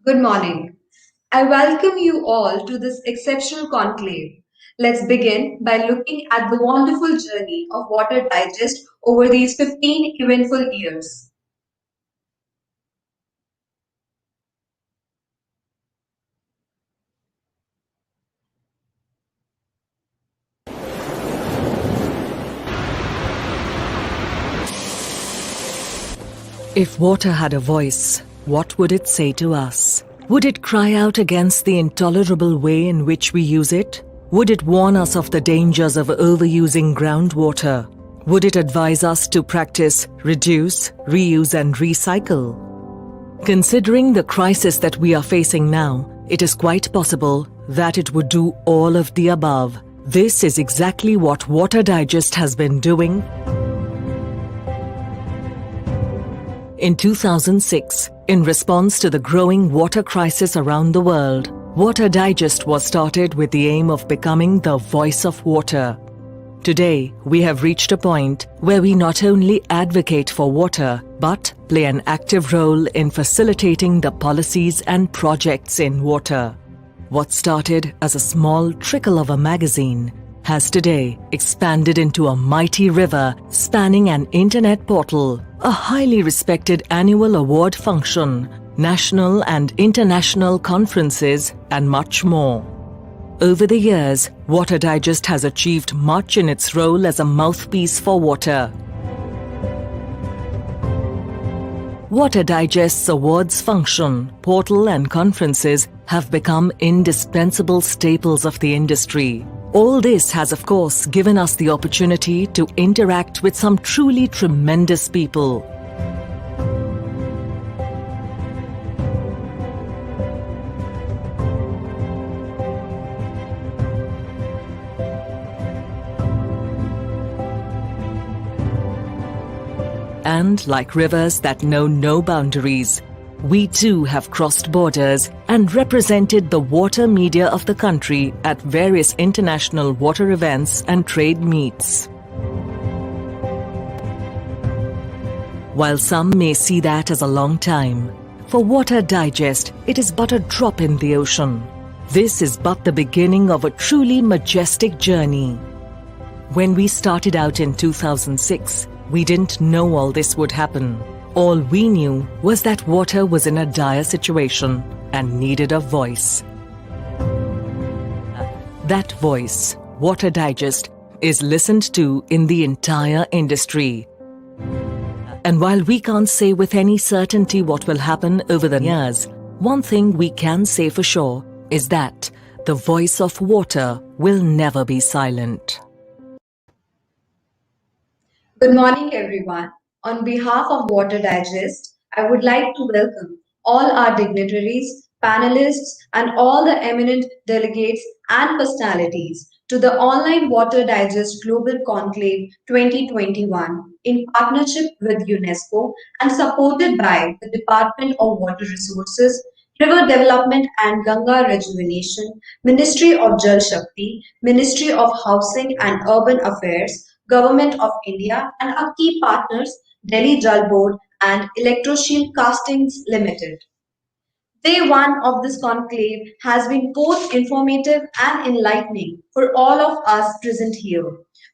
Good morning. I welcome you all to this exceptional conclave. Let's begin by looking at the wonderful journey of Water Digest over these 15 eventful years. If water had a voice, what would it say to us? Would it cry out against the intolerable way in which we use it? Would it warn us of the dangers of overusing groundwater? Would it advise us to practice, reduce, reuse and recycle? Considering the crisis that we are facing now, it is quite possible that it would do all of the above. This is exactly what Water Digest has been doing. In 2006, in response to the growing water crisis around the world, Water Digest was started with the aim of becoming the voice of water. Today, we have reached a point where we not only advocate for water, but play an active role in facilitating the policies and projects in water. What started as a small trickle of a magazine has today expanded into a mighty river spanning an internet portal, a highly respected annual award function, national and international conferences, and much more. Over the years, Water Digest has achieved much in its role as a mouthpiece for water. Water Digest's awards function, portal and conferences have become indispensable staples of the industry. All this has, of course, given us the opportunity to interact with some truly tremendous people. And like rivers that know no boundaries, we too have crossed borders and represented the water media of the country at various international water events and trade meets. While some may see that as a long time, for Water Digest it is but a drop in the ocean. This is but the beginning of a truly majestic journey. When we started out in 2006, we didn't know all this would happen. All we knew was that water was in a dire situation and needed a voice. That voice, Water Digest, is listened to in the entire industry. And while we can't say with any certainty what will happen over the years, one thing we can say for sure is that the voice of water will never be silent. Good morning, everyone. On behalf of Water Digest, I would like to welcome all our dignitaries, panelists, and all the eminent delegates and personalities to the online Water Digest Global Conclave 2021 in partnership with UNESCO and supported by the Department of Water Resources, River Development and Ganga Rejuvenation, Ministry of Jal Shakti, Ministry of Housing and Urban Affairs, Government of India, and our key partners, Delhi Jal Board and Electroshield Castings Limited. Day one of this conclave has been both informative and enlightening for all of us present here.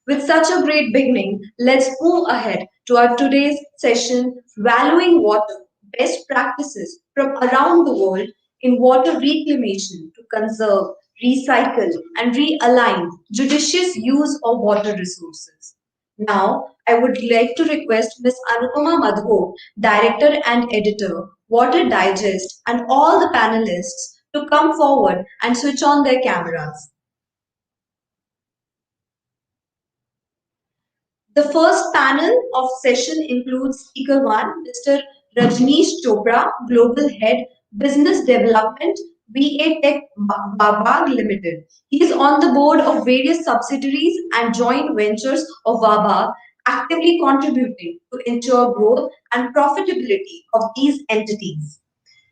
With such a great beginning, let's move ahead to our today's session, Valuing Water, Best Practices from Around the World in Water Reclamation to Conserve, Recycle, and Realign Judicious Use of Water Resources. Now, I would like to request Ms. Anupama Madho, Director and Editor, Water Digest, and all the panelists to come forward and switch on their cameras. The first panel of session includes Speaker 1, Mr. Rajneesh Chopra, Global Head, Business Development, BA Tech Wabag Limited. He is on the board of various subsidiaries and joint ventures of Wabag, actively contributing to ensure growth and profitability of these entities.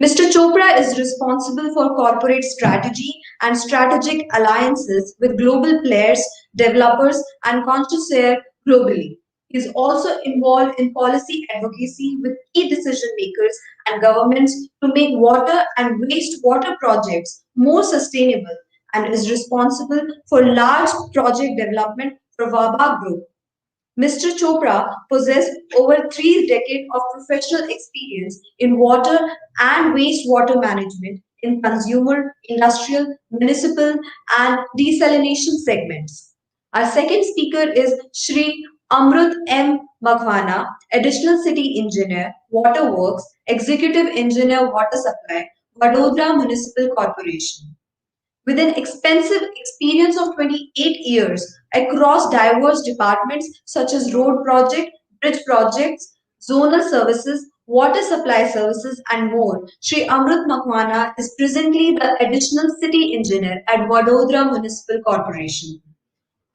Mr. Chopra is responsible for corporate strategy and strategic alliances with global players, developers, and connoisseurs globally. He is also involved in policy advocacy with key decision makers and governments to make water and wastewater projects more sustainable and is responsible for large project development for Vaba Group. Mr. Chopra possessed over 3 decades of professional experience in water and wastewater management in consumer, industrial, municipal, and desalination segments. Our second speaker is Shri Amrut M. Maghwana, Additional City Engineer, Waterworks, Executive Engineer, Water Supply, Vadodara Municipal Corporation. With an extensive experience of 28 years across diverse departments such as road project, bridge projects, zonal services, water supply services, and more, Sri Amrut Makhwana is presently the additional city engineer at Vadodara Municipal Corporation.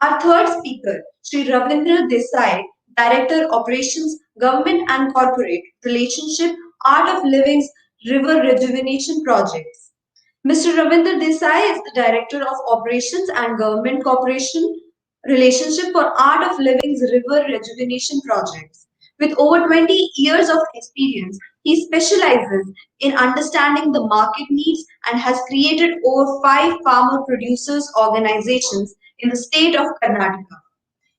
Our third speaker, Sri Ravindra Desai, Director Operations, Government and Corporate Relationship, Art of Living's River Rejuvenation Projects. Mr. Ravinder Desai is the Director of Operations and Government Corporation Relationship for Art of Living's River Rejuvenation Projects. With over 20 years of experience, he specializes in understanding the market needs and has created over 5 farmer producers organizations in the state of Karnataka.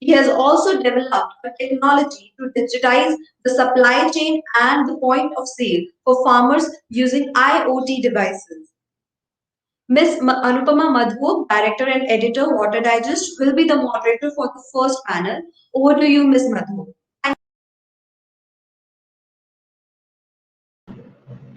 He has also developed a technology to digitize the supply chain and the point of sale for farmers using IoT devices. Ms. Anupama Madhu, Director and Editor, Water Digest, will be the moderator for the first panel. Over to you, Ms. Madhu.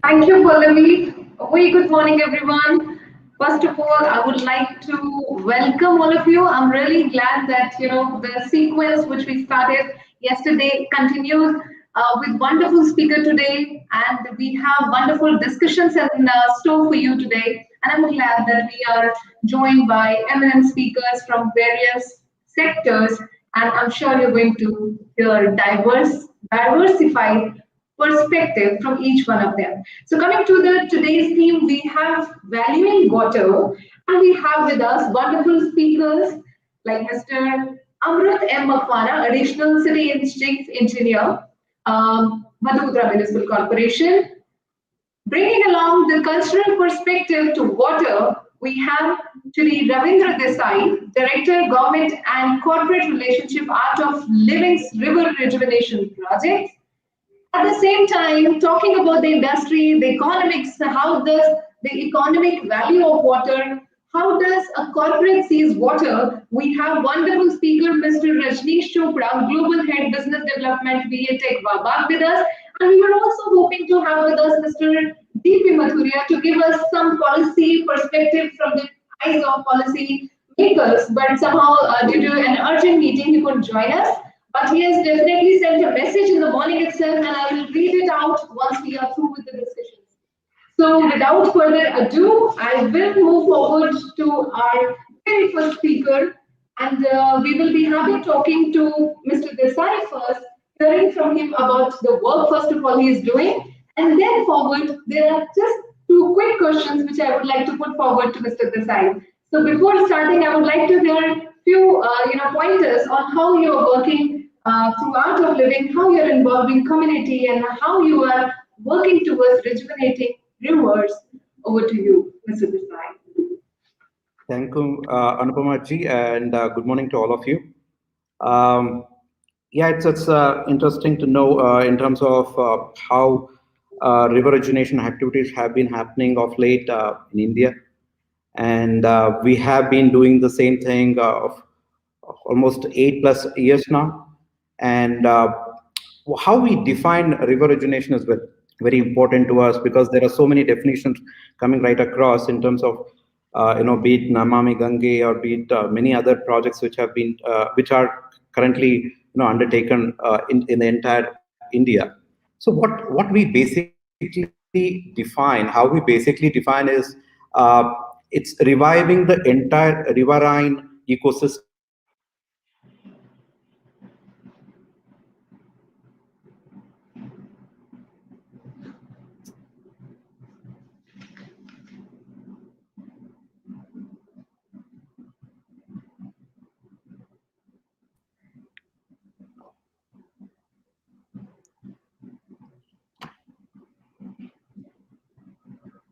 Thank you, Pallavi. Very good morning, everyone. First of all, I would like to welcome all of you. I'm really glad that the sequence which we started yesterday continues with wonderful speaker today, and we have wonderful discussions in store for you today. And I'm glad that we are joined by eminent speakers from various sectors, and I'm sure you're going to hear diversified perspective from each one of them. So coming to the today's theme, we have valuing water, and we have with us wonderful speakers like Mr. Amrut M. Makhwana, Additional City Chief Engineer, Vadodara Municipal Corporation. Bringing along the cultural perspective to water, we have Shri Ravindra Desai, Director, Government and Corporate Relationship, Art of Living's River Rejuvenation Project. At the same time, talking about the industry, the economics, how does the economic value of water, how does a corporate sees water? We have wonderful speaker, Mr. Rajneesh Chopra, Global Head Business Development, VA Tech Wabak with us. And we were also hoping to have with us Mr. D.P. Mathuria to give us some policy perspective from the eyes of policy makers. But somehow, due to an urgent meeting, he couldn't join us. But he has definitely sent a message in the morning itself, and I will read it out once we are through with the discussions. So, without further ado, I will move forward to our very first speaker, and we will be happy talking to Mr. Desai first, hearing from him about the work, first of all, he is doing, and then forward, there are just two quick questions which I would like to put forward to Mr. Desai. So, before starting, I would like to hear few pointers on how you are working through Art of Living, how you're involving community, and how you are working towards rejuvenating rivers. Over to you, Mr. Desai. Thank you, Anupama ji, and good morning to all of you. Um, yeah, it's interesting to know in terms of how river rejuvenation activities have been happening of late in India, and we have been doing the same thing of almost 8+ years now. And how we define river rejuvenation is very important to us, because there are so many definitions coming right across in terms of be it Namami Gange, or be it many other projects which have been which are currently undertaken in the entire India. So what we basically define, how we basically define is it's reviving the entire riverine ecosystem by restoring the ecosystem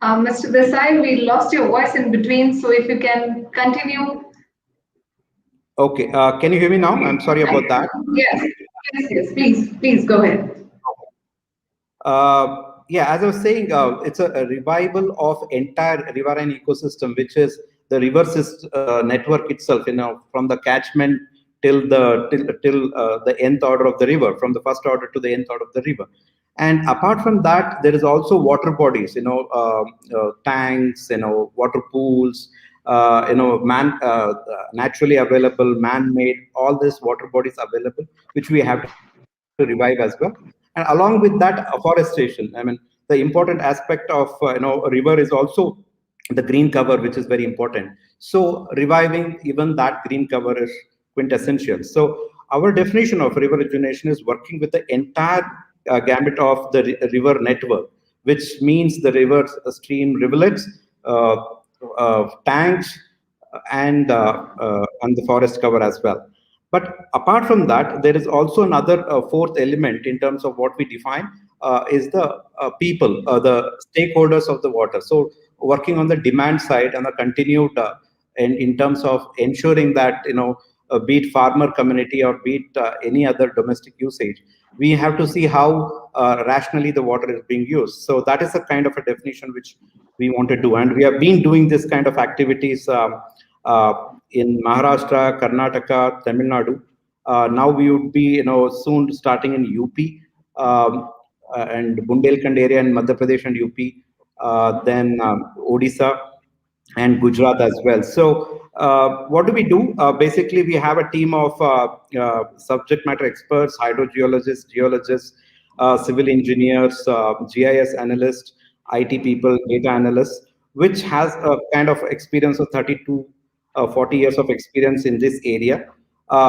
Mr. Desai, we lost your voice in between, so if you can continue. Okay, can you hear me now? I'm sorry about that. Yes, yes, please go ahead. Yeah, as I was saying, it's a revival of entire riverine ecosystem, which is the river network itself. From the catchment till the nth order of the river, from the first order to the nth order of the river. And apart from that, there is also water bodies. Tanks. Water pools. Naturally available, man-made. All these water bodies available, which we have to revive as well. And along with that, afforestation. I mean, the important aspect of a river is also the green cover, which is very important. So reviving even that green cover is quintessential. So our definition of river rejuvenation is working with the entire gambit of the river network, which means the rivers, stream, rivulets, uh, tanks, and the forest cover as well. But apart from that, there is also another fourth element in terms of what we define is the people, the stakeholders of the water. So working on the demand side and the continued in terms of ensuring that be it farmer community or be it any other domestic usage, we have to see how rationally the water is being used. So that is a kind of a definition which we want to do, and we have been doing this kind of activities uh, in Maharashtra, Karnataka, Tamil Nadu. Now we would be, soon starting in UP and Bundelkhand area in Madhya Pradesh and UP, then Odisha and Gujarat as well. So, what do we do? Basically, we have a team of subject matter experts, hydrogeologists, geologists, civil engineers, GIS analysts, IT people, data analysts, which has a kind of experience of 30 to 40 years of experience in this area,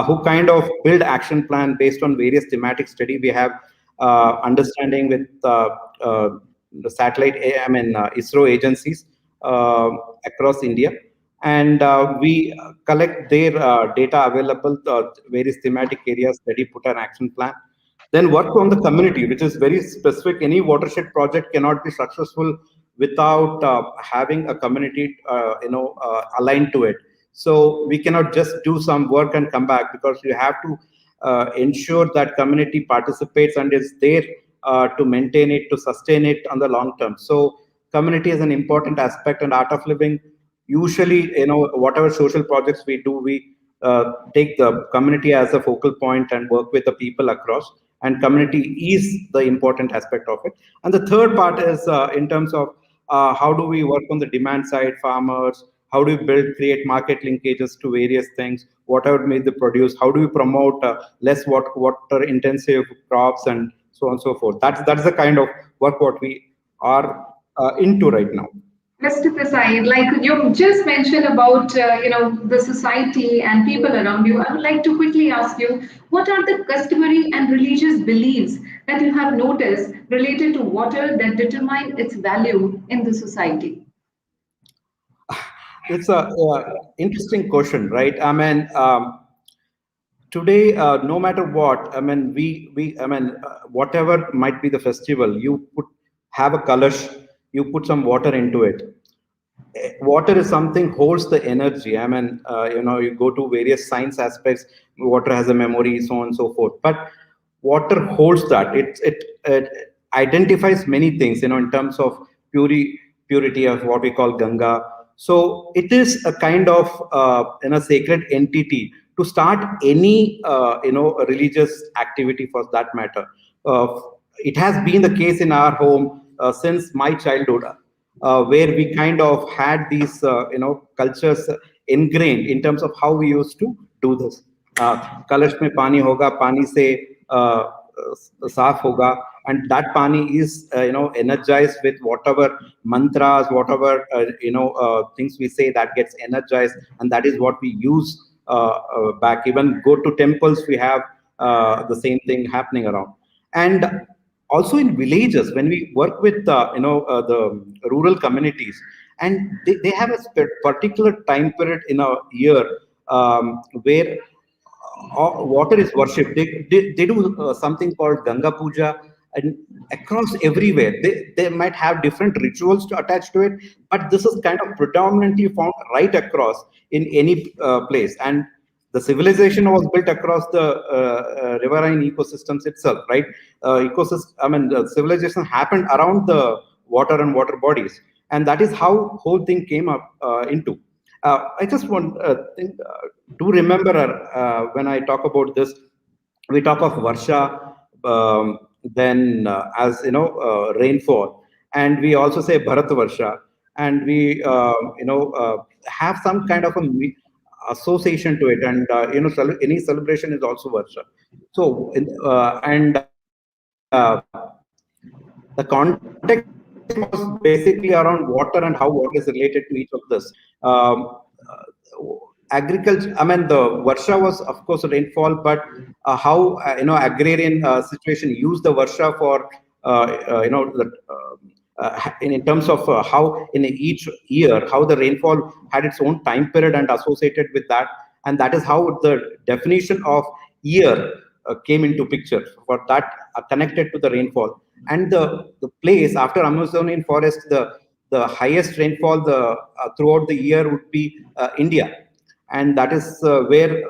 who kind of build action plan based on various thematic study. We have understanding with the satellite, ISRO agencies uh, across India, and we collect their data available, various thematic areas, study, put an action plan, then work on the community, which is very specific. Any watershed project cannot be successful without having a community, aligned to it. So we cannot just do some work and come back, because you have to ensure that community participates and is there to maintain it, to sustain it on the long term. So community is an important aspect, and art of living usually, whatever social projects we do, we take the community as a focal point and work with the people across, and community is the important aspect of it. And the third part is in terms of how do we work on the demand side, farmers, how do we create market linkages to various things, whatever may the produce, how do we promote less water intensive crops, and so on and so forth. That's the kind of work what we are into right now. Mr. Prasad, like you just mentioned about the society and people around you, I would like to quickly ask you, what are the customary and religious beliefs that you have noticed related to water that determine its value in the society? It's a interesting question, right? I mean, today, no matter what, I mean, whatever might be the festival, you put have a kalash, you put some water into it. Water is something holds the energy. I mean, you go to various science aspects, water has a memory, so on and so forth. But water holds that. It identifies many things, in terms of purity of what we call Ganga. So it is a kind of sacred entity to start any religious activity for that matter. uh, it has been the case in our home since my childhood, where we kind of had these cultures ingrained in terms of how we used to do this. कलश में पानी होगा, पानी से साफ होगा, and that pani is energized with whatever mantras, whatever things we say, that gets energized, and that is what we use back. Even go to temples, we have the same thing happening around. And also in villages, when we work with the rural communities, and they have a particular time period in a year where water is worshipped. They do something called Ganga Puja, and across everywhere. They might have different rituals to attach to it, but this is kind of predominantly found right across in any place. And the civilization was built across the riverine ecosystems itself, right? Ecosystem, I mean, the civilization happened around the water and water bodies, and that is how whole thing came up into. I just want to remember when I talk about this, we talk of Varsha, then as rainfall, and we also say Bharat Varsha, and we have some kind of a association to it, and any celebration is also Varsha. So the context was basically around water and how water is related to each of this. Agriculture, I mean, the Varsha was, of course, rainfall, but how agrarian situation used the Varsha for in terms of how in each year how the rainfall had its own time period and associated with that, and that is how the definition of year came into picture for that connected to the rainfall. And the place after Amazonian forest, the highest rainfall throughout the year would be India, and that is where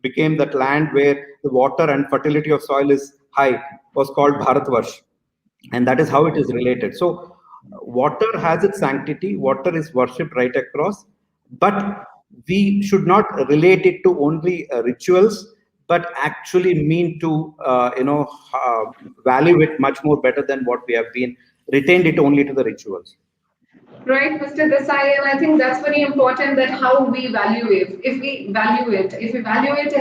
became that land where the water and fertility of soil is high, was called Bharatvarsh, and that is how it is related. So water has its sanctity, water is worshipped right across, but we should not relate it to only rituals, but actually mean to value it much more better than what we have been retained it only to the rituals. Right, Mr. Desai, and I think that's very important that how we value it. If we value it in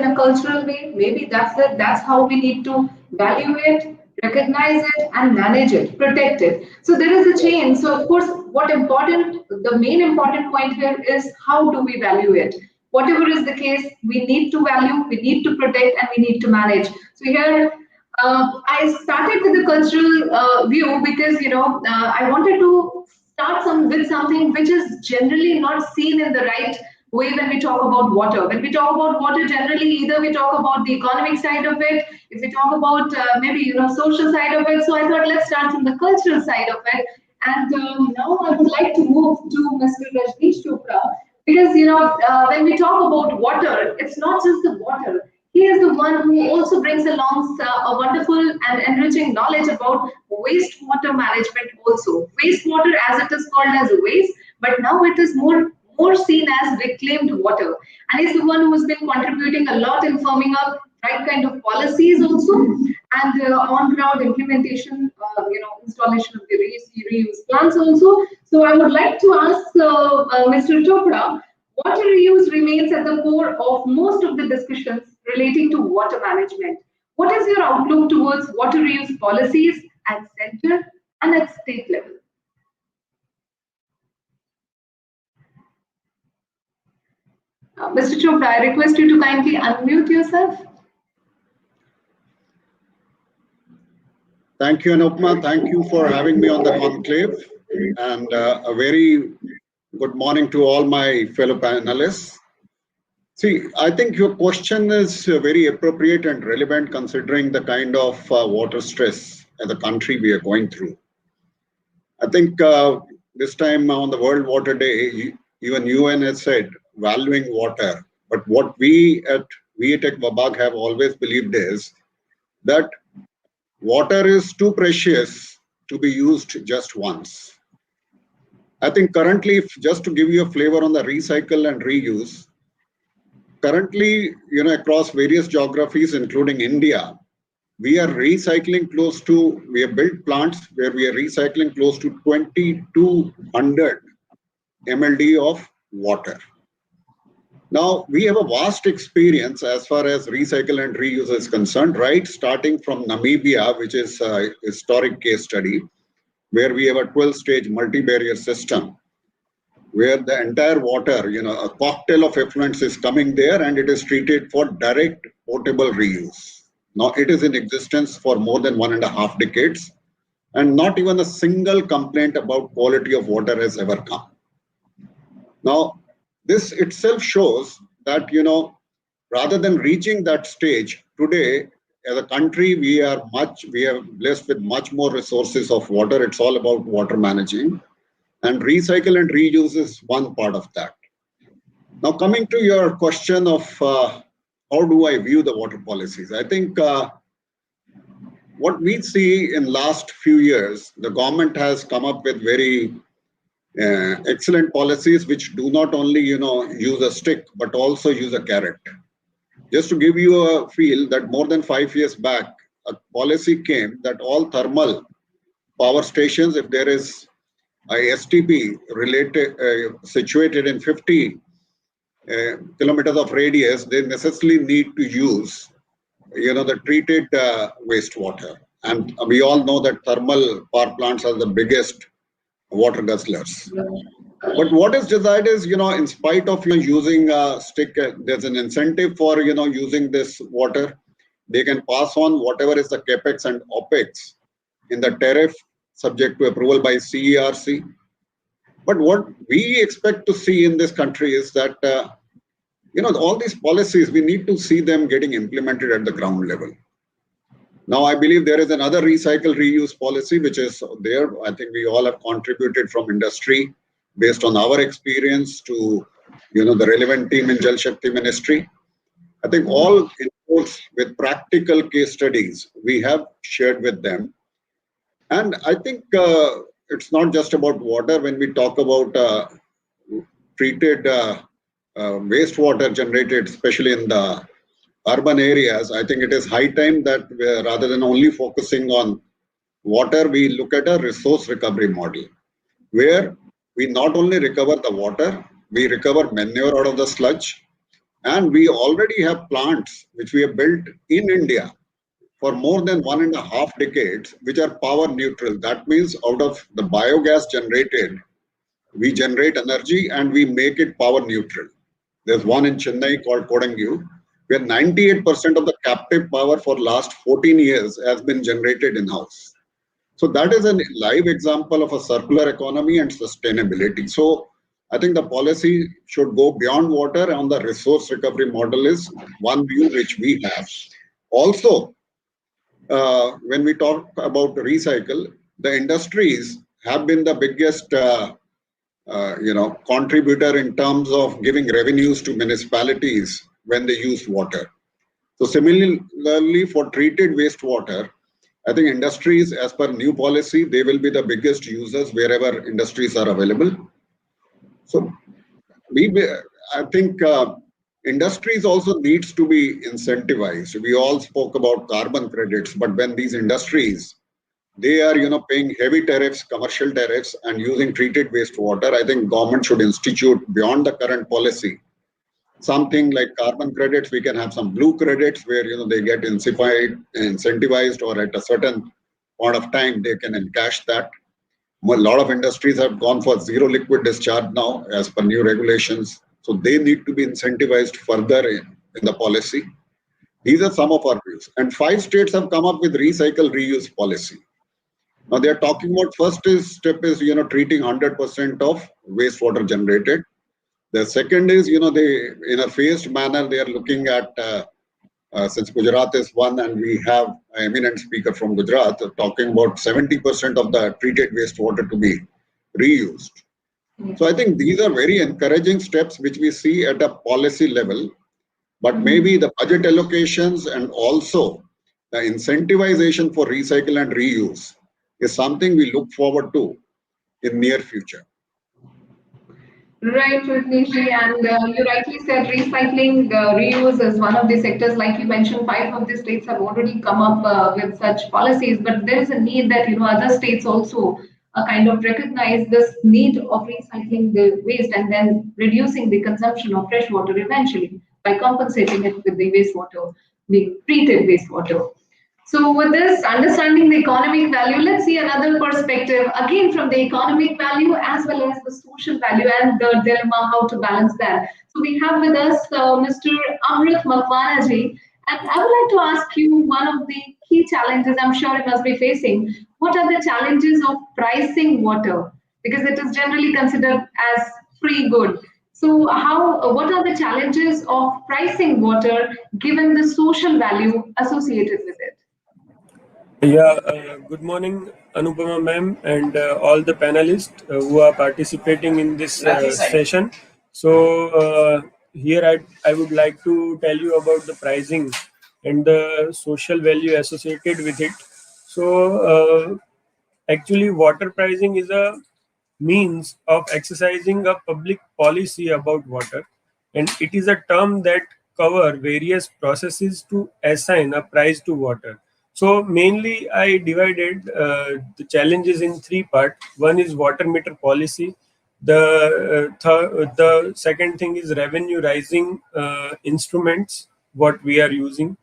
a cultural way, maybe that's how we need to value it, recognize it, and manage it, protect it. So there is a chain. So of course, the main important point here is how do we value it? Whatever is the case, we need to value, we need to protect, and we need to manage. So here I started with the cultural view because I wanted to start with something which is generally not seen in the right way when we talk about water. When we talk about water, generally either we talk about the economic side of it, if we talk about maybe social side of it. So I thought let's start from the cultural side of it. And now I would like to move to Mr. Rajneesh Chopra because when we talk about water, it's not just the water. He is the one who also brings along a wonderful and enriching knowledge about wastewater management also. Wastewater as it is called as a waste, but now it is more seen as reclaimed water. And he's the one who has been contributing a lot in firming up right kind of policies also and on-ground implementation, installation of the reuse plants also. So I would like to ask Mr. Chopra, water reuse remains at the core of most of the discussions relating to water management. What is your outlook towards water reuse policies at center and at state level? Mr. Chopra, I request you to kindly unmute yourself. Thank you, Anupma. Thank you for having me on the conclave. And a very good morning to all my fellow panelists. See, I think your question is very appropriate and relevant considering the kind of water stress as a country we are going through. I think this time on the World Water Day, even UN has said valuing water. But what we at VATech Vabag have always believed is that water is too precious to be used just once. I think currently, just to give you a flavor on the recycle and reuse, currently, across various geographies, including India, we have built plants where we are recycling close to 2,200 MLD of water. Now, we have a vast experience as far as recycle and reuse is concerned, right? Starting from Namibia, which is a historic case study, where we have a 12-stage multi-barrier system, where the entire water, a cocktail of effluents is coming there and it is treated for direct potable reuse. Now, it is in existence for more than 1.5 decades, and not even a single complaint about quality of water has ever come. Now, this itself shows that, rather than reaching that stage, today, as a country, we are blessed with much more resources of water. It's all about water managing, and recycle and reuse is one part of that. Now, coming to your question of how do I view the water policies, I think what we see in last few years, the government has come up with very excellent policies which do not only use a stick but also use a carrot. Just to give you a feel that more than 5 years back, a policy came that all thermal power stations, if there is a STP related situated in 50 kilometers of radius, they necessarily need to use the treated wastewater. And we all know that thermal power plants are the biggest water guzzlers. But what is desired is, in spite of using a stick, there's an incentive for, using this water. They can pass on whatever is the capex and opex in the tariff subject to approval by CERC. But what we expect to see in this country is that, all these policies, we need to see them getting implemented at the ground level. Now, I believe there is another recycle reuse policy which is there. I think we all have contributed from industry based on our experience to the relevant team in Jal Shakti Ministry. I think all inputs with practical case studies we have shared with them. And I think it's not just about water. When we talk about treated wastewater generated, especially in the urban areas, I think it is high time that rather than only focusing on water, we look at a resource recovery model where we not only recover the water, we recover manure out of the sludge, and we already have plants which we have built in India for more than 1.5 decades, which are power neutral. That means out of the biogas generated, we generate energy and we make it power neutral. There's one in Chennai called Kodangu, where 98% of the captive power for last 14 years has been generated in-house. So that is a live example of a circular economy and sustainability. So I think the policy should go beyond water, and the resource recovery model is one view which we have. Also, when we talk about recycle, the industries have been the biggest contributor in terms of giving revenues to municipalities when they use water. So similarly for treated wastewater, I think industries, as per new policy, they will be the biggest users wherever industries are available. So I think industries also needs to be incentivized. We all spoke about carbon credits, but when these industries, they are paying heavy tariffs, commercial tariffs, and using treated wastewater, I think government should institute beyond the current policy something like carbon credits. We can have some blue credits where they get incentivized, or at a certain point of time they can encash that. A lot of industries have gone for zero liquid discharge now as per new regulations, so they need to be incentivized further in the policy. These are some of our views, and 5 states have come up with recycle reuse policy. Now they are talking about first step is treating 100% of wastewater generated. The second is, they in a phased manner, they are looking at, since Gujarat is one and we have an eminent speaker from Gujarat talking about 70% of the treated wastewater to be reused. So I think these are very encouraging steps which we see at a policy level, but maybe the budget allocations and also the incentivization for recycle and reuse is something we look forward to in near future. Right, Rajneeshji, and you rightly said recycling, reuse is one of the sectors. Like you mentioned, 5 of the states have already come up with such policies, but there is a need that other states also kind of recognize this need of recycling the waste and then reducing the consumption of fresh water eventually by compensating it with the wastewater, the treated wastewater. So with this, understanding the economic value, let's see another perspective, again from the economic value as well as the social value and the dilemma, how to balance that. So we have with us Mr. Amrit Makwana-ji, and I would like to ask you one of the key challenges I'm sure you must be facing. What are the challenges of pricing water? Because it is generally considered as free good. So, what are the challenges of pricing water given the social value associated with it? Yeah, good morning, Anupama ma'am, and all the panelists who are participating in this session. So, here I would like to tell you about the pricing and the social value associated with it. So, actually, water pricing is a means of exercising a public policy about water, and it is a term that cover various processes to assign a price to water. So mainly, I divided the challenges in three parts. One is water meter policy. The second thing is revenue rising instruments what we are using,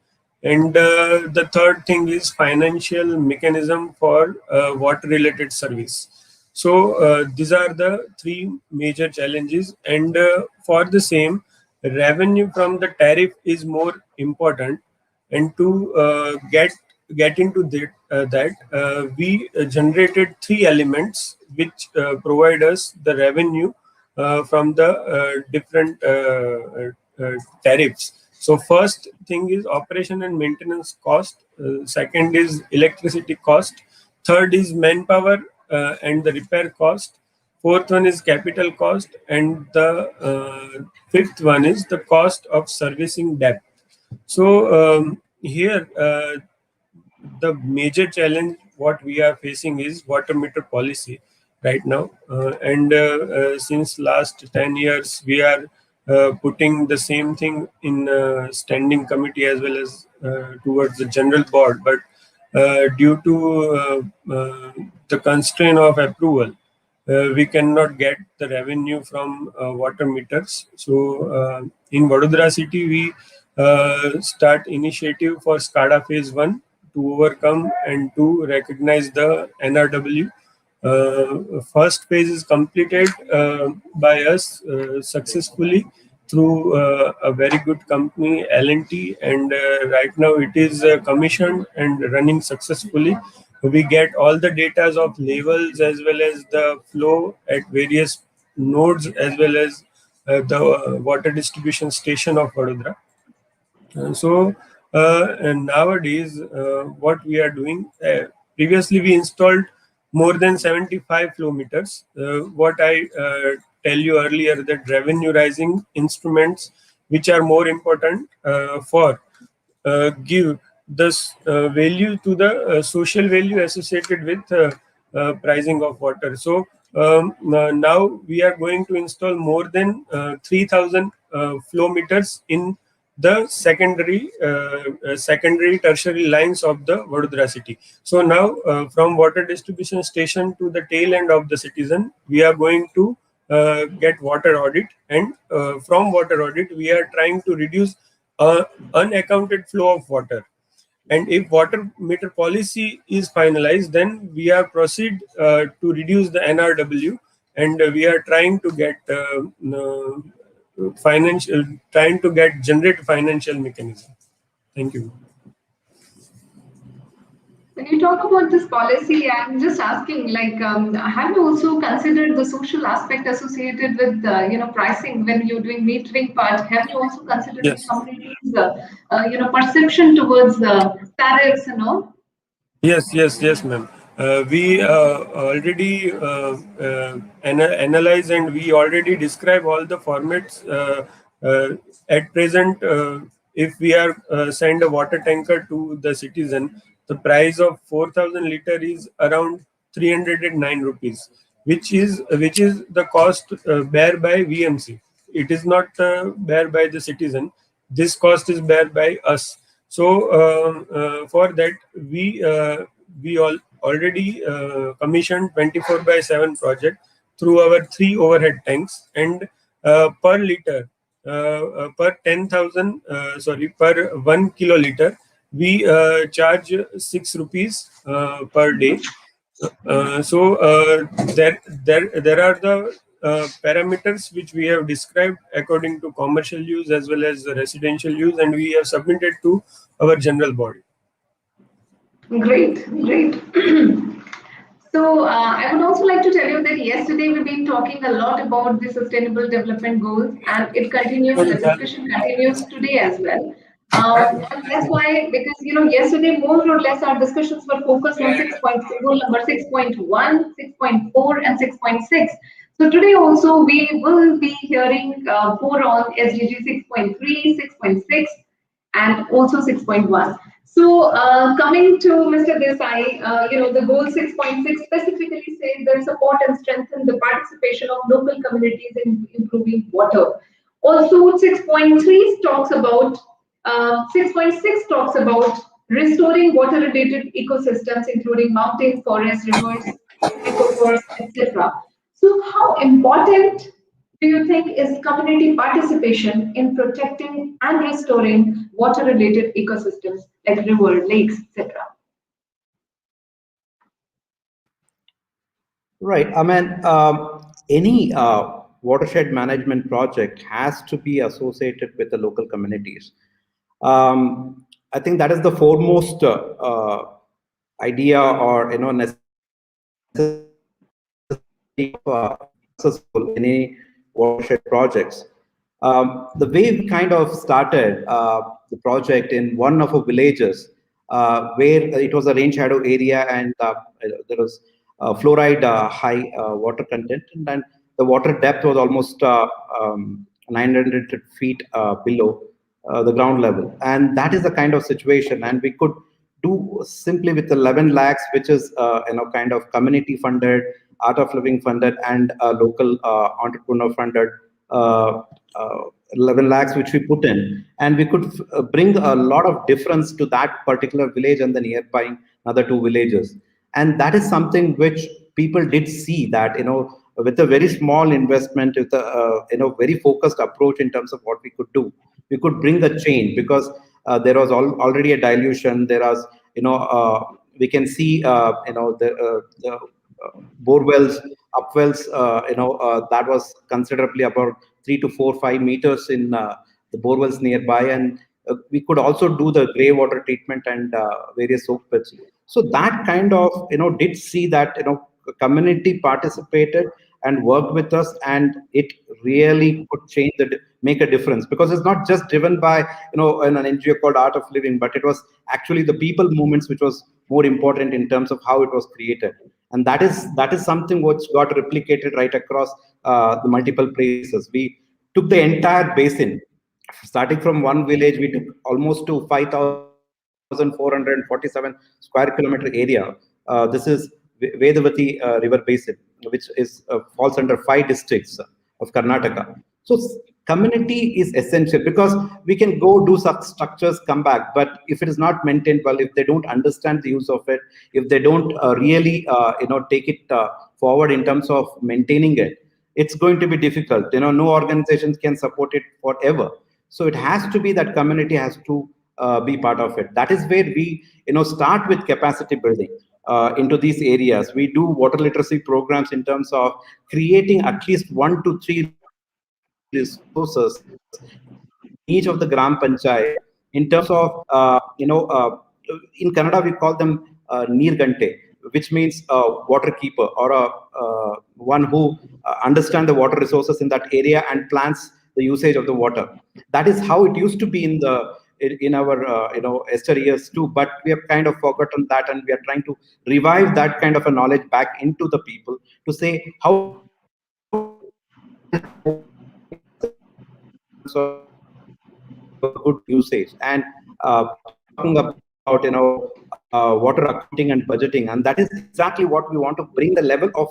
and the third thing is financial mechanism for water related service. So these are the three major challenges, and for the same, revenue from the tariff is more important. And to get into that, we generated three elements which provide us the revenue from the different tariffs. So first thing is operation and maintenance cost. Second is electricity cost. Third is manpower and the repair cost. Fourth one is capital cost, and the fifth one is the cost of servicing debt. So here the major challenge what we are facing is water meter policy right now, and since last 10 years we are putting the same thing in standing committee as well as towards the general board, but due to the constraint of approval, we cannot get the revenue from water meters. So in Vadodara city, we start initiative for SCADA phase 1 to overcome and to recognize the NRW. First phase is completed by us successfully through a very good company, L&T, and right now it is commissioned and running successfully. We get all the data of levels as well as the flow at various nodes as well as the water distribution station of Vadodara. And nowadays, what we are doing, previously we installed more than 75 flow meters. What I tell you earlier, that revenue rising instruments, which are more important for give this value to the social value associated with pricing of water. So now we are going to install more than 3,000 flow meters in the secondary tertiary lines of the Vadodara city. So now from water distribution station to the tail end of the citizen, we are going to get water audit, and from water audit we are trying to reduce unaccounted flow of water. And if water meter policy is finalized, then we are proceed to reduce the NRW, and we are trying to get financial, trying to get generate financial mechanism. Thank you. When you talk about this policy, I'm just asking, have you also considered the social aspect associated with, pricing when you're doing metering part? Have you also considered the Yes. community's, perception towards tariffs and all? Yes, ma'am. We already analyze, and we already describe all the formats. At present, if we are send a water tanker to the citizen, the price of 4,000 liter is around 309 rupees, which is the cost bear by VMC. It is not bear by the citizen. This cost is bear by us. So for that, we already commissioned 24/7 project through our three overhead tanks, and per liter, per 10,000, per 1 kiloliter, we charge 6 rupees per day. There are the parameters which we have described according to commercial use as well as the residential use, and we have submitted to our general body. Great, great. So I would also like to tell you that yesterday we've been talking a lot about the Sustainable Development Goals, and it continues. The discussion continues today as well. And that's why, because yesterday more or less our discussions were focused on 6.0, goal number 6.1, 6.4, and 6.6. So today also we will be hearing more on SDG 6.3, 6.6, and also 6.1. So coming to Mr. Desai, the goal 6.6 specifically says that support and strengthen the participation of local communities in improving water. Also, 6.3 talks about 6.6 talks about restoring water-related ecosystems, including mountains, forests, rivers, aquifers, etc. So, how important do you think is community participation in protecting and restoring water-related ecosystems like river, lakes, etc.? Right. I mean, any watershed management project has to be associated with the local communities. I think that is the foremost idea or necessity of successful any watershed projects. The way we kind of started the project in one of our villages, where it was a rain shadow area and there was fluoride high water content, and then the water depth was almost 900 feet below the ground level, and that is the kind of situation. And we could do simply with 11 lakhs, which is kind of community funded, art of living funded, and local entrepreneur funded. Uh, uh, 11 lakhs which we put in, and we could bring a lot of difference to that particular village and the nearby another two villages. And that is something which people did see, that with a very small investment, with a very focused approach in terms of what we could do, we could bring a change, because there was already a dilution. There was, we can see, the bore wells, upwells, that was considerably about 3 to 4, 5 meters in the bore wells nearby, and we could also do the grey water treatment and various soak pits. So that kind of did see that community participated and worked with us, and it really could change make a difference, because it's not just driven by an NGO called Art of Living, but it was actually the people movements which was more important in terms of how it was created. And that is something which got replicated right across the multiple places. We took the entire basin, starting from one village. We took almost to 5,447 square kilometer area. This is Vedavati river basin, which is falls under 5 districts of Karnataka. So community is essential, because we can go do such structures, come back, but if it is not maintained well, if they don't understand the use of it, if they don't really take it forward in terms of maintaining it, it's going to be difficult. No organizations can support it forever. So it has to be that community has to be part of it. That is where we start with capacity building into these areas. We do water literacy programs in terms of creating at least 1 to 3 resources in each of the gram panchayat, in terms of in Kannada we call them neergante, which means water keeper, or a one who understand the water resources in that area and plans the usage of the water. That is how it used to be in our yesteryears too, but we have kind of forgotten that, and we are trying to revive that kind of a knowledge back into the people, to say how it is important to have a good usage. And we are talking about water accounting and budgeting, and that is exactly what we want to bring the level of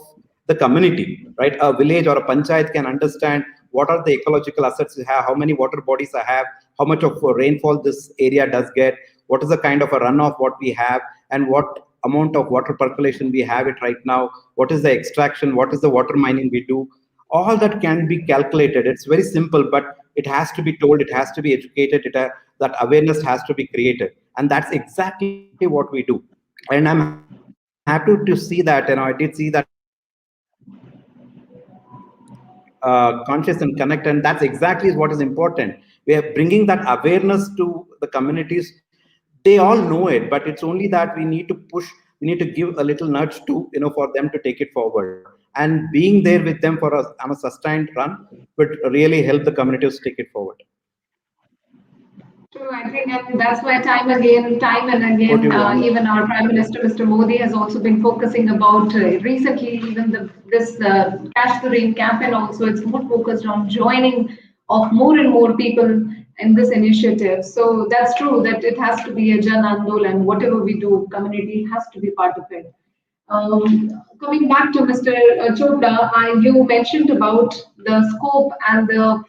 the community, right? A village or a panchayat can understand what are the ecological assets we have, how many water bodies I have, how much of rainfall this area does get, what is the kind of a runoff what we have, and what amount of water percolation we have it right now, what is the extraction, what is the water mining we do. All that can be calculated. It's very simple, but it has to be told, it has to be educated, that awareness has to be created, and that's exactly what we do. And I'm happy to see that I did see that conscious and connect, and that's exactly what is important. We are bringing that awareness to the communities. They all know it, but it's only that we need to push, we need to give a little nudge to, for them to take it forward. And being there with them for a sustained run would really help the communities take it forward. True, I think, and that's why time and again, even our Prime Minister, Mr. Modi, has also been focusing about recently, even this Cash the Rain campaign also, it's more focused on joining of more and more people in this initiative. So that's true that it has to be a Jan Andolan. Whatever we do, community has to be part of it. Coming back to Mr. Chopra, you mentioned about the scope and the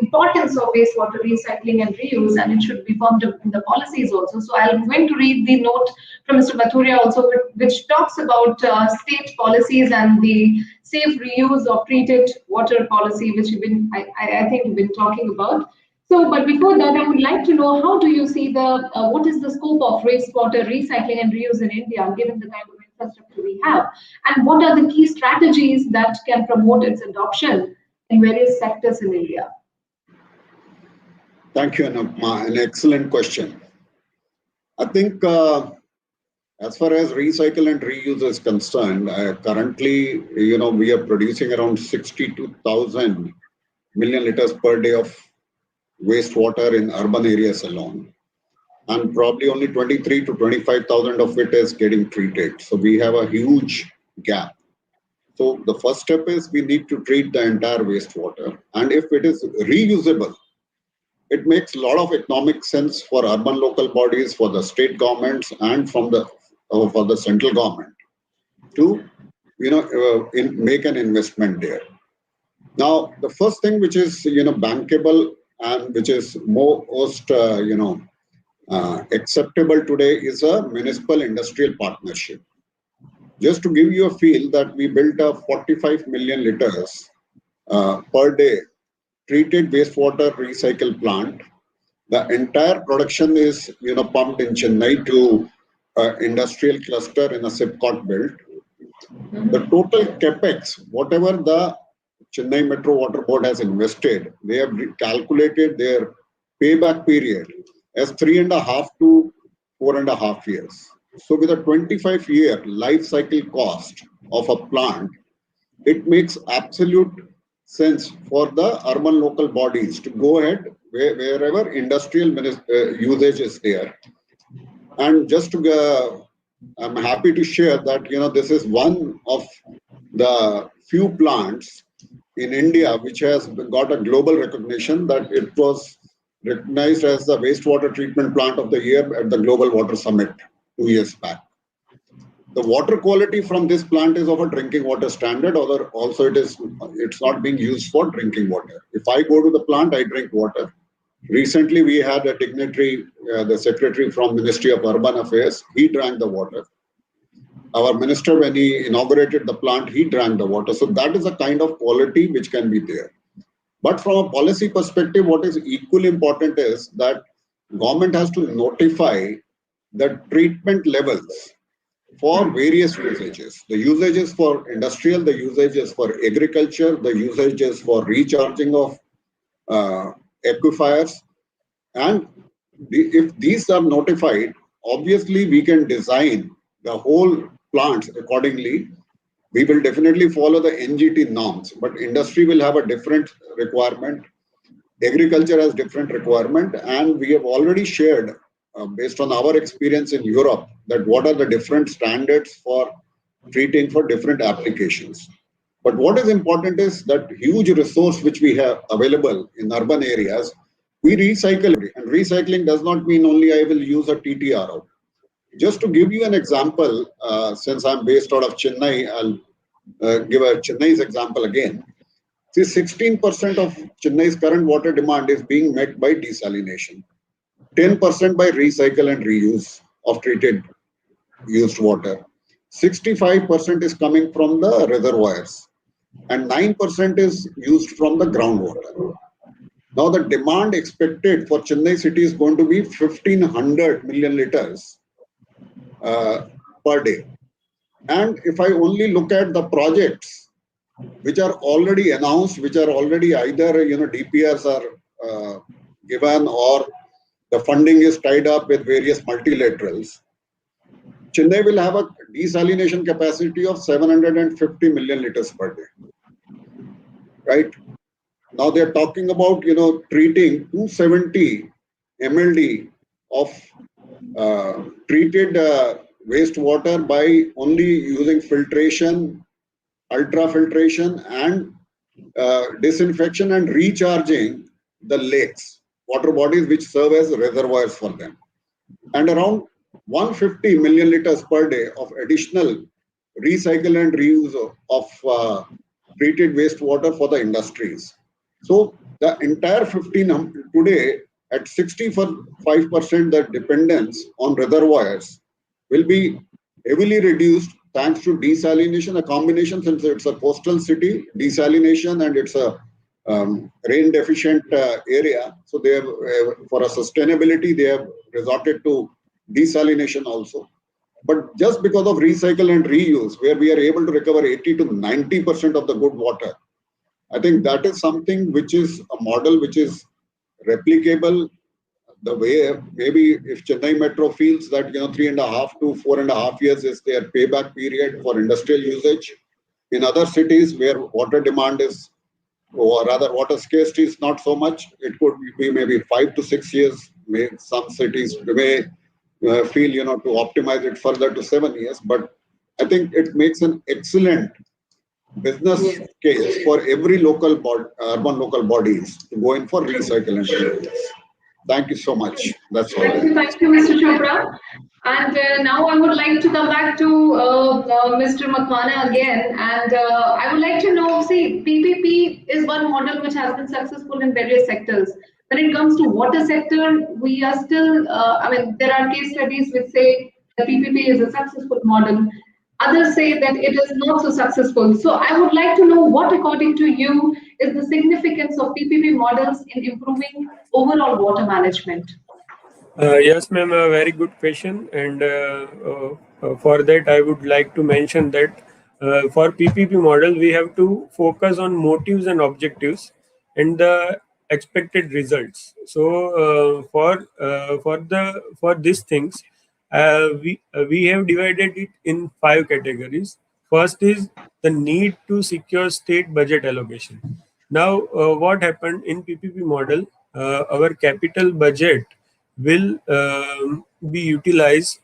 importance of wastewater recycling and reuse, and it should be formed up in the policies also. So I'm going to read the note from Mr. Mathuria also, which talks about state policies and the safe reuse of treated water policy, which I think we've been talking about. So, but before that, I would like to know, how do you see what is the scope of wastewater recycling and reuse in India, given the kind of infrastructure we have, and what are the key strategies that can promote its adoption in various sectors in India? Thank you, Anupma. An excellent question. I think as far as recycle and reuse is concerned, currently, we are producing around 62,000 million liters per day of wastewater in urban areas alone, and probably only 23 to 25,000 of it is getting treated. So we have a huge gap. So the first step is we need to treat the entire wastewater, and if it is reusable, it makes a lot of economic sense for urban local bodies, for the state governments, and for the central government to make an investment there. Now, the first thing which is bankable and which is most acceptable today is a municipal industrial partnership. Just to give you a feel that we built a 45 million liters per day treated wastewater recycle plant. The entire production is pumped in Chennai to industrial cluster in a SIPCOT built. The total capex, whatever the Chennai Metro Water Board has invested, they have calculated their payback period as 3.5 to 4.5 years. So with a 25-year life cycle cost of a plant, it makes absolute sense for the urban local bodies to go ahead wherever industrial usage is there. And just to, I'm happy to share that this is one of the few plants in India which has got a global recognition, that it was recognized as the wastewater treatment plant of the year at the Global Water Summit 2 years back. The water quality from this plant is of a drinking water standard, or also it's not being used for drinking water. If I go to the plant, I drink water. Recently, we had a dignitary, the secretary from Ministry of Urban Affairs, he drank the water. Our minister, when he inaugurated the plant, he drank the water. So that is a kind of quality which can be there. But from a policy perspective, what is equally important is that government has to notify the treatment levels for various usages. The usages for industrial, the usages for agriculture, the usages for recharging of aquifers. And if these are notified, obviously we can design the whole plants accordingly. We will definitely follow the NGT norms, but industry will have a different requirement. Agriculture has different requirement, and we have already shared based on our experience in Europe that what are the different standards for treating for different applications. But what is important is that huge resource which we have available in urban areas, we recycle it. And recycling does not mean only I will use a TTRO. Just to give you an example, since I'm based out of Chennai, I'll give a Chennai's example again. See, 16% of Chennai's current water demand is being met by desalination, 10% by recycle and reuse of treated used water, 65% is coming from the reservoirs, and 9% is used from the groundwater. Now the demand expected for Chennai city is going to be 1,500 million liters per day. And if I only look at the projects which are already announced, which are already either DPRs are given or the funding is tied up with various multilaterals, Chennai will have a desalination capacity of 750 million liters per day, right? Now they're talking about, treating 270 MLD of treated wastewater by only using filtration, ultrafiltration, and disinfection and recharging the lakes, water bodies which serve as reservoirs for them, and around 150 million liters per day of additional recycle and reuse of treated wastewater for the industries. So the entire 15 today at 65% the dependence on reservoirs will be heavily reduced thanks to desalination, a combination since it's a coastal city, desalination, and it's a rain deficient area. So they have, for a sustainability, they have resorted to desalination also. But just because of recycle and reuse, where we are able to recover 80 to 90% of the good water, I think that is something which is a model which is replicable. The way maybe if Chennai Metro feels that 3.5 to 4.5 years is their payback period for industrial usage. In other cities where water demand is, or rather water scarcity is not so much, it could be maybe 5 to 6 years. Some cities may feel to optimize it further to 7 years. But I think it makes an excellent business case for every urban local bodies to go in for recycle and reuse. Thank you so much. That's all. Thank you, Mr. Chopra. And now I would like to come back to Mr. Makwana again. And I would like to know, see, PPP is one model which has been successful in various sectors. When it comes to water sector, we are still, there are case studies which say that PPP is a successful model. Others say that it is not so successful. So I would like to know what, according to you, is the significance of PPP models in improving overall water management? Yes, ma'am, a very good question. And for that, I would like to mention that for PPP model, we have to focus on motives and objectives and the expected results. So for these things, we have divided it in 5 categories. First is the need to secure state budget allocation. Now, what happened in PPP model? Our capital budget will be utilized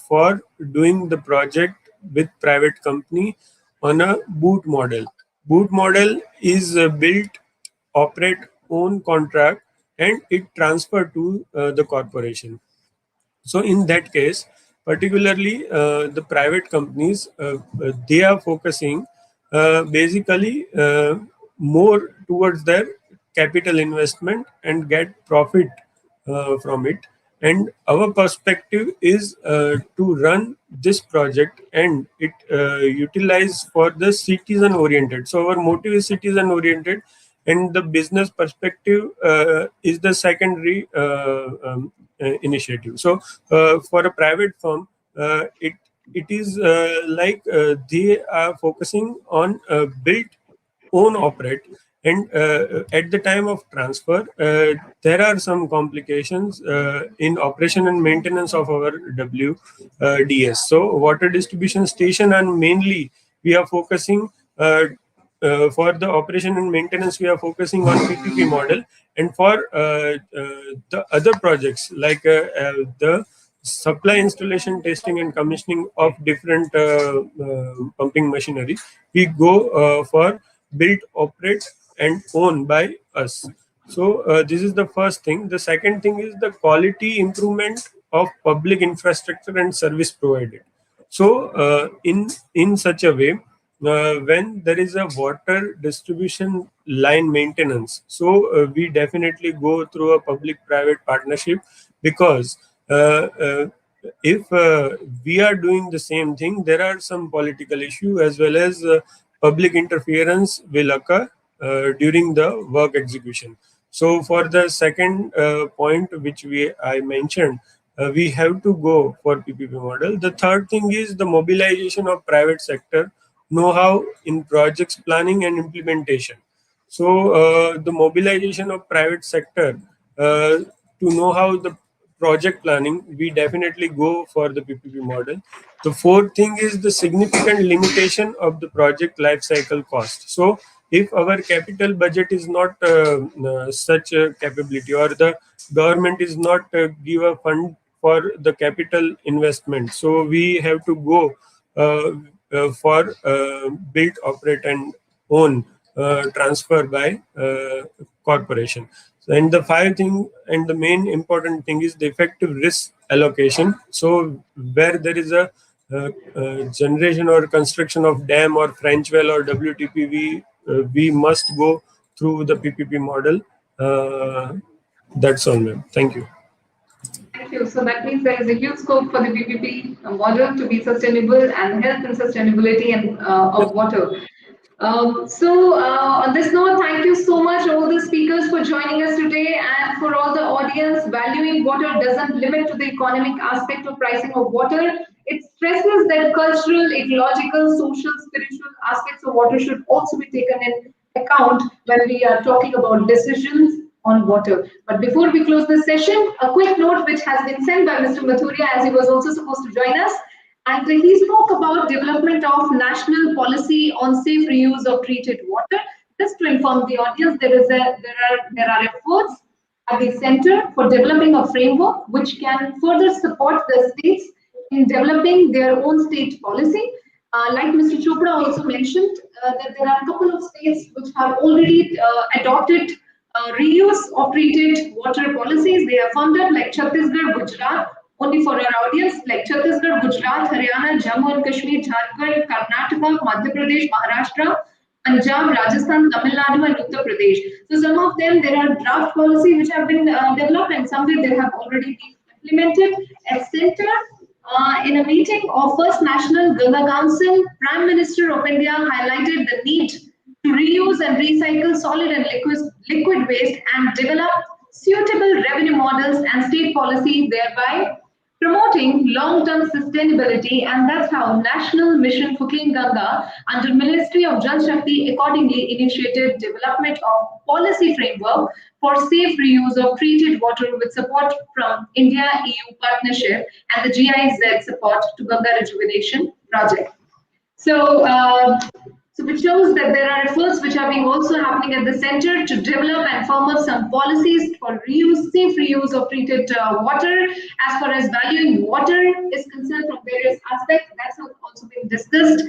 for doing the project with private company on a boot model. Boot model is built, operate, own contract, and it transfer to the corporation. So in that case, particularly the private companies, they are focusing basically more towards their capital investment and get profit from it. And our perspective is to run this project and it utilize for the citizen oriented. So our motive is citizen oriented, and the business perspective is the secondary initiative. So for a private firm, it is like they are focusing on build, own, operate, and at the time of transfer, there are some complications in operation and maintenance of our WDS. So water distribution station, and mainly we are focusing for the operation and maintenance, we are focusing on PPP model. And for the other projects like the supply, installation, testing, and commissioning of different pumping machinery, we go for build, operate, and own by us. So this is the first thing. The second thing is the quality improvement of public infrastructure and service provided. So in such a way, when there is a water distribution line maintenance, so we definitely go through a public-private partnership, because if we are doing the same thing, there are some political issue as well as public interference will occur during the work execution. So for the second point which I mentioned, we have to go for PPP model. The third thing is the mobilization of private sector know-how in projects planning and implementation. So the mobilization of private sector to know how the project planning, we definitely go for the PPP model. The fourth thing is the significant limitation of the project life cycle cost. So if our capital budget is not such a capability, or the government is not give a fund for the capital investment, so we have to go for build, operate, and own transfer by corporation. And the five thing and the main important thing is the effective risk allocation. So where there is a generation or construction of dam or French well or WTP, we must go through the PPP model. That's all, ma'am. Thank you. Thank you. So that means there is a huge scope for the PPP model to be sustainable and health and sustainability and of water. On this note, thank you so much, all the speakers, for joining us today, and for all the audience. Valuing water doesn't limit to the economic aspect of pricing of water. It stresses that cultural, ecological, social, spiritual aspects of water should also be taken in account when we are talking about decisions on water. But before we close this session, a quick note which has been sent by Mr. Mathuria, as he was also supposed to join us. And he spoke about development of national policy on safe reuse of treated water. Just to inform the audience, there are efforts at the center for developing a framework which can further support the states in developing their own state policy. Like Mr. Chopra also mentioned, that there are a couple of states which have already adopted reuse of treated water policies. They are funded, like Chhattisgarh, Gujarat. Only for our audience, like Chhattisgarh, Gujarat, Haryana, Jammu and Kashmir, Jharkhand, Karnataka, Madhya Pradesh, Maharashtra, Punjab, Rajasthan, Tamil Nadu, and Uttar Pradesh. So some of them, there are draft policies which have been developed, and some way they have already been implemented. At center, in a meeting of First National Ganga Council, Prime Minister of India highlighted the need to reuse and recycle solid and liquid waste and develop suitable revenue models and state policy, thereby promoting long-term sustainability. And that's how National Mission for Clean Ganga under Ministry of Jal Shakti accordingly initiated development of policy framework for safe reuse of treated water with support from India-EU partnership and the GIZ support to Ganga Rejuvenation Project. So which shows that there are efforts which are being also happening at the center to develop and firm up some policies for reuse, safe reuse of treated water. As far as valuing water is concerned from various aspects, that's also been discussed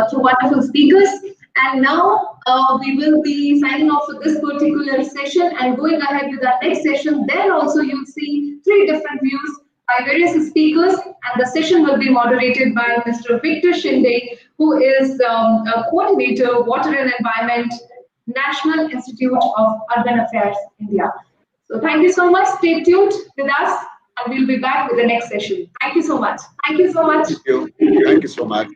through wonderful speakers. And now we will be signing off for this particular session and going ahead with our next session. There also you'll see three different views by various speakers, and the session will be moderated by Mr. Victor Shinde, who is a coordinator, Water and Environment, National Institute of Urban Affairs, India. So thank you so much. Stay tuned with us, and we'll be back with the next session. Thank you so much. Thank you so much. Thank you. Thank you so much.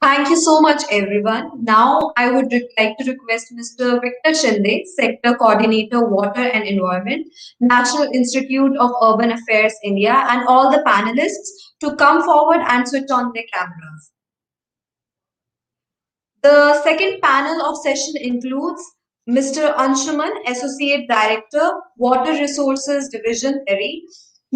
Thank you so much, everyone. Now, I would like to request Mr. Victor Shinde, Sector Coordinator, Water and Environment, National Institute of Urban Affairs, India, and all the panelists to come forward and switch on their cameras. The second panel of session includes Mr. Anshuman, Associate Director, Water Resources Division, Delhi.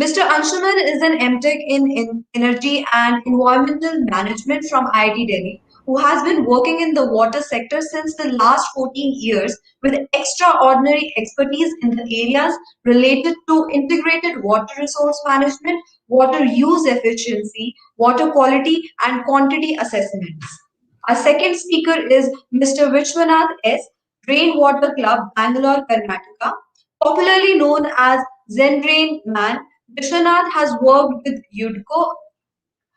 Mr. Anshuman is an MTech in Energy and Environmental Management from IIT Delhi, who has been working in the water sector since the last 14 years with extraordinary expertise in the areas related to integrated water resource management, water use efficiency, water quality, and quantity assessments. Our second speaker is Mr. Vishwanath S., Rainwater Club, Bangalore, Karnataka. Popularly known as Zen Rain Man, Vishwanath has worked with UDCO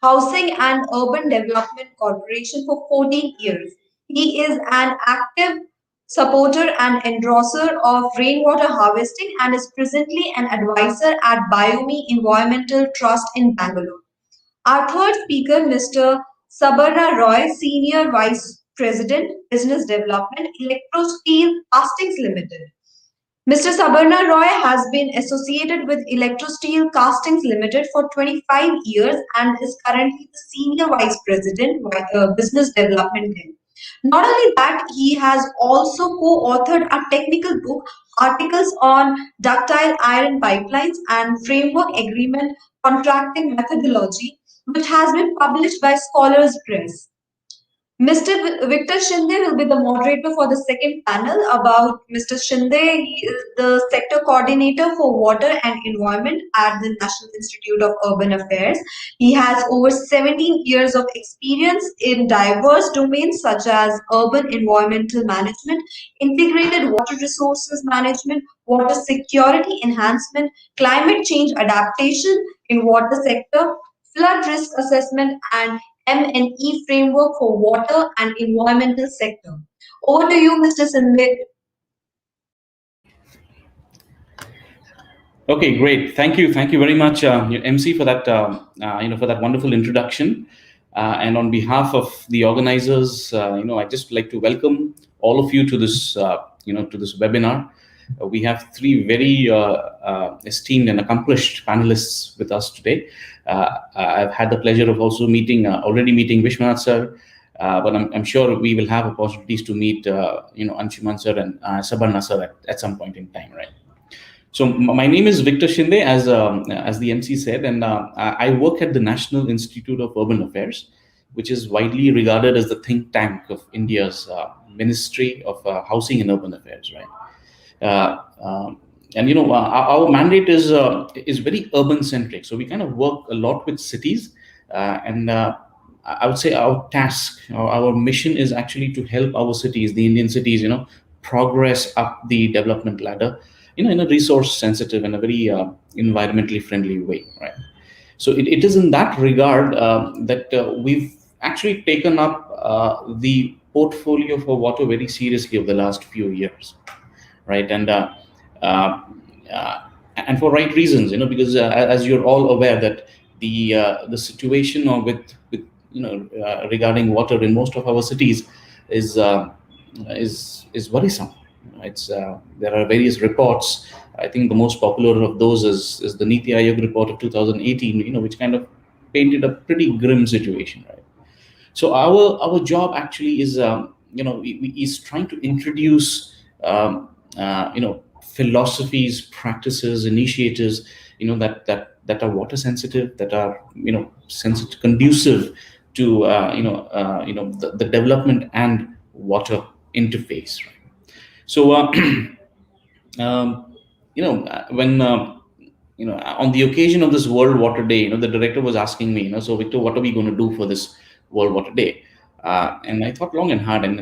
Housing and Urban Development Corporation for 14 years. He is an active supporter and endorser of rainwater harvesting and is presently an advisor at Biomi Environmental Trust in Bangalore. Our third speaker, Mr. Sabarna Roy, Senior Vice President, Business Development, Electro Steel Castings Limited. Mr. Sabarna Roy has been associated with Electro Steel Castings Limited for 25 years and is currently the Senior Vice President, Business Development there. Not only that, he has also co-authored a technical book, articles on ductile iron pipelines and framework agreement contracting methodology, which has been published by Scholars Press. Mr. Victor Shinde will be the moderator for the second panel. About Mr. Shinde, he is the sector coordinator for water and environment at the National Institute of Urban Affairs. He has over 17 years of experience in diverse domains such as urban environmental management, integrated water resources management, water security enhancement, climate change adaptation in water sector, flood risk assessment, and M&E framework for water and environmental sector. Over to you, Mr. Sindh. Okay, great. Thank you very much, MC, for that for that wonderful introduction. And on behalf of the organizers, I just like to welcome all of you to this to this webinar. We have three very esteemed and accomplished panelists with us today. I've had the pleasure of also already meeting Vishwanath sir, but I'm sure we will have opportunities to meet Anshuman sir and Sabarna sir at some point in time, right? So my name is Victor Shinde, as the MC said, and I work at the National Institute of Urban Affairs, which is widely regarded as the think tank of India's Ministry of Housing and Urban Affairs, right? Our mandate is very urban centric, so we kind of work a lot with cities, and I would say our task, our mission is actually to help our cities, the Indian cities, progress up the development ladder, in a resource sensitive and a very environmentally friendly way, right? So it is in that regard that we've actually taken up the portfolio for water very seriously over the last few years, right? And for right reasons, because as you're all aware that the situation regarding water in most of our cities is worrisome. There are various reports. I think the most popular of those is the Niti Aayog report of 2018, which kind of painted a pretty grim situation, right? So our job actually is is trying to introduce philosophies, practices, initiatives, that are water sensitive, that are sensitive, conducive to the development and water interface, right? So when on the occasion of this World Water Day, the director was asking me, so Victor, what are we going to do for this World Water Day? And I thought long and hard, and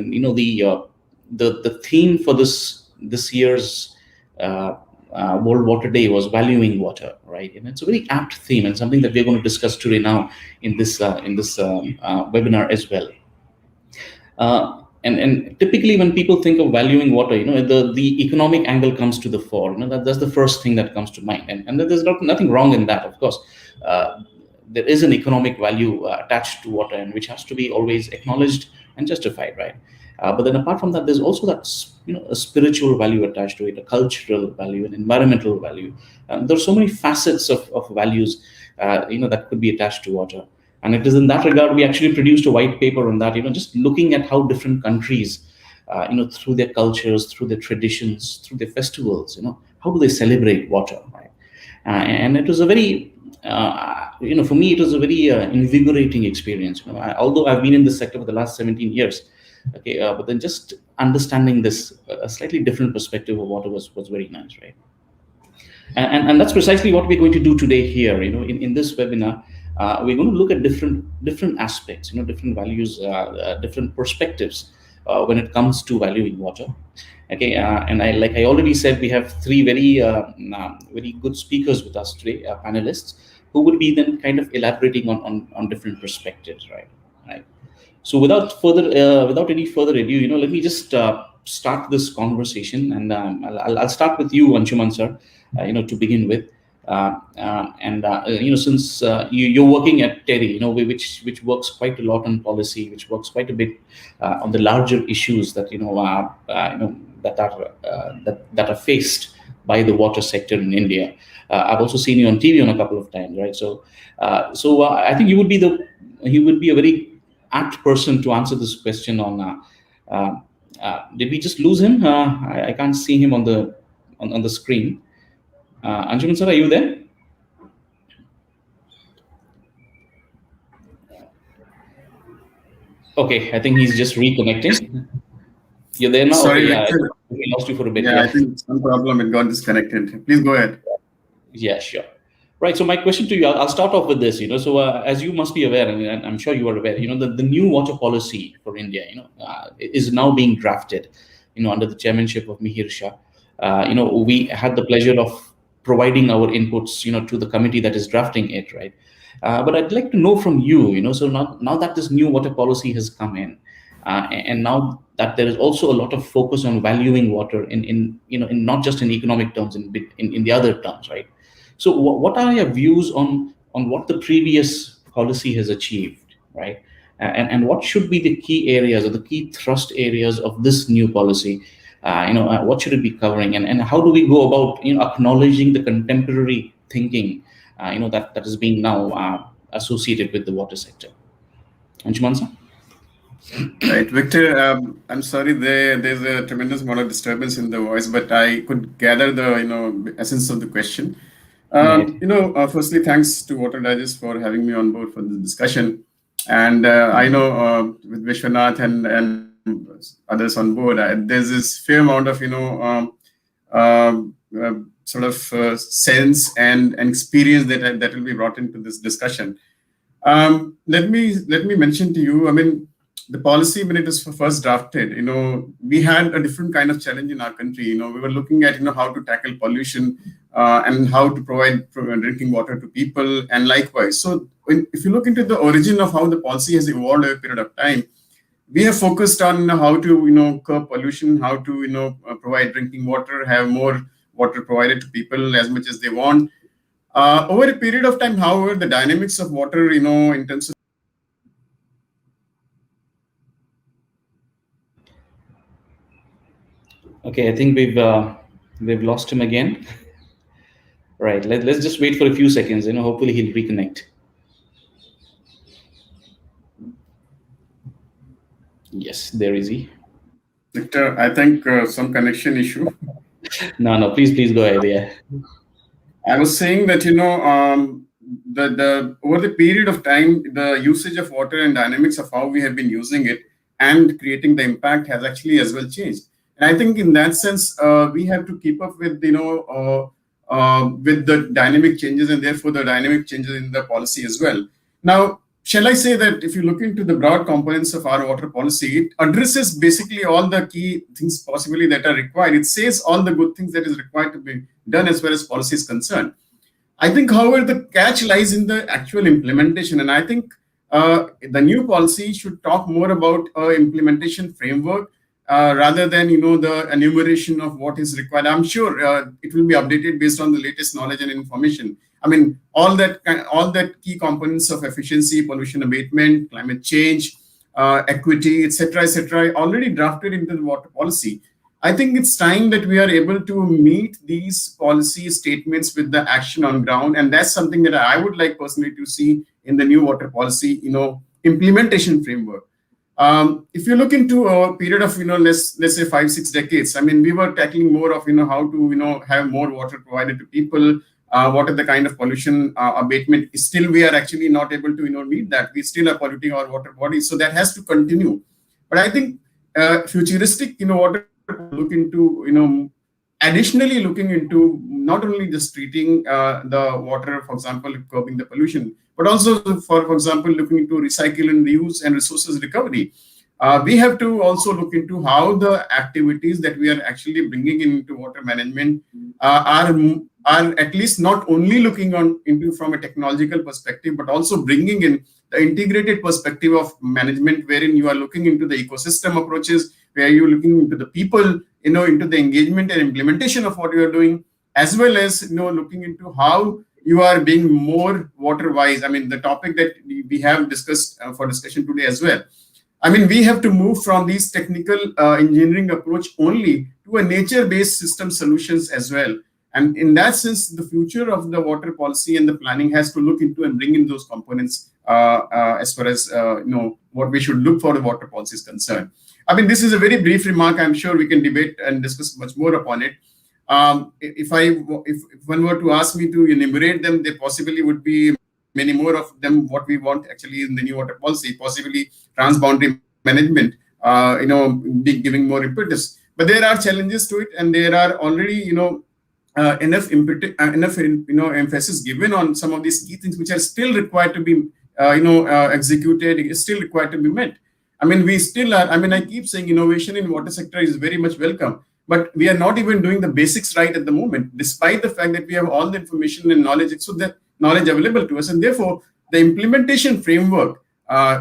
the theme for this year's World Water Day was valuing water, right? And it's a very apt theme and something that we're going to discuss today now in this webinar as well. And typically when people think of valuing water, the economic angle comes to the fore. That's the first thing that comes to mind, and there's nothing wrong in that, of course. There is an economic value attached to water, and which has to be always acknowledged and justified, right? But then apart from that, there's also that a spiritual value attached to it, a cultural value, an environmental value. There are so many facets of values that could be attached to water. And it is in that regard we actually produced a white paper on that, just looking at how different countries, through their cultures, through their traditions, through their festivals, how do they celebrate water, right? And it was a very for me, it was a very invigorating experience. Although I've been in this sector for the last 17 years, okay, but then just understanding this a slightly different perspective of water was very nice, right? And that's precisely what we're going to do today here. In this webinar, we're going to look at different aspects, different values, different perspectives when it comes to valuing water. Okay, and I already said, we have three very good speakers with us today, panelists, who would be then kind of elaborating on different perspectives, right? Right. So without any further ado, let me just start this conversation, and I'll start with you, Anshuman sir, to begin with. Since you're working at TERI, which works quite a lot on policy, which works quite a bit on the larger issues that that are faced by the water sector in India. I've also seen you on TV on a couple of times, right? So I think you would be a very apt person to answer this question on. Did we just lose him? I can't see him on the screen. Anshuman sir, are you there? Okay, I think he's just reconnecting. You're there now? Sorry, okay, yeah, we lost you for a bit. Yeah, I think some problem, it got disconnected. Please go ahead. Yeah, sure. Right. So my question to you, I'll start off with this. So as you must be aware, and I'm sure you are aware, the new water policy for India, is now being drafted, under the chairmanship of Mihir Shah. We had the pleasure of providing our inputs, to the committee that is drafting it, right? But I'd like to know from you, so now that this new water policy has come in, and now that there is also a lot of focus on valuing water in not just in economic terms, in the other terms, right? So what are your views on what the previous policy has achieved, right? And what should be the key areas or the key thrust areas of this new policy? What should it be covering, and how do we go about acknowledging the contemporary thinking that is being now associated with the water sector? Anshuman sir? Right, Victor, I'm sorry, there's a tremendous amount of disturbance in the voice, but I could gather the essence of the question. Firstly, thanks to Water Digest for having me on board for this discussion. And I know with Vishwanath and others on board, there's this fair amount of sense and experience that will be brought into this discussion. Let me mention to you, I mean, the policy, when it was first drafted, we had a different kind of challenge in our country. We were looking at, how to tackle pollution and how to provide drinking water to people, and likewise. So if you look into the origin of how the policy has evolved over a period of time, we have focused on how to, curb pollution, how to, provide drinking water, have more water provided to people as much as they want. Over a period of time, however, the dynamics of water, in terms of Okay, I think we've lost him again. Right, let's just wait for a few seconds. Hopefully he'll reconnect. Yes, there is he. Victor, I think some connection issue. No, please go ahead. Yeah. I was saying that the over the period of time, the usage of water and dynamics of how we have been using it and creating the impact has actually as well changed. And I think in that sense, we have to keep up with with the dynamic changes, and therefore the dynamic changes in the policy as well. Now, shall I say that if you look into the broad components of our water policy, it addresses basically all the key things possibly that are required. It says all the good things that is required to be done as far as policy is concerned. I think, however, the catch lies in the actual implementation. And I think the new policy should talk more about implementation framework rather than, the enumeration of what is required. I'm sure it will be updated based on the latest knowledge and information. I mean, all that key components of efficiency, pollution abatement, climate change, equity, etc., already drafted into the water policy. I think it's time that we are able to meet these policy statements with the action on ground, and that's something that I would like personally to see in the new water policy, implementation framework. If you look into a period of, let's say 5-6 decades, I mean, we were tackling more of, how to, have more water provided to people, what are the kind of pollution abatement. Still, we are actually not able to meet that. We still are polluting our water bodies, so that has to continue. But I think futuristic water look into additionally looking into not only just treating the water, for example, curbing the pollution, but also for example, looking into recycle and reuse and resources recovery. We have to also look into how the activities that we are actually bringing into water management are at least not only looking into from a technological perspective, but also bringing in the integrated perspective of management, wherein you are looking into the ecosystem approaches, where you're looking into the people, into the engagement and implementation of what you are doing, as well as looking into how you are being more water wise. I mean, the topic that we have discussed for discussion today as well. I mean, we have to move from these technical engineering approach only to a nature-based system solutions as well. And in that sense, the future of the water policy and the planning has to look into and bring in those components as far as what we should look for the water policy is concerned. I mean, this is a very brief remark. I'm sure we can debate and discuss much more upon it. If one were to ask me to enumerate them, there possibly would be many more of them what we want actually in the new water policy, possibly transboundary management, giving more impetus. But there are challenges to it, and there are already enough emphasis given on some of these key things which are still required to be executed, is still required to be met. I mean, we still are. I mean, I keep saying innovation in water sector is very much welcome, but we are not even doing the basics right at the moment, despite the fact that we have all the information and knowledge, so that knowledge available to us. And therefore, the implementation framework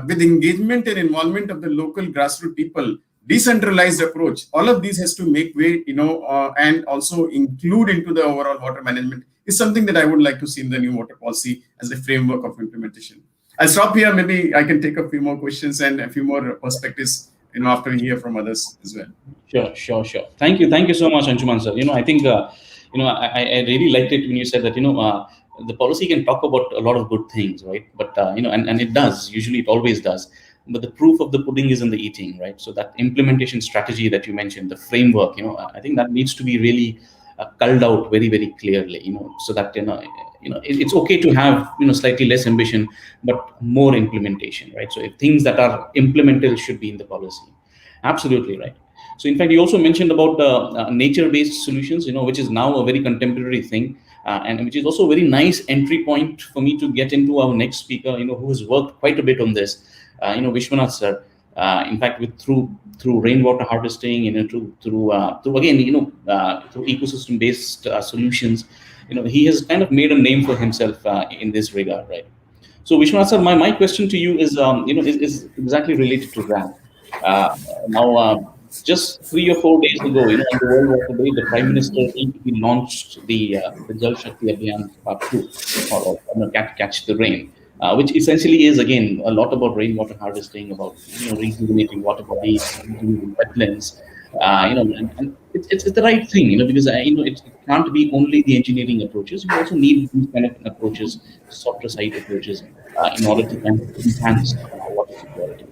with engagement and involvement of the local grassroots people, decentralized approach, all of these has to make way, and also include into the overall water management is something that I would like to see in the new water policy as a framework of implementation. I'll stop here. Maybe I can take a few more questions and a few more perspectives, after we hear from others as well. Sure. Thank you so much, Anshuman sir. I think, I really liked it when you said that, the policy can talk about a lot of good things, right? But, and it does, usually it always does. But the proof of the pudding is in the eating, right? So that implementation strategy that you mentioned, the framework, I think that needs to be really culled out very, very clearly, so that, it's okay to have, slightly less ambition, but more implementation, right? So if things that are implemented should be in the policy. Absolutely right. So in fact, you also mentioned about nature-based solutions, which is now a very contemporary thing, and which is also a very nice entry point for me to get into our next speaker, who has worked quite a bit on this, Vishwanath sir. In fact, through rainwater harvesting, through again, through ecosystem-based solutions, he has kind of made a name for himself in this regard, right? So Vishwanath sir, my question to you is, is exactly related to that. Now, just 3 or 4 days ago, on the World Water Day, the Prime Minister he launched the Jal Shakti Abhiyan Part 2, or Catch the Rain, which essentially is again a lot about rainwater harvesting, about rejuvenating water bodies, rejuvenating wetlands, and it's the right thing, because it can't be only the engineering approaches. You also need these kind of approaches, softer side approaches, in order to kind of enhance water security.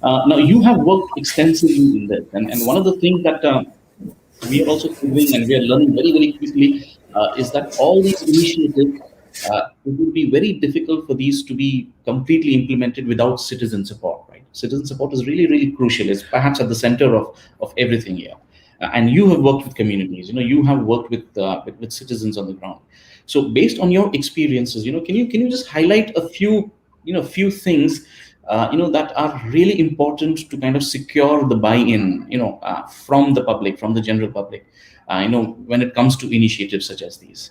Now, you have worked extensively in this, and one of the things that we are also doing and we are learning very, very quickly is that all these initiatives, it would be very difficult for these to be completely implemented without citizen support, right? Citizen support is really, really crucial. It's perhaps at the center of everything here. And you have worked with communities, you have worked with citizens on the ground. So based on your experiences, can you just highlight a few things that are really important to kind of secure the buy-in, from the public, from the general public, when it comes to initiatives such as these?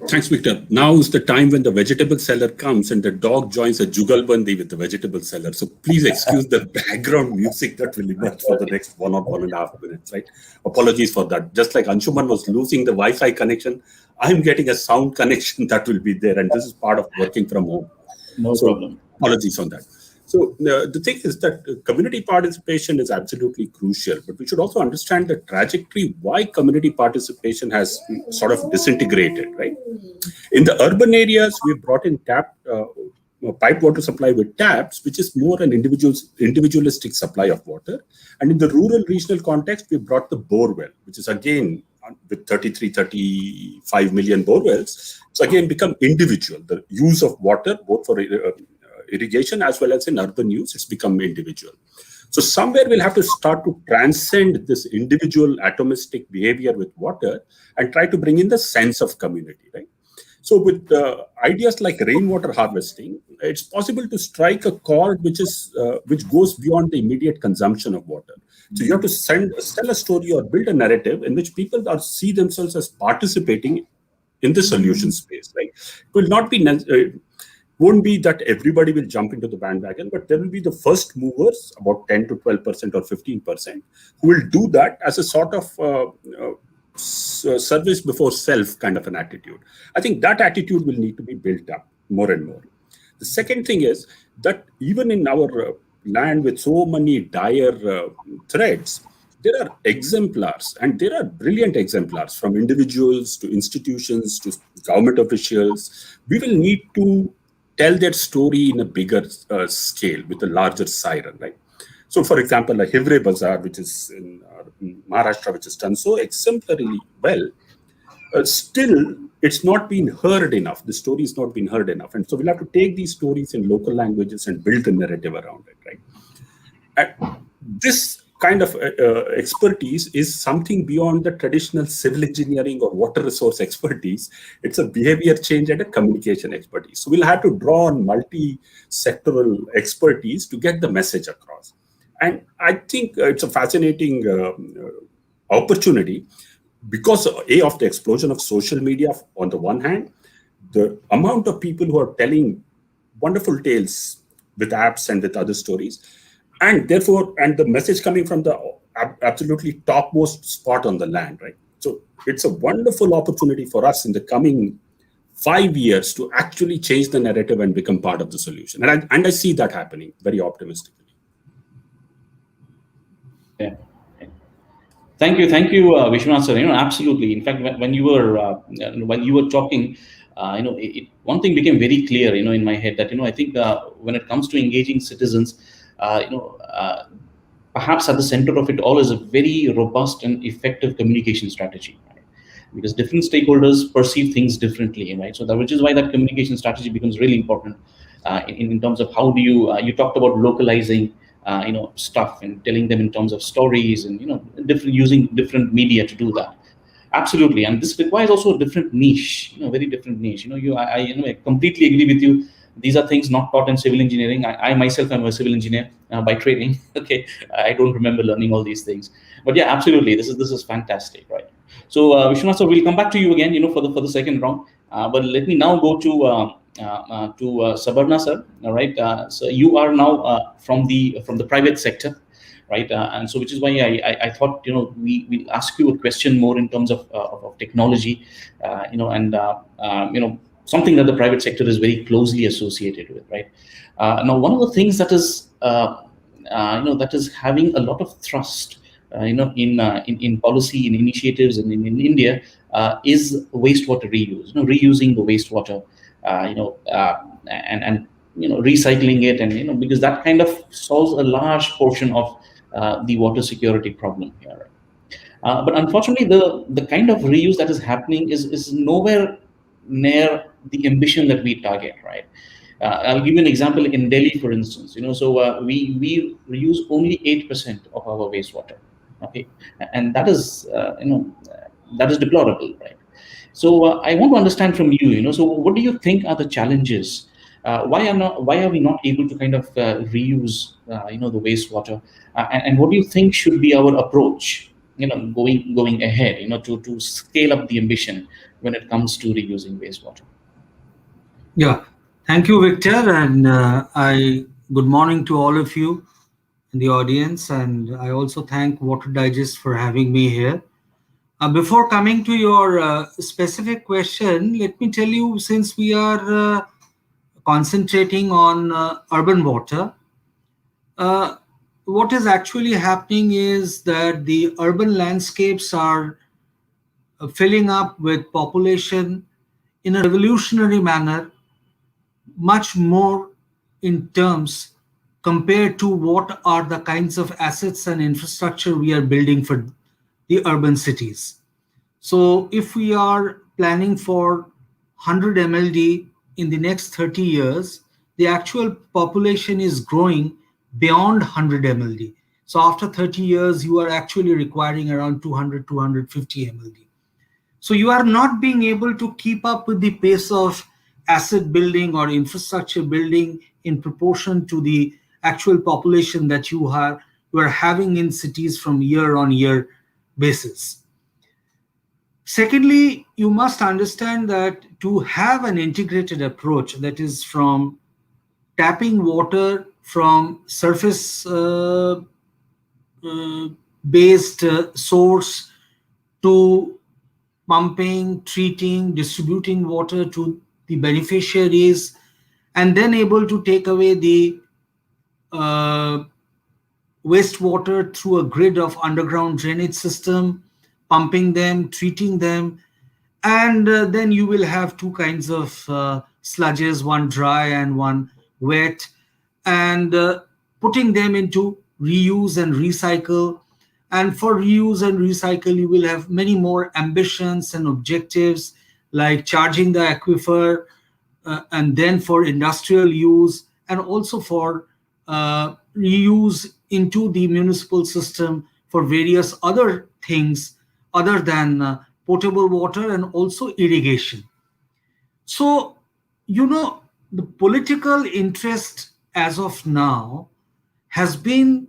Thanks, Victor. Now is the time when the vegetable seller comes and the dog joins a jugalbandi with the vegetable seller. So please excuse the background music that will emerge for the next 1 or 1.5 minutes, right? Apologies for that. Just like Anshuman was losing the Wi-Fi connection, I'm getting a sound connection that will be there. And this is part of working from home. No problem. Apologies on that. So the thing is that community participation is absolutely crucial, but we should also understand the trajectory why community participation has sort of disintegrated, right? In the urban areas, we've brought in piped water supply with taps, which is more an individualistic supply of water. And in the rural regional context, we brought the bore well, which is again with 35 million bore wells. It's again become individual. The use of water, both for irrigation as well as in urban use, it's become individual. So somewhere we'll have to start to transcend this individual atomistic behavior with water and try to bring in the sense of community, right? So with ideas like rainwater harvesting, it's possible to strike a chord which goes beyond the immediate consumption of water. So you have to tell a story or build a narrative in which people see themselves as participating in the solution space. Right? It will not be won't be that everybody will jump into the bandwagon, but there will be the first movers, about 10 to 12% or 15%, who will do that as a sort of service before self kind of an attitude. I think that attitude will need to be built up more and more. The second thing is that even in our land with so many dire threats, there are exemplars, and there are brilliant exemplars from individuals to institutions to government officials. We will need to tell their story in a bigger scale with a larger siren, right? So, for example, like Hivre Bazaar, which is in Maharashtra, which is done so exemplarily well, still it's not been heard enough. The story is not been heard enough. And so we'll have to take these stories in local languages and build a narrative around it, right? And this kind of expertise is something beyond the traditional civil engineering or water resource expertise. It's a behavior change and a communication expertise. So we'll have to draw on multi-sectoral expertise to get the message across. And I think it's a fascinating opportunity because of the explosion of social media on the one hand, the amount of people who are telling wonderful tales with apps and with other stories, and therefore, and the message coming from the absolutely topmost spot on the land, right? So it's a wonderful opportunity for us in the coming 5 years to actually change the narrative and become part of the solution. And I see that happening very optimistically. Yeah. Thank you, Vishwanath sir. Absolutely. In fact, when you were talking, one thing became very clear, in my head that I think when it comes to engaging citizens, perhaps at the center of it all is a very robust and effective communication strategy, right? Because different stakeholders perceive things differently, right? So which is why that communication strategy becomes really important in terms of how do you talked about localizing stuff and telling them in terms of stories and using different media to do that. Absolutely, and this requires also a different niche, very different niche. I completely agree with you. These are things not taught in civil engineering. I myself am a civil engineer by training. Okay, I don't remember learning all these things, but yeah, absolutely, this is fantastic, right? So Vishwanath, so we'll come back to you again, for the second round. But let me now go to Sabarna sir. All right, so you are now from the private sector, right? And so which is why I thought we'll ask you a question more in terms of technology, and something that the private sector is very closely associated with, right? Now, one of the things that is that is having a lot of thrust, in policy, in initiatives, and in India, is wastewater reuse. Reusing the wastewater, and recycling it, and because that kind of solves a large portion of the water security problem here. But unfortunately, the kind of reuse that is happening is nowhere near the ambition that we target, right? I'll give you an example in Delhi, for instance. So we reuse only 8% of our wastewater, okay, and that is that is deplorable, right? So I want to understand from you. So what do you think are the challenges? Why are we not able to kind of reuse the wastewater? And what do you think should be our approach? Going ahead. To scale up the ambition when it comes to reusing wastewater. Yeah, thank you, Victor, and good morning to all of you in the audience, and I also thank Water Digest for having me here. Before coming to your specific question, let me tell you, since we are concentrating on urban water, what is actually happening is that the urban landscapes are filling up with population in a revolutionary manner, much more in terms compared to what are the kinds of assets and infrastructure we are building for the urban cities. So if we are planning for 100 MLD in the next 30 years, the actual population is growing beyond 100 MLD. So after 30 years, you are actually requiring around 200, 250 MLD. So you are not being able to keep up with the pace of asset building or infrastructure building in proportion to the actual population that you are having in cities from year on year basis. Secondly, you must understand that to have an integrated approach, that is from tapping water from surface based source to pumping, treating, distributing water to the beneficiaries, and then able to take away the uh, wastewater through a grid of underground drainage system, pumping them, treating them, and then you will have two kinds of sludges, one dry and one wet, and putting them into reuse and recycle. And for reuse and recycle, you will have many more ambitions and objectives, like charging the aquifer, and then for industrial use, and also for reuse into the municipal system for various other things other than potable water and also irrigation. So, the political interest as of now has been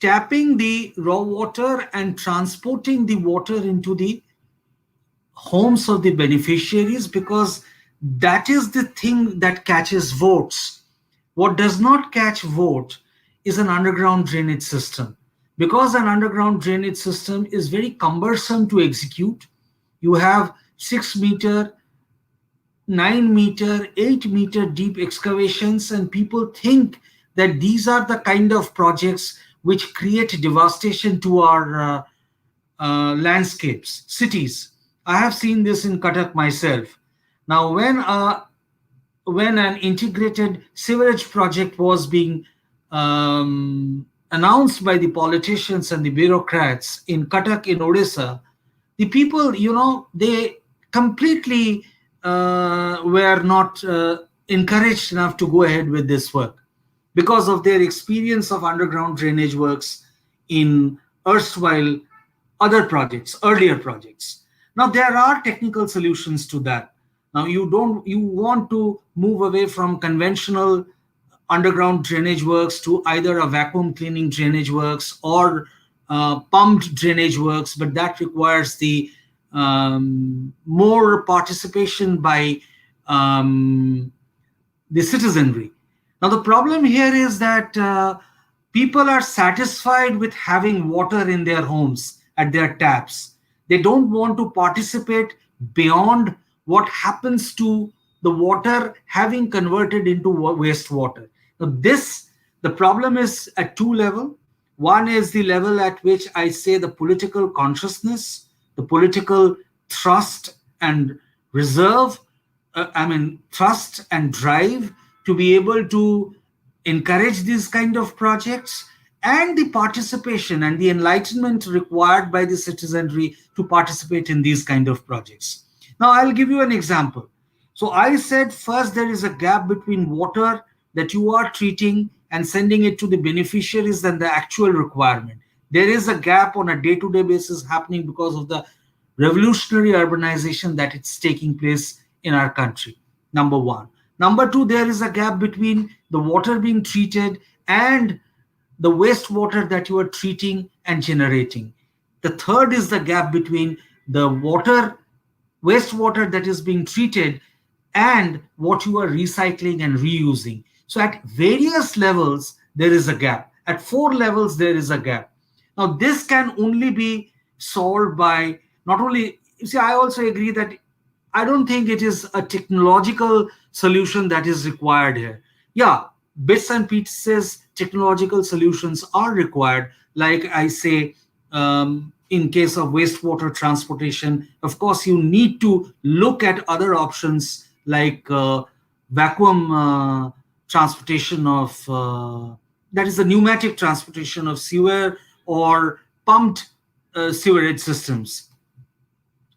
tapping the raw water and transporting the water into the homes of the beneficiaries, because that is the thing that catches votes. What does not catch vote is an underground drainage system, because an underground drainage system is very cumbersome to execute. You have 6 meter, 9 meter, 8 meter deep excavations, and people think that these are the kind of projects which create devastation to our landscapes, cities. I have seen this in Cuttack myself. Now, when an integrated sewerage project was being announced by the politicians and the bureaucrats in Cuttack in Odisha, the people, they completely were not encouraged enough to go ahead with this work because of their experience of underground drainage works in erstwhile other projects, earlier projects. Now, there are technical solutions to that. Now, you want to move away from conventional underground drainage works to either a vacuum cleaning drainage works or pumped drainage works, but that requires the more participation by the citizenry. Now, the problem here is that people are satisfied with having water in their homes at their taps. They don't want to participate beyond what happens to the water having converted into wastewater. Now, the problem is at two levels. One is the level at which I say the political consciousness, the political trust and reserve, trust and drive to be able to encourage these kind of projects, and the participation and the enlightenment required by the citizenry to participate in these kind of projects. Now, I'll give you an example. So I said first there is a gap between water that you are treating and sending it to the beneficiaries and the actual requirement. There is a gap on a day-to-day basis happening because of the revolutionary urbanization that it's taking place in our country. Number one. Number two, there is a gap between the water being treated and the wastewater that you are treating and generating. The third is the gap between the wastewater that is being treated and what you are recycling and reusing. So at various levels, there is a gap. At 4 levels, there is a gap. Now, this can only be solved by not only, you see, I also agree that I don't think it is a technological solution that is required here. Yeah, bits and pieces, technological solutions are required. Like I say, in case of wastewater transportation, of course, you need to look at other options like vacuum transportation of that is the pneumatic transportation of sewer or pumped sewerage systems.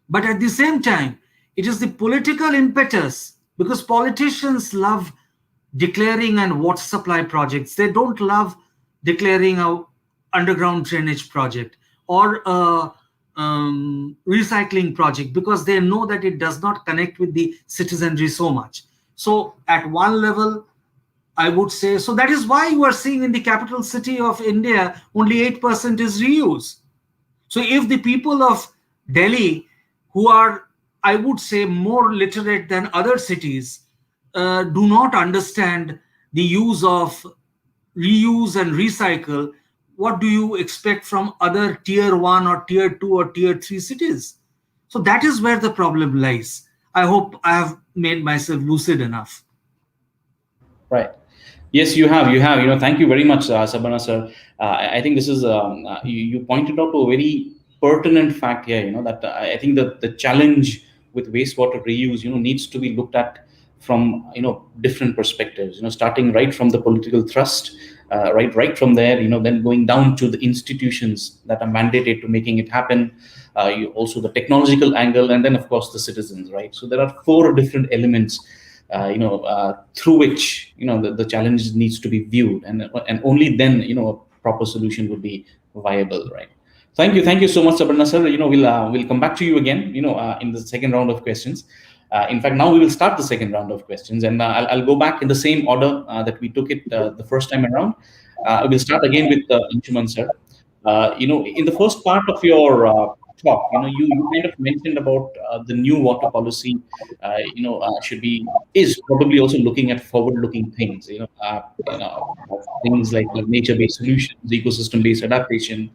But at the same time, it is the political impetus, because politicians love declaring and water supply projects. They don't love declaring a underground drainage project or a recycling project, because they know that it does not connect with the citizenry so much. So at one level, I would say, so that is why you are seeing in the capital city of India, only 8% is reuse. So if the people of Delhi, who are, I would say, more literate than other cities, do not understand the use of reuse and recycle, what do you expect from other tier 1 or tier 2 or tier 3 cities? So that is where the problem lies. I hope I have made myself lucid enough. Right. Yes, you have. You have. Thank you very much, Sabana sir. I think this is you pointed out to a very pertinent fact here. That I think that the challenge with wastewater reuse, needs to be looked at from different perspectives. Starting right from the political thrust, right from there. Then going down to the institutions that are mandated to making it happen. Also the technological angle, and then of course the citizens. Right. So there are 4 different elements through which the challenge needs to be viewed, and only then a proper solution would be viable, right? Thank you so much, Sabarna sir. We'll come back to you again, in the second round of questions. In fact, now we will start the second round of questions, and I'll go back in the same order that we took it the first time around. We'll start again with Anshuman sir. In the first part of your talk, you kind of mentioned about the new water policy, is probably also looking at forward-looking things, things like nature-based solutions, ecosystem-based adaptation.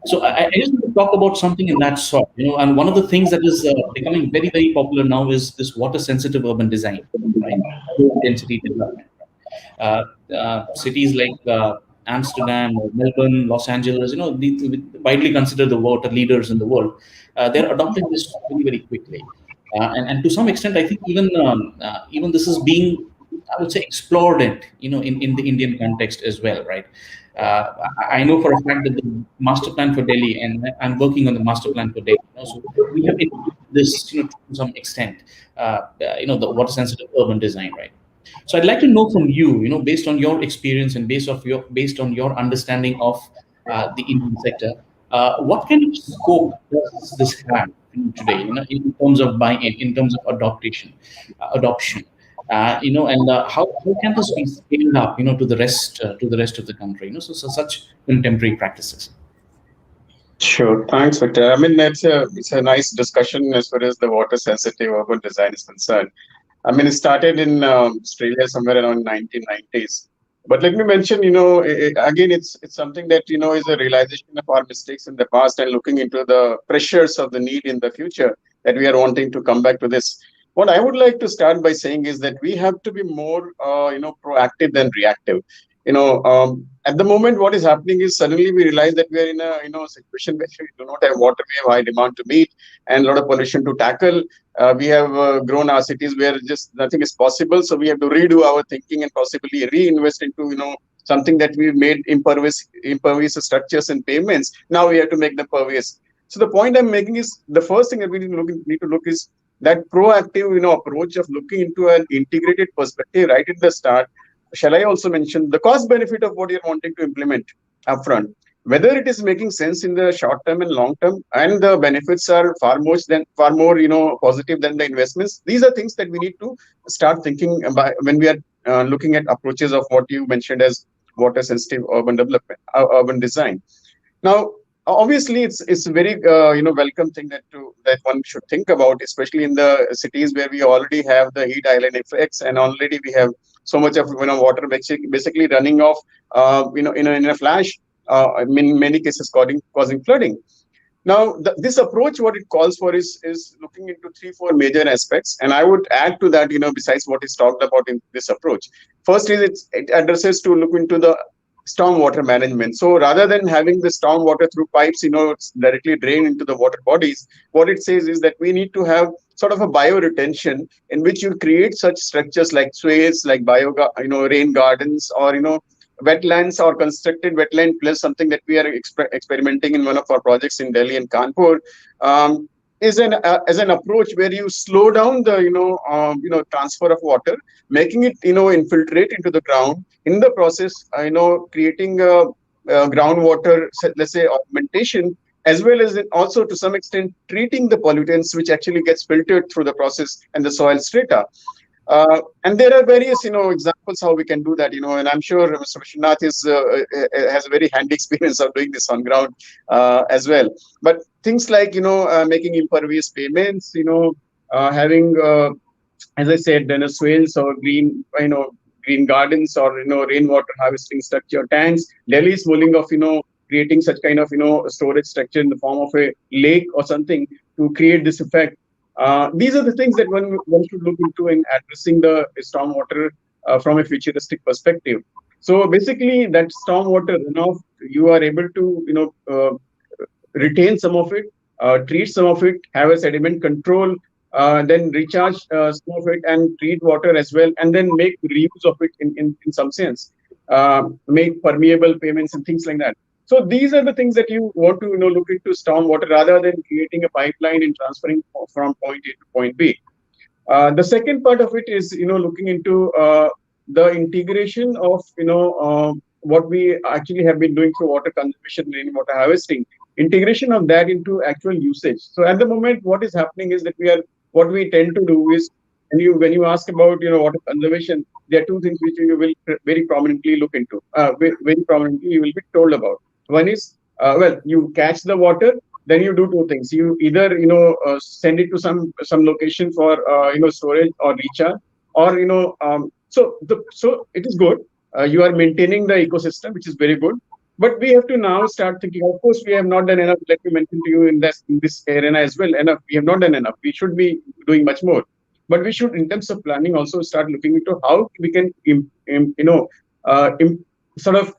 So I just want to talk about something in that sort, and one of the things that is becoming very, very popular now is this water-sensitive urban design, right? Low-intensity development. Cities like Amsterdam or Melbourne, Los Angeles, widely considered the water leaders in the world. They're adopting this very, very quickly, and to some extent, I think even this is being, I would say, explored in the Indian context as well, right? I know for a fact that the master plan for Delhi, and I'm working on the master plan for Delhi. So we have this, to some extent, the water sensitive urban design, right? So I'd like to know from you, based on your experience and based on your understanding of the Indian sector, what kind of scope does this have today, in terms of buy-in, in terms of adoption, and how can this be scaled up, to the rest of the country, so such contemporary practices. Sure. Thanks, Victor. I mean, it's a nice discussion as far as the water sensitive urban design is concerned. I mean, it started in Australia somewhere around 1990s. But let me mention, again, it's something that, is a realization of our mistakes in the past and looking into the pressures of the need in the future that we are wanting to come back to this. What I would like to start by saying is that we have to be more, proactive than reactive. At the moment, what is happening is suddenly we realize that we are in a situation where we do not have water, we have high demand to meet and a lot of pollution to tackle. We have grown our cities where just nothing is possible. So we have to redo our thinking and possibly reinvest into, something that we made impervious structures and pavements. Now we have to make them pervious. So the point I'm making is the first thing that we need to look is that proactive, approach of looking into an integrated perspective right at the start. Shall I also mention the cost benefit of what you're wanting to implement upfront, whether it is making sense in the short term and long term, and the benefits are far more, positive than the investments. These are things that we need to start thinking about when we are looking at approaches of what you mentioned as water sensitive urban development, urban design. Now, obviously, it's a very welcome thing that one should think about, especially in the cities where we already have the heat island effects, and already we have so much of water basically running off in a flash, in many cases causing flooding. Now, this approach, what it calls for is looking into 3-4 major aspects, and I would add to that, besides what is talked about in this approach. First is it addresses to look into the stormwater management. So rather than having the stormwater through pipes, directly drain into the water bodies, what it says is that we need to have sort of a bioretention in which you create such structures like swales, like rain gardens, or wetlands or constructed wetland plus something that we are experimenting in one of our projects in Delhi and Kanpur. Is an as an approach where you slow down the transfer of water, making it infiltrate into the ground. In the process, creating groundwater, let's say, augmentation, as well as also to some extent treating the pollutants which actually gets filtered through the process and the soil strata. And there are various, examples how we can do that, and I'm sure Mr. Vishwanath has a very handy experience of doing this on ground as well. But things like, making impervious payments, having, as I said, swales or green gardens, or, rainwater harvesting structure tanks. Delhi is mulling of, creating such kind of, storage structure in the form of a lake or something to create this effect. These are the things that one should look into in addressing the stormwater from a futuristic perspective. So basically, that stormwater runoff, you are able to retain some of it, treat some of it, have a sediment control, then recharge some of it and treat water as well, and then make reuse of it in some sense, make permeable payments and things like that. So these are the things that you want to look into stormwater rather than creating a pipeline and transferring from point A to point B. The second part of it is looking into the integration of what we actually have been doing through water conservation, rainwater harvesting, integration of that into actual usage. So at the moment, what is happening is that what we tend to do is, when you ask about water conservation, there are two things which you will very prominently look into. Very prominently, you will be told about. One is, you catch the water, then you do two things. You either send it to some location for storage or recharge, or so it is good. You are maintaining the ecosystem, which is very good. But we have to now start thinking. Of course, we have not done enough. Let me mention to you in this arena as well. Enough. We have not done enough. We should be doing much more. But we should, in terms of planning, also start looking into how we can sort of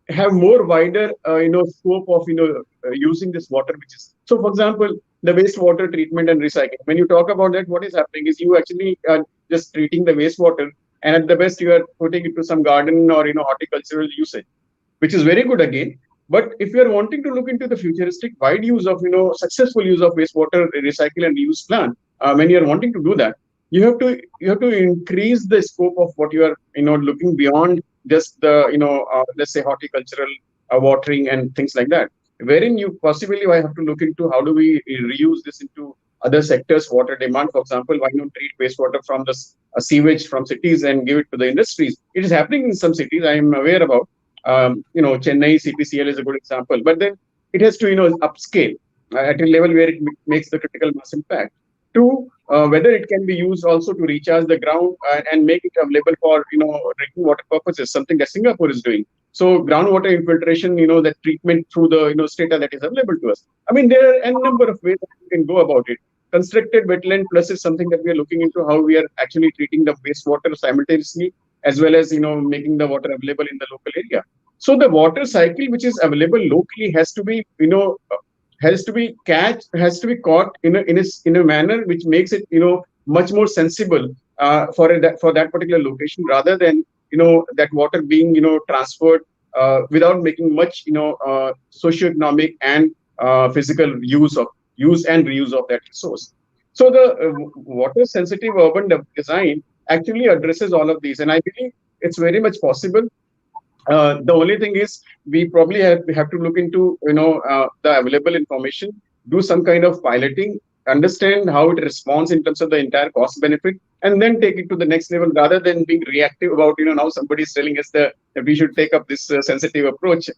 have more wider scope of using this water, which is, so for example, the wastewater treatment and recycling. When you talk about that, what is happening is you actually are just treating the wastewater, and at the best you are putting it to some garden or horticultural usage, which is very good again. But if you are wanting to look into the futuristic wide use of successful use of wastewater recycle and reuse plan, when you are wanting to do that, you have to increase the scope of what you are looking beyond just the let's say horticultural watering and things like that, wherein you possibly have to look into how do we reuse this into other sectors. Water demand, for example, why not treat wastewater from the sewage from cities and give it to the industries? It is happening in some cities I am aware about. Chennai CPCL is a good example, but then it has to upscale at a level where it makes the critical mass impact. Two, whether it can be used also to recharge the ground and make it available for drinking water purposes, something that Singapore is doing. So groundwater infiltration, that treatment through the strata that is available to us. I mean, there are a number of ways that you can go about it. Constructed wetland plus is something that we are looking into, how we are actually treating the wastewater simultaneously, as well as making the water available in the local area. So the water cycle which is available locally has to be has to be caught in a manner which makes it much more sensible for that particular location, rather than that water being transferred without making much socioeconomic and physical use and reuse of that resource. So the water sensitive urban design actually addresses all of these, and I believe it's very much possible. The only thing is we probably have to look into the available information, do some kind of piloting, understand how it responds in terms of the entire cost benefit, and then take it to the next level, rather than being reactive about now somebody is telling us that we should take up this sensitive approach.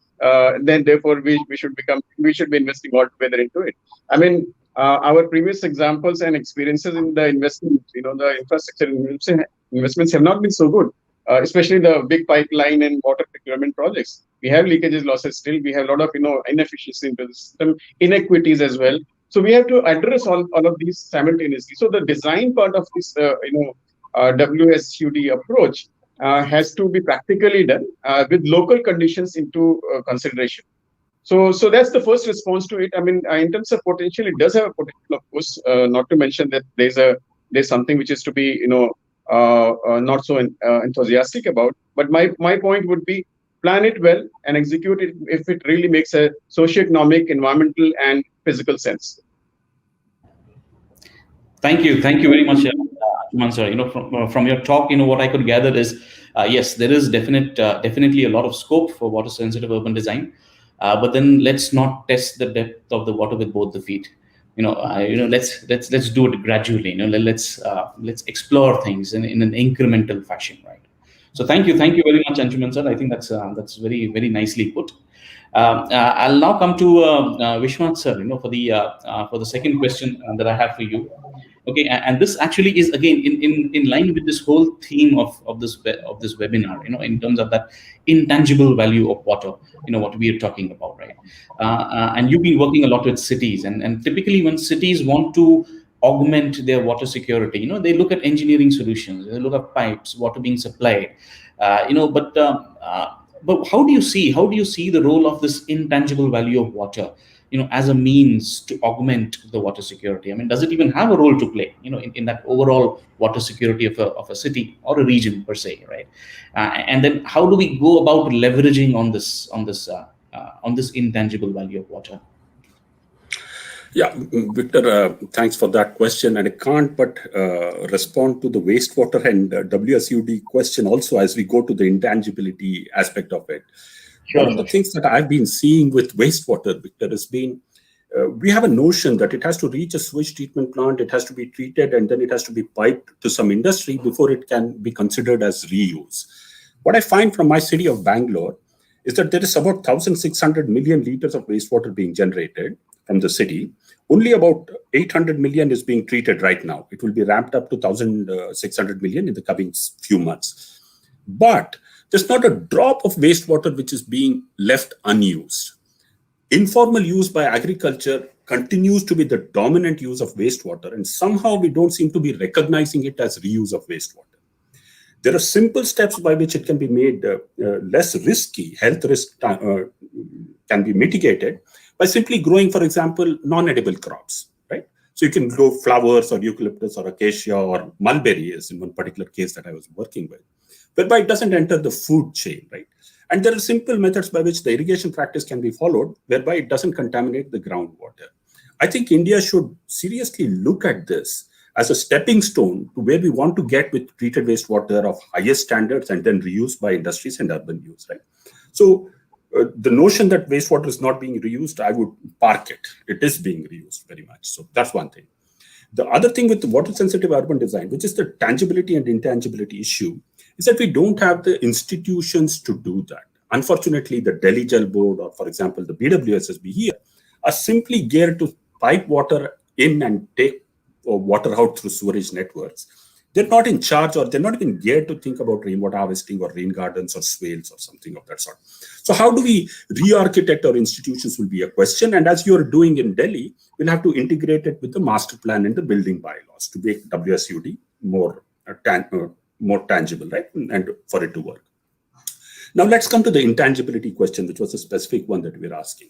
Then therefore we should be investing altogether into it. I mean, our previous examples and experiences in the investments, the infrastructure investments have not been so good. Especially the big pipeline and water procurement projects. We have leakages, losses still. We have a lot of inefficiency into the system, inequities as well. So we have to address all of these simultaneously. So the design part of this WSUD approach has to be practically done with local conditions into consideration. So that's the first response to it. I mean, in terms of potential, it does have a potential, of course. Not to mention that there's something which is to be not so enthusiastic about. But my point would be, plan it well and execute it if it really makes a socio-economic, environmental, and physical sense. Thank you very much, Anshuman sir. From your talk, what I could gather is, yes, there is definitely a lot of scope for water-sensitive urban design, but then let's not test the depth of the water with both the feet. Let's do it gradually. Let's explore things in an incremental fashion, right? So thank you very much, Anshuman sir. I think that's very very nicely put. I'll now come to Vishwanath sir. For the second question that I have for you. Okay, and this actually is again in line with this whole theme of this webinar. In terms of that intangible value of water. What we are talking about, right? And you've been working a lot with cities, and typically when cities want to augment their water security, they look at engineering solutions, they look at pipes, water being supplied, but how do you see the role of this intangible value of water, as a means to augment the water security? I mean, does it even have a role to play, in that overall water security of a city or a region per se, right? And then how do we go about leveraging on this intangible value of water? Yeah, Victor, thanks for that question. And I can't but respond to the wastewater and WSUD question also as we go to the intangibility aspect of it. Sure. One of the things that I've been seeing with wastewater, Victor, has been we have a notion that it has to reach a sewage treatment plant, it has to be treated, and then it has to be piped to some industry before it can be considered as reuse. What I find from my city of Bangalore is that there is about 1,600 million liters of wastewater being generated from the city. Only about 800 million is being treated right now. It will be ramped up to 1,600 million in the coming few months. But there's not a drop of wastewater which is being left unused. Informal use by agriculture continues to be the dominant use of wastewater, and somehow we don't seem to be recognizing it as reuse of wastewater. There are simple steps by which it can be made less risky. Health risk can be mitigated by simply growing, for example, non-edible crops, right? So you can grow flowers or eucalyptus or acacia or mulberry, as in one particular case that I was working with, whereby it doesn't enter the food chain, right? And there are simple methods by which the irrigation practice can be followed, whereby it doesn't contaminate the groundwater. I think India should seriously look at this as a stepping stone to where we want to get with treated wastewater of highest standards and then reused by industries and urban use, right? So the notion that wastewater is not being reused, I would park it. It is being reused very much. So that's one thing. The other thing with the water-sensitive urban design, which is the tangibility and intangibility issue, is that we don't have the institutions to do that. Unfortunately, the Delhi Jal Board or, for example, the BWSSB here are simply geared to pipe water in and take water out through sewerage networks. They're not in charge, or they're not even geared to think about rainwater harvesting or rain gardens or swales or something of that sort. So how do we re-architect our institutions will be a question. And as you're doing in Delhi, we'll have to integrate it with the master plan and the building bylaws to make WSUD more tangible, right? And for it to work. Now let's come to the intangibility question, which was a specific one that we're asking.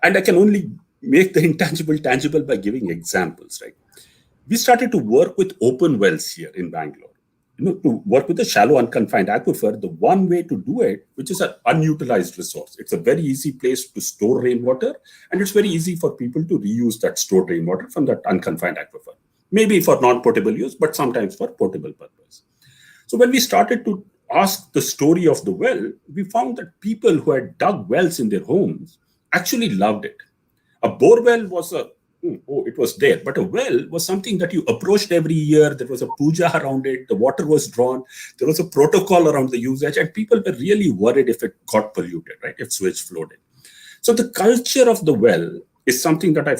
And I can only make the intangible tangible by giving examples, right? We started to work with open wells here in Bangalore. To work with a shallow unconfined aquifer, the one way to do it, which is an unutilized resource. It's a very easy place to store rainwater, and it's very easy for people to reuse that stored rainwater from that unconfined aquifer. Maybe for non-potable use, but sometimes for potable purpose. So when we started to ask the story of the well, we found that people who had dug wells in their homes actually loved it. A bore well was it was there, but a well was something that you approached every year. There was a puja around it. The water was drawn. There was a protocol around the usage, and people were really worried if it got polluted, right? If sewage flowed in. So the culture of the well is something that I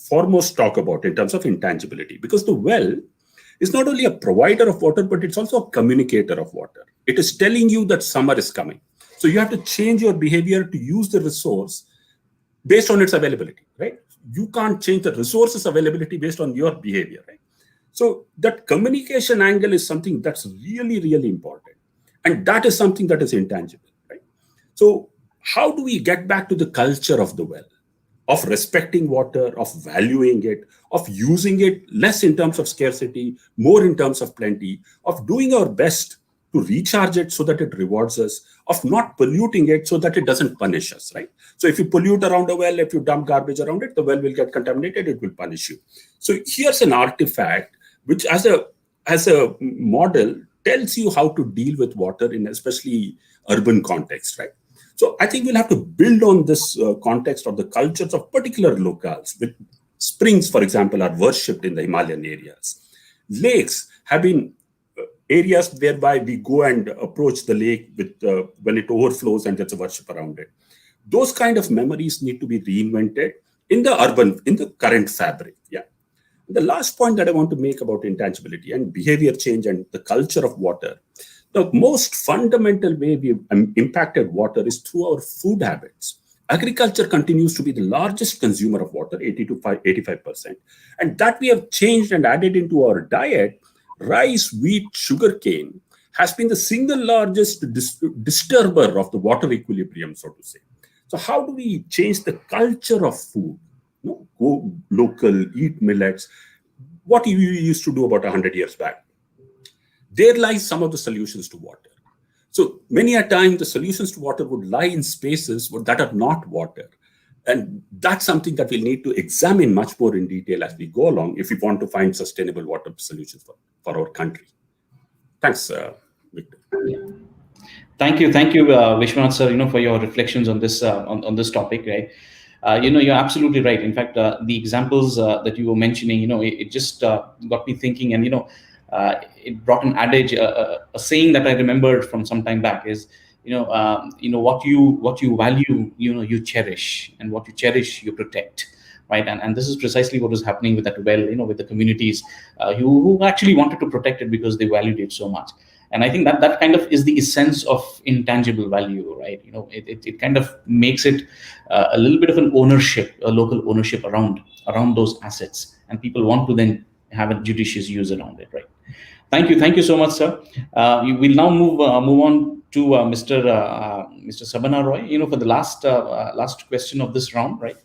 foremost talk about in terms of intangibility, because the well is not only a provider of water, but it's also a communicator of water. It is telling you that summer is coming. So you have to change your behavior to use the resource based on its availability, right? You can't change the resources availability based on your behavior, right? So that communication angle is something that's really, really important. And that is something that is intangible, right? So how do we get back to the culture of the well, of respecting water, of valuing it, of using it less in terms of scarcity, more in terms of plenty, of doing our best to recharge it so that it rewards us, of not polluting it so that it doesn't punish us, right? So if you pollute around a well, if you dump garbage around it, the well will get contaminated, it will punish you. So here's an artifact which as a model tells you how to deal with water in especially urban context, right? So I think we'll have to build on this context of the cultures of particular locales. With springs, for example, are worshipped in the Himalayan areas. Lakes have been areas whereby we go and approach the lake with when it overflows and there's a worship around it. Those kind of memories need to be reinvented in the current fabric. Yeah. The last point that I want to make about intangibility and behavior change and the culture of water, the most fundamental way we've impacted water is through our food habits. Agriculture continues to be the largest consumer of water, 80 to 85%. And that we have changed and added into our diet. Rice, wheat, sugarcane has been the single largest disturber of the water equilibrium, so to say. So how do we change the culture of food? Go local, eat millets. What you used to do about 100 years back. There lies some of the solutions to water. So many a time the solutions to water would lie in spaces that are not water. And that's something that we'll need to examine much more in detail as we go along if we want to find sustainable water solutions for our country. Thanks, Victor. Thank you, Vishwanath sir, for your reflections on this on this topic, right? You're absolutely right. In fact, the examples that you were mentioning, it just got me thinking, and it brought an adage, a saying that I remembered from some time back is, what you value, you cherish, and what you cherish, you protect, right? And this is precisely what was happening with that well, with the communities who actually wanted to protect it because they valued it so much. And I think that kind of is the essence of intangible value, right? It kind of makes it a little bit of an ownership, a local ownership around those assets, and people want to then have a judicious use around it, right? Thank you so much, sir. We will now move on to Mr. Sabana Roy, for the last question of this round, right?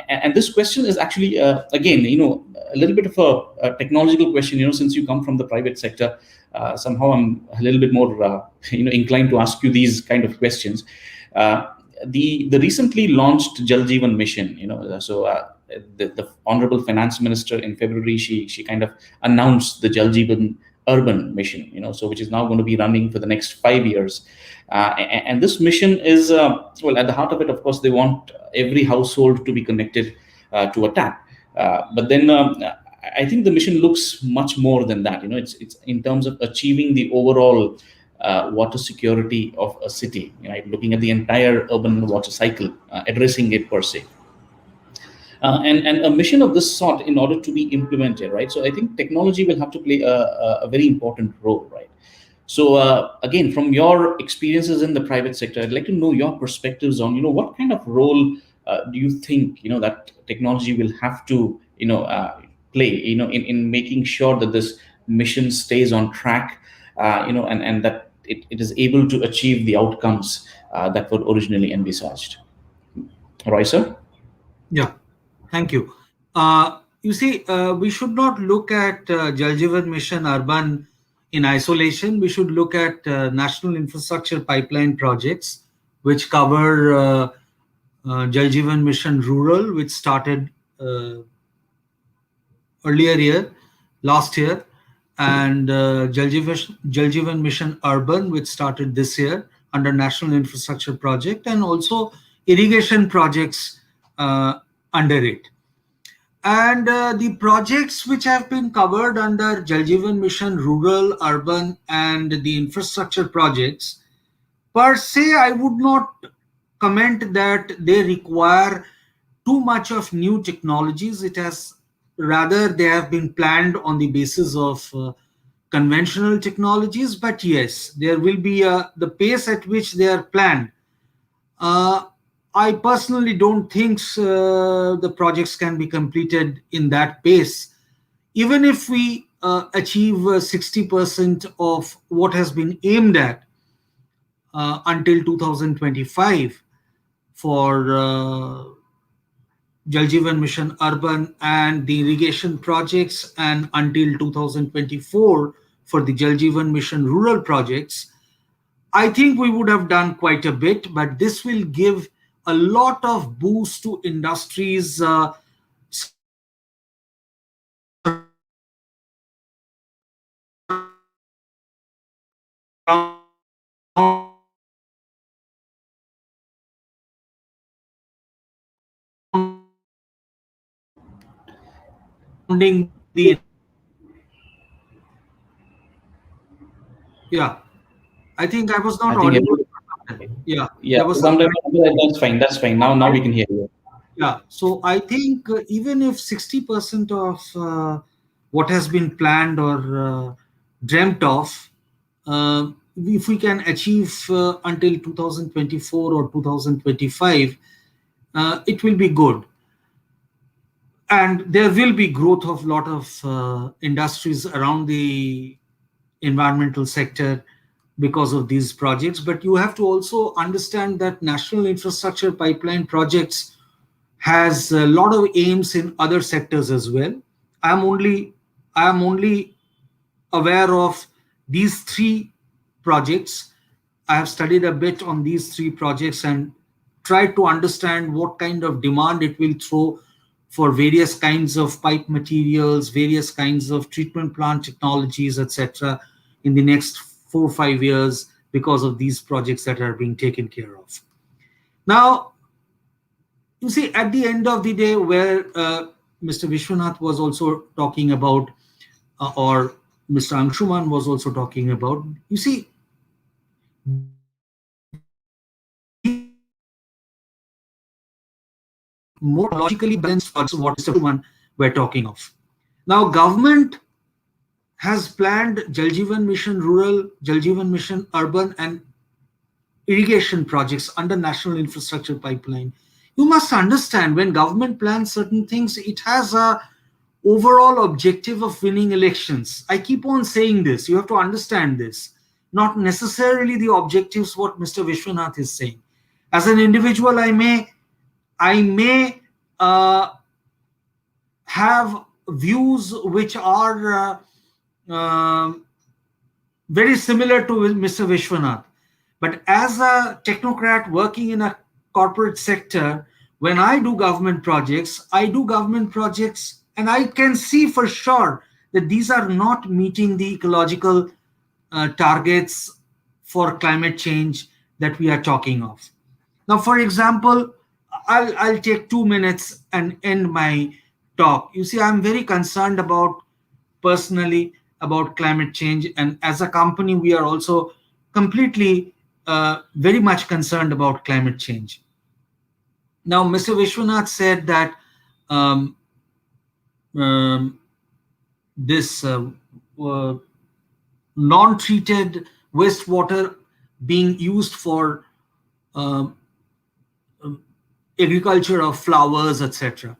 And this question is actually, again, a little bit of a technological question, since you come from the private sector. Somehow I'm a little bit more, inclined to ask you these kind of questions. The recently launched Jal Jeevan mission, the Honorable Finance Minister in February, she kind of announced the Jal Jeevan urban mission, which is now going to be running for the next 5 years. And this mission is, well, at the heart of it, of course, they want every household to be connected to a tap. But then I think the mission looks much more than that. It's in terms of achieving the overall water security of a city, right? Looking at the entire urban water cycle, addressing it per se. And a mission of this sort, in order to be implemented, right? So I think technology will have to play a very important role, right? So again, from your experiences in the private sector, I'd like to know your perspectives on, what kind of role do you think, that technology will have to, play, in making sure that this mission stays on track, and that it is able to achieve the outcomes that were originally envisaged. Roy, sir? Yeah, thank you. You see, we should not look at Jal Jeevan Mission Urban in isolation. We should look at national infrastructure pipeline projects, which cover Jal Jeevan Mission Rural, which started last year, and Jal Jeevan Mission Urban, which started this year under National Infrastructure Project, and also irrigation projects under it. And the projects which have been covered under Jal Jeevan Mission Rural, Urban, and the infrastructure projects, per se, I would not comment that they require too much of new technologies. Rather, they have been planned on the basis of conventional technologies. But yes, there will be the pace at which they are planned. I personally don't think the projects can be completed in that pace. Even if we achieve 60% of what has been aimed at, until 2025 for Jal Jeevan Mission Urban and the irrigation projects, and until 2024 for the Jal Jeevan Mission Rural projects, I think we would have done quite a bit, but this will give a lot of boost to industries surrounding the, yeah. I think I was not I think audible. every, Yeah, yeah, there was some. sometimes that's fine. That's fine. Now we can hear you. Yeah, so I think even if 60% of what has been planned or dreamt of, if we can achieve until 2024 or 2025, it will be good. And there will be growth of lot of industries around the environmental sector because of these projects. But you have to also understand that national infrastructure pipeline projects has a lot of aims in other sectors as well. I am only aware of these three projects. I have studied a bit on these three projects and tried to understand what kind of demand it will throw for various kinds of pipe materials, various kinds of treatment plant technologies, etc., in the next 4 or 5 years because of these projects that are being taken care of. Now, you see, at the end of the day, where Mr. Vishwanath was also talking about, or Mr. Anshuman was also talking about, you see, more logically balanced projects, what Mr. Anshuman were talking of. Now, government has planned Jal Jeevan Mission Rural, Jal Jeevan Mission Urban, and irrigation projects under National Infrastructure Pipeline. You must understand, when government plans certain things, it has a overall objective of winning elections. I keep on saying this. You have to understand this. Not necessarily the objectives what Mr. Vishwanath is saying. As an individual, I may have views which are very similar to Mr. Vishwanath. But as a technocrat working in a corporate sector, when I do government projects, and I can see for sure that these are not meeting the ecological targets for climate change that we are talking of. Now, for example, I'll take 2 minutes and end my talk. You see, I'm very concerned personally about climate change, and as a company, we are also completely very much concerned about climate change. Now, Mr. Vishwanath said that um, um, this non-treated wastewater being used for um, agriculture of flowers, etc.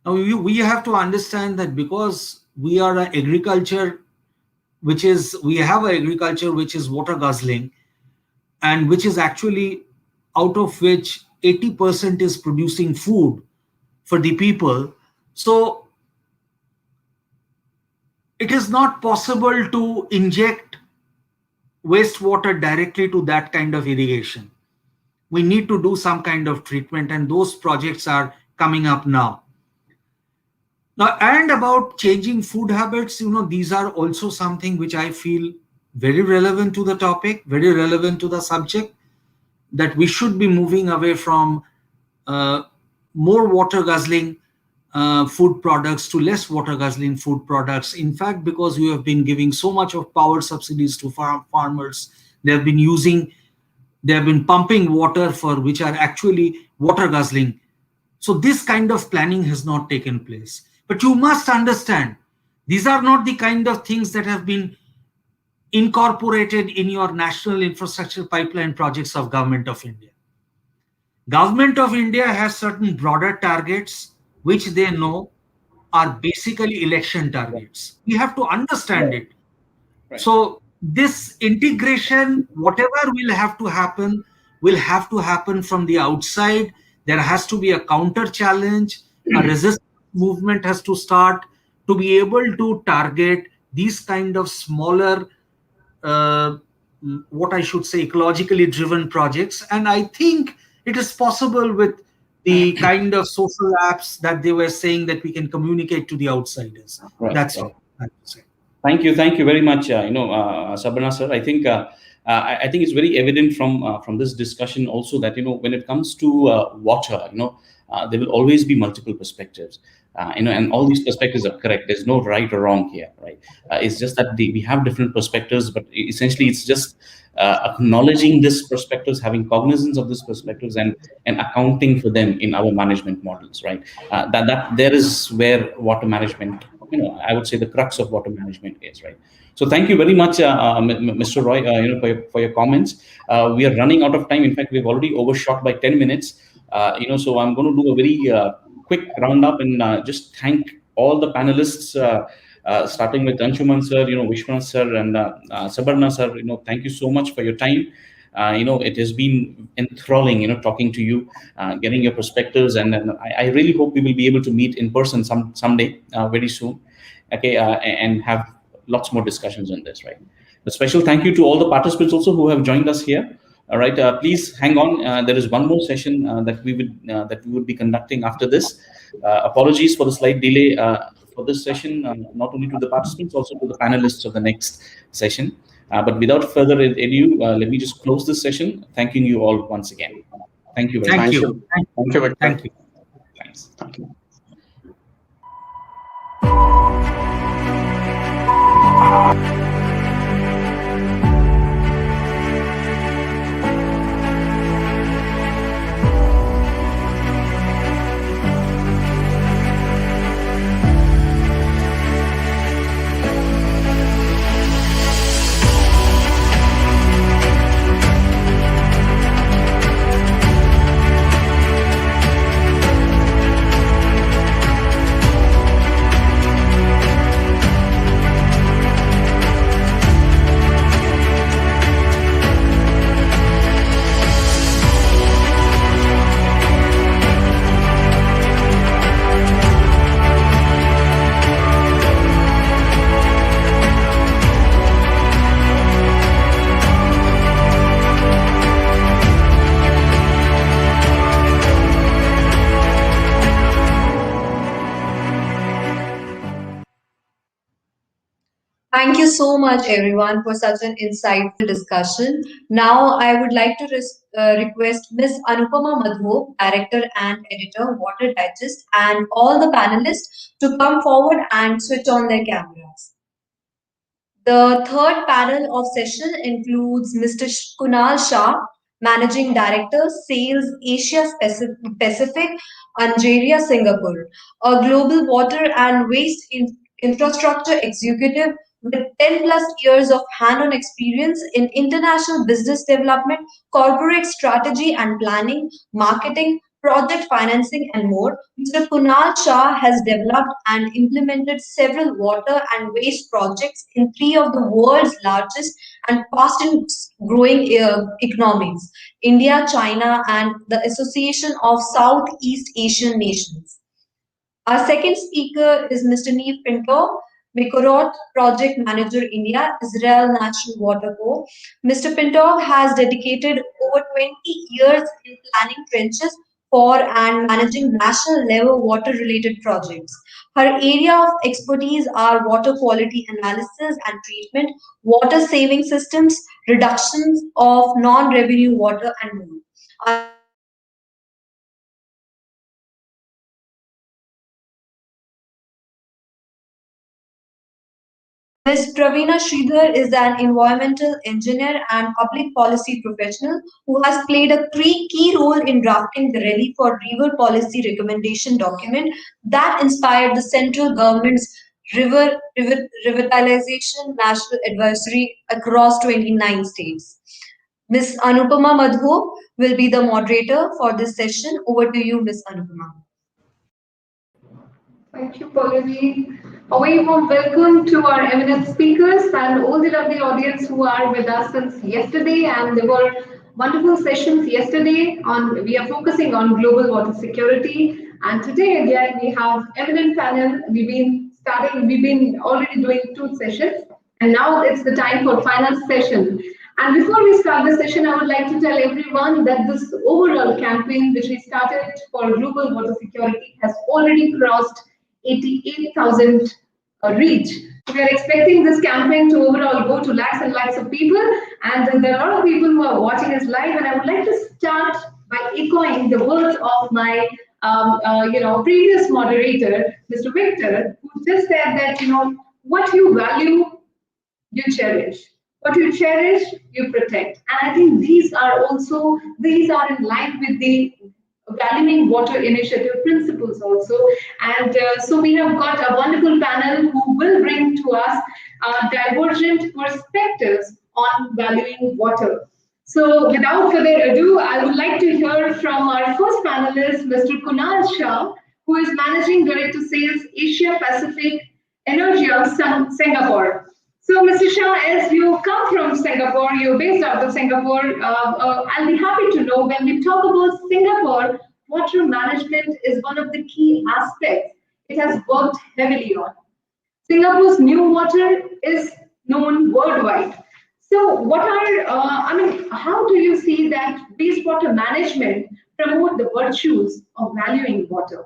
Now, we have to understand that because we are an agriculture, we have an agriculture which is water guzzling, and which is actually, out of which 80% is producing food for the people. So it is not possible to inject wastewater directly to that kind of irrigation. We need to do some kind of treatment, and those projects are coming up now. Now, and about changing food habits, these are also something which I feel very relevant to the topic, very relevant to the subject, that we should be moving away from more water guzzling food products to less water guzzling food products. In fact, because we have been giving so much of power subsidies to farmers, they have been pumping water for which are actually water guzzling. So this kind of planning has not taken place. But you must understand, these are not the kind of things that have been incorporated in your national infrastructure pipeline projects of Government of India. Government of India has certain broader targets which they know are basically election targets. We have to understand it. Right. So this integration, whatever will have to happen from the outside. There has to be a counter challenge, a resistance movement has to start to be able to target these kind of smaller, uh, what I should say, ecologically driven projects. And I think it is possible with the kind of social apps that they were saying that we can communicate to the outsiders. Right, That's right. all I have to say. Thank you very much, Sabrina sir. I think it's very evident from this discussion also that when it comes to water, there will always be multiple perspectives. And all these perspectives are correct. There's no right or wrong here, right? It's just that we have different perspectives, but essentially it's just acknowledging these perspectives, having cognizance of these perspectives, and accounting for them in our management models, right? That there is where water management, I would say the crux of water management is, right? So thank you very much, Mr. Roy, for your comments. We are running out of time. In fact, we've already overshot by 10 minutes. So I'm going to do a very quick roundup and just thank all the panelists, starting with Anshuman sir, Vishwanath sir, and Sabarna sir. Thank you so much for your time. It has been enthralling, talking to you, getting your perspectives, and I really hope we will be able to meet in person someday, very soon, okay, and have lots more discussions on this, right? A special thank you to all the participants also who have joined us here. All right, please hang on. There is one more session that we would be conducting after this. Apologies for the slight delay for this session, not only to the participants, also to the panelists of the next session. But without further ado, let me just close this session, thanking you all once again. Thank you very Thank much. you. Thank you, Victor. Thank you. Thanks. Thank you. Thank you so much, everyone, for such an insightful discussion. Now, I would like to request Ms. Anupama Madhov, Director and Editor, Water Digest, and all the panelists to come forward and switch on their cameras. The third panel of session includes Mr. Kunal Shah, Managing Director, Sales Asia Pacific, Angeria, Singapore, a global water and waste infrastructure executive with 10 plus years of hand-on experience in international business development, corporate strategy and planning, marketing, project financing, and more. Mr. Kunal Shah has developed and implemented several water and waste projects in three of the world's largest and fastest growing economies, India, China, and the Association of Southeast Asian Nations. Our second speaker is Mr. Neve Pinto, Mikorot Project Manager India, Israel National Water Co. Mr. Pinto has dedicated over 20 years in planning trenches for and managing national level water related projects. Her area of expertise are water quality analysis and treatment, water saving systems, reductions of non-revenue water, and more. Our third speaker is Ms. Pravina Sridhar, Environmental Engineer and Public Policy Professional. Ms. Pravina Sridhar is an environmental engineer and public policy professional who has played a key role in drafting the Rally for River Policy Recommendation document that inspired the central government's Revitalization National Advisory across 29 states. Ms. Anupama Madhu will be the moderator for this session. Over to you, Ms. Anupama. Thank you, Pallavi. A very warm welcome to our eminent speakers and all the lovely audience who are with us since yesterday. And there were wonderful sessions yesterday on, we are focusing on global water security. And today again, we have eminent panel. We've been already doing 2 sessions. And now it's the time for final session. And before we start the session, I would like to tell everyone that this overall campaign, which we started for global water security, has already crossed 88,000 reach. We are expecting this campaign to overall go to lakhs and lakhs of people, and there are a lot of people who are watching us live. And I would like to start by echoing the words of my previous moderator, Mr. Victor, who just said that what you value you cherish. What you cherish, you protect. And I think these are in line with the valuing water initiative principles also. And so we have got a wonderful panel who will bring to us divergent perspectives on valuing water. So without further ado, I would like to hear from our first panelist, Mr. Kunal Shah, who is Managing Director Sales Asia Pacific Energy of Singapore. So, Mr. Shah, as you come from Singapore, you're based out of Singapore, I'll be happy to know when we talk about Singapore, water management is one of the key aspects it has worked heavily on. Singapore's new water is known worldwide. So, how do you see that wastewater management promote the virtues of valuing water?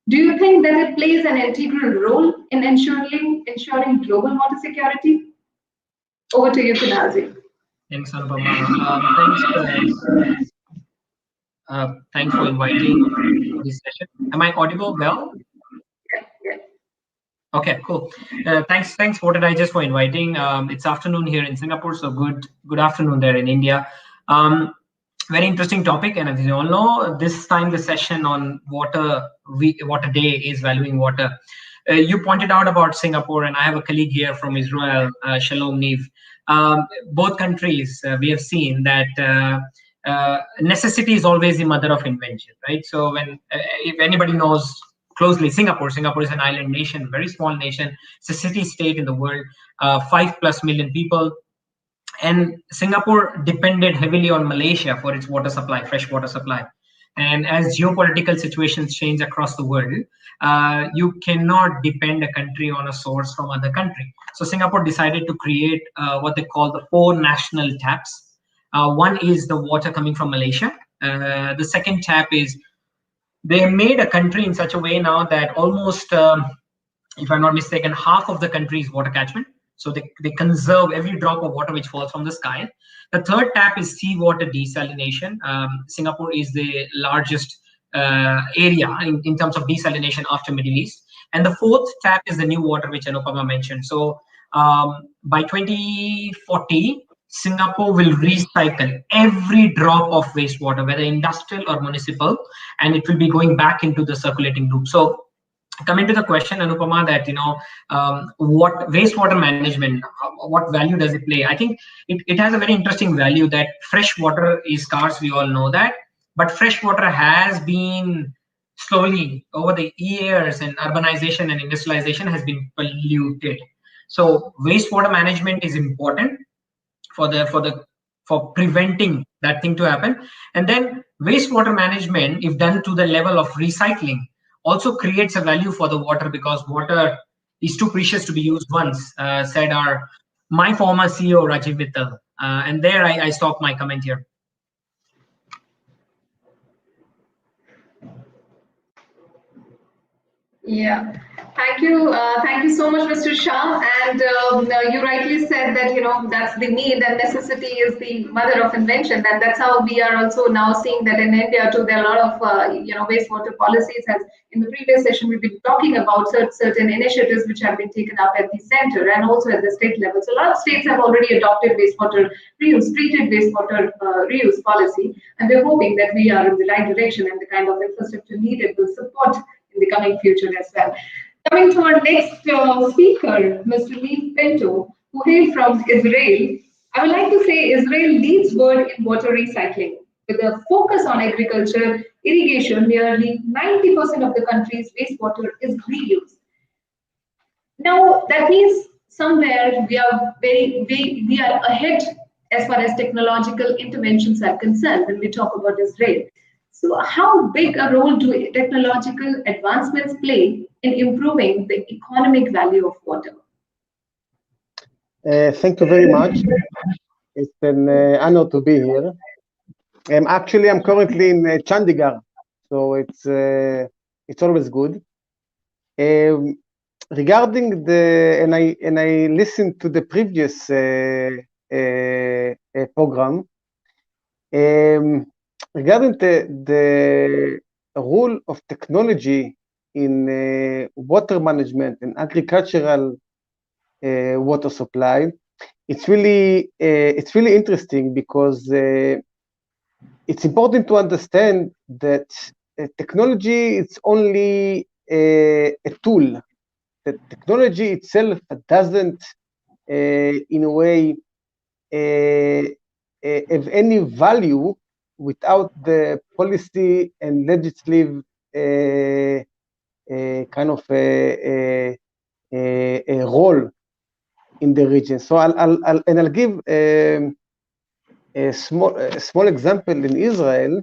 Do you think that it plays an integral role in ensuring global water security? Over to you, Kunalji. Thanks, Anupama. Thanks for inviting this session. Am I audible well? Okay, cool. Thanks, Water Digest, for inviting. It's afternoon here in Singapore, so good afternoon there in India. Very interesting topic, and as you all know, this time the session on Water Day is valuing water. You pointed out about Singapore, and I have a colleague here from Israel, Shalom Niv. Both countries, we have seen that necessity is always the mother of invention, right? So if anybody knows closely Singapore is an island nation, very small nation. It's a city-state in the world, 5+ million people. And Singapore depended heavily on Malaysia for its water supply, fresh water supply. And as geopolitical situations change across the world, you cannot depend a country on a source from other country. So Singapore decided to create what they call the 4 national taps. One is the water coming from Malaysia. The second tap is they made a country in such a way now that almost, if I'm not mistaken, half of the country's water catchment. So they conserve every drop of water which falls from the sky. The third tap is seawater desalination. Singapore is the largest area in terms of desalination after Middle East. And the fourth tap is the new water, which Anupama mentioned. So by 2040, Singapore will recycle every drop of wastewater, whether industrial or municipal, and it will be going back into the circulating loop. So coming to the question, Anupama, that what wastewater management, what value does it play? I think it has a very interesting value that fresh water is scarce. We all know that, but fresh water has been slowly over the years, and urbanization and industrialization has been polluted. So wastewater management is important for preventing that thing to happen. And then wastewater management, if done to the level of recycling, also creates a value for the water, because water is too precious to be used once, said my former CEO, Rajiv Vittal. And there I stop my comment here. Yeah, thank you so much, Mr. Shah. And you rightly said that that's the need, and necessity is the mother of invention, and that's how we are also now seeing that in India too. There are a lot of wastewater policies. As in the previous session, we've been talking about certain initiatives which have been taken up at the center and also at the state level. So a lot of states have already adopted wastewater reuse, treated wastewater reuse policy, and we're hoping that we are in the right direction, and the kind of infrastructure needed will support in the coming future as well. Coming to our next speaker, Mr. Lee Pinto, who hails from Israel. I would like to say Israel leads world in water recycling. With a focus on agriculture, irrigation, nearly 90% of the country's wastewater is reused. Now that means somewhere we are ahead as far as technological interventions are concerned when we talk about Israel. So how big a role do technological advancements play in improving the economic value of water? Thank you very much. It's an honor to be here. Actually, I'm currently in Chandigarh, so it's always good. Regarding and I listened to the previous program. Regarding the role of technology in water management and agricultural water supply, it's really interesting because it's important to understand that technology is only a tool. The technology itself doesn't, in a way, have any value without the policy and legislative kind of a role in the region. So I'll give a small example in Israel,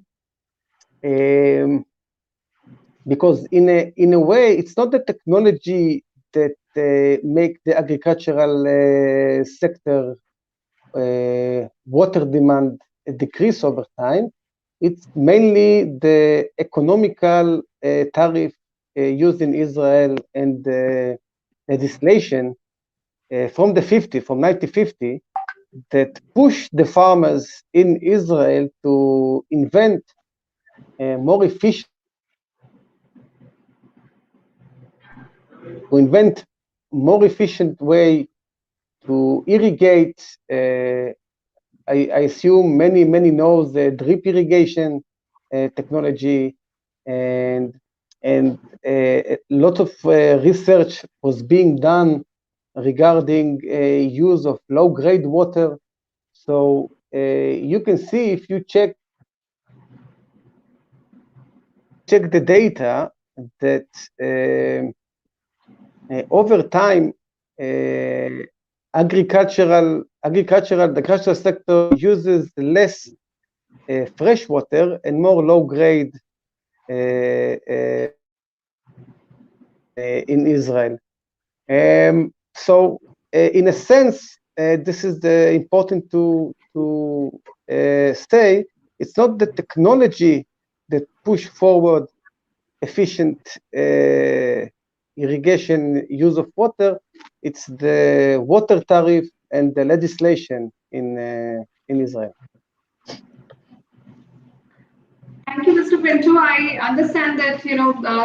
because in a way it's not the technology that make the agricultural sector water demand decrease over time. It's mainly the economical tariff used in Israel and the legislation from 1950, that push the farmers in Israel to invent more efficient, way to irrigate. I assume many knows the drip irrigation technology, and a lot of research was being done regarding use of low-grade water. So you can see, if you check the data, that over time, the agricultural sector uses less fresh water and more low-grade in Israel. So in a sense, this is important to say, it's not the technology that push forward efficient irrigation use of water, it's the water tariff and the legislation in Israel. Thank you, Mr. Pinto. I understand that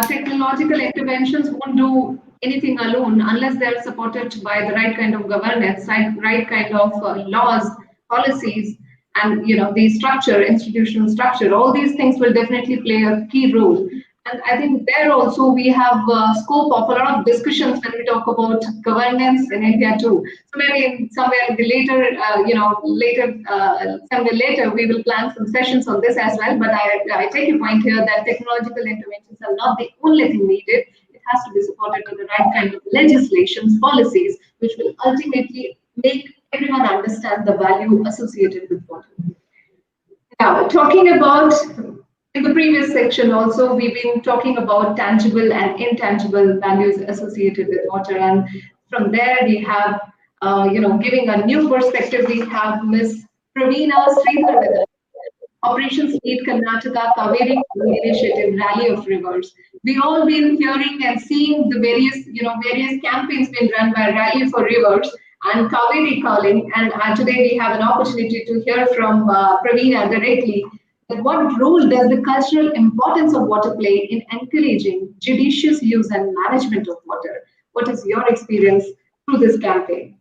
technological interventions won't do anything alone unless they're supported by the right kind of governance, right kind of laws, policies, and the structure, institutional structure. All these things will definitely play a key role. And I think there also we have scope of a lot of discussions when we talk about governance in India too. So maybe somewhere later we will plan some sessions on this as well. But I take a point here that technological interventions are not the only thing needed. It has to be supported with the right kind of legislations, policies, which will ultimately make everyone understand the value associated with water. Now, talking about, in the previous section also, we've been talking about tangible and intangible values associated with water. And from there, we have, giving a new perspective, we have Ms. Praveena Sridhar with us. Operations Lead Karnataka Kaveri Initiative Rally of Rivers. We all been hearing and seeing the various campaigns being run by Rally for Rivers and Kaveri Calling. And today we have an opportunity to hear from Praveena directly. That what role does the cultural importance of water play in encouraging judicious use and management of water? What is your experience through this campaign?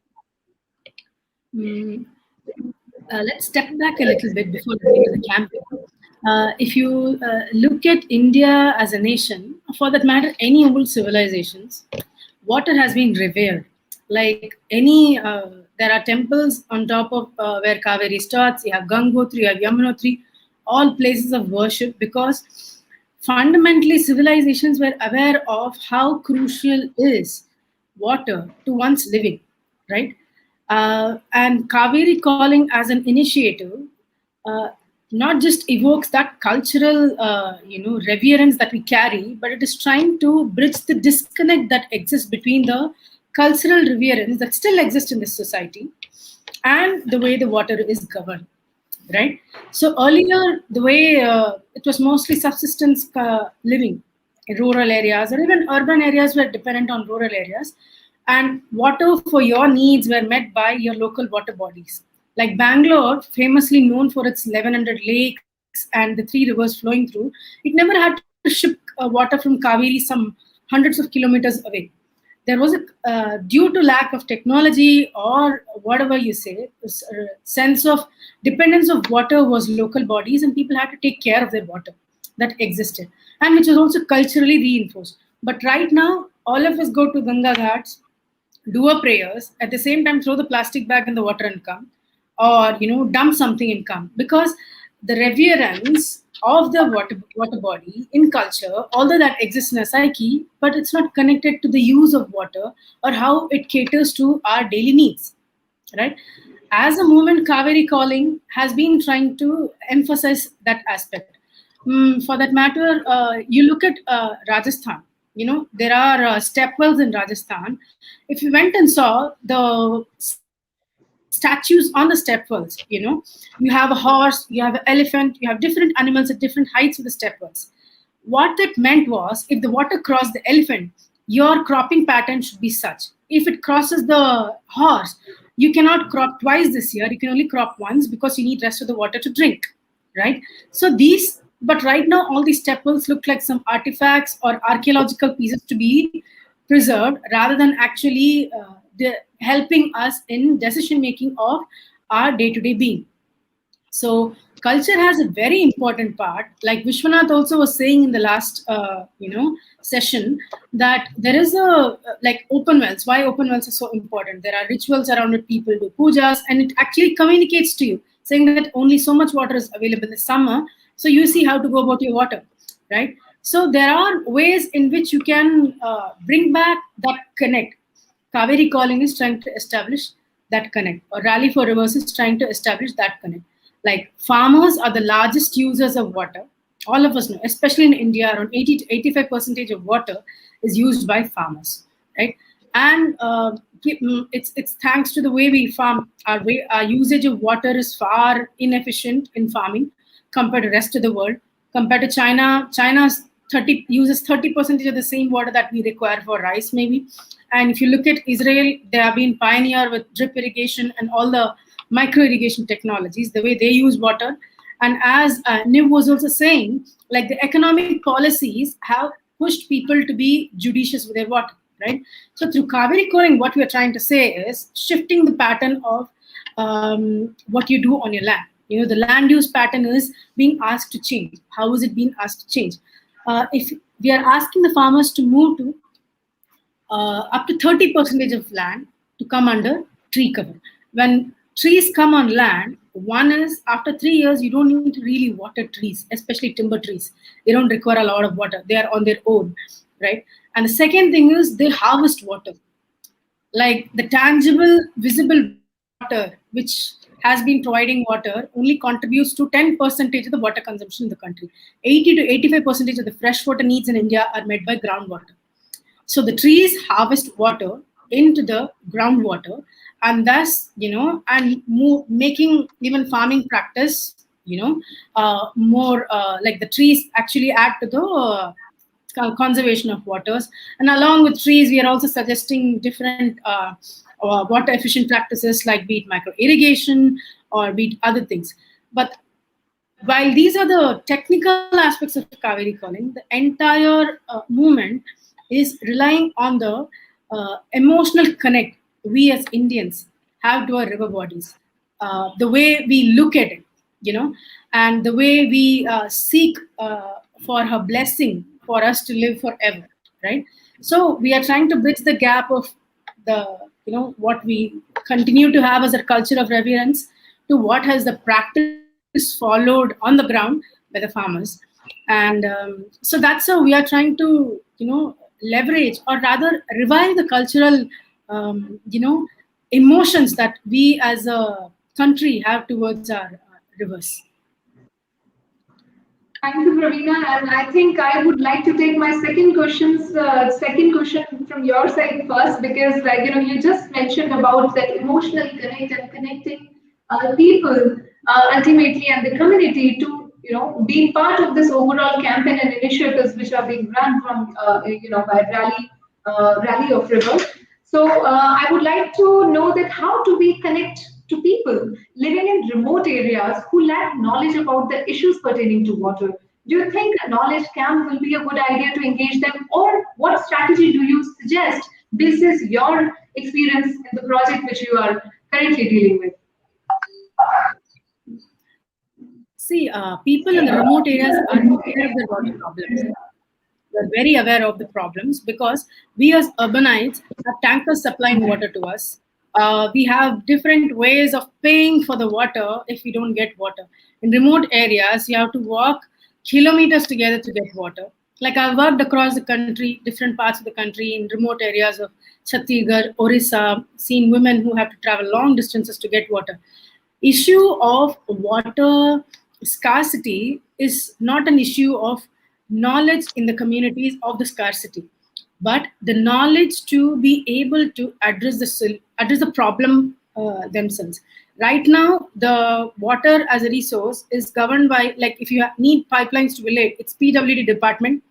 Let's step back a little bit before going to the campaign. If you look at India as a nation, for that matter, any old civilizations, water has been revered. Like there are temples on top of where Kaveri starts. You have Gangotri, you have Yamunotri, all places of worship, because fundamentally civilizations were aware of how crucial is water to one's living, right? And Kaveri calling as an initiative uh, not just evokes that cultural, reverence that we carry, but it is trying to bridge the disconnect that exists between the cultural reverence that still exists in this society and the way the water is governed, right? So earlier, the way it was mostly subsistence living in rural areas or even urban areas were dependent on rural areas, and water for your needs were met by your local water bodies. Like Bangalore, famously known for its 1100 lakes and the 3 rivers flowing through, it never had to ship water from Kaveri some hundreds of kilometers away. There was a due to lack of technology or whatever you say, this sense of dependence of water was local bodies, and people had to take care of their water that existed, and which was also culturally reinforced. But right now, all of us go to Ganga Ghats, do our prayers, at the same time throw the plastic bag in the water and come, or dump something and come, because the reverence of the water body in culture, although that exists in a psyche, but it's not connected to the use of water or how it caters to our daily needs, right? As a movement, Kaveri Calling has been trying to emphasize that aspect. For that matter, you look at Rajasthan. There are step wells in Rajasthan. If you went and saw the statues on the step wells, you have a horse, you have an elephant, you have different animals at different heights of the step wells. What that meant was, if the water crossed the elephant, your cropping pattern should be such. If it crosses the horse, you cannot crop twice this year. You can only crop once because you need rest of the water to drink, right? But right now, all these temples look like some artifacts or archaeological pieces to be preserved rather than actually helping us in decision making of our day-to-day being. So culture has a very important part. Like Vishwanath also was saying in the last, session, that there is like open wells. Why open wells are so important? There are rituals around it. People do pujas, and it actually communicates to you, saying that only so much water is available in the summer. So you see how to go about your water, right? So there are ways in which you can bring back that connect. Kaveri Calling is trying to establish that connect, or Rally for Rivers is trying to establish that connect. Like farmers are the largest users of water. All of us know, especially in India, around 80 to 85% of water is used by farmers, right? And it's thanks to the way we farm. Our usage of water is far inefficient in farming compared to the rest of the world. Compared to China, uses 30% of the same water that we require for rice, maybe. And if you look at Israel, they have been pioneer with drip irrigation and all the micro irrigation technologies, the way they use water. And as Niv was also saying, like the economic policies have pushed people to be judicious with their water, right? So through Kaveri Calling, what we are trying to say is shifting the pattern of what you do on your land. The land use pattern is being asked to change. How is it being asked to change? If we are asking the farmers to move to up to 30% of land to come under tree cover. When trees come on land, one is after 3 years, you don't need to really water trees, especially timber trees. They don't require a lot of water. They are on their own, right? And the second thing is they harvest water. Like the tangible, visible water, which has been providing water, only contributes to 10% of the water consumption in the country. 80 to 85% of the fresh water needs in India are met by groundwater. So the trees harvest water into the groundwater, and thus, making even farming practice, more like the trees actually add to the conservation of waters. And along with trees, we are also suggesting different water efficient practices, like be it micro irrigation or be it other things. But while these are the technical aspects of Kaveri Calling, the entire movement is relying on the emotional connect we as Indians have to our river bodies, the way we look at it, and the way we seek for her blessing for us to live forever, right? So we are trying to bridge the gap of the, what we continue to have as a culture of reverence to what has the practice followed on the ground by the farmers. And so that's how we are trying to, leverage or rather revive the cultural, emotions that we as a country have towards our rivers? Thank you, Pravina. And I think I would like to take my second question from your side first, because, like, you just mentioned about that emotional connect and connecting people ultimately and the community to, being part of this overall campaign and initiatives which are being run from, by Rally of River. So I would like to know that how do we connect to people living in remote areas who lack knowledge about the issues pertaining to water? Do you think a knowledge camp will be a good idea to engage them, or what strategy do you suggest? This is your experience in the project which you are currently dealing with. See, people in the remote areas are aware of the water problems. We're very aware of the problems because we as urbanites have tankers supplying water to us. We have different ways of paying for the water if we don't get water. In remote areas, you have to walk kilometers together to get water. Like I've worked across the country, different parts of the country, in remote areas of Chhattisgarh, Orissa, seen women who have to travel long distances to get water. Issue of water scarcity is not an issue of knowledge in the communities of the scarcity, but the knowledge to be able to address the problem themselves. Right now, the water as a resource is governed by, like, if you need pipelines to village, it's PWD department,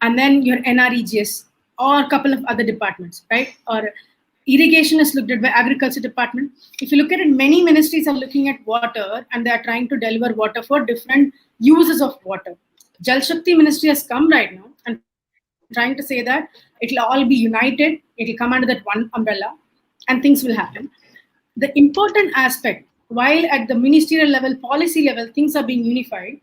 and then your NREGS or a couple of other departments, right? Or irrigation is looked at by agriculture department. If you look at it, many ministries are looking at water and they are trying to deliver water for different uses of water. Jal Shakti ministry has come right now and trying to say that it'll all be united, it'll come under that one umbrella and things will happen. The important aspect, while at the ministerial level, policy level, things are being unified,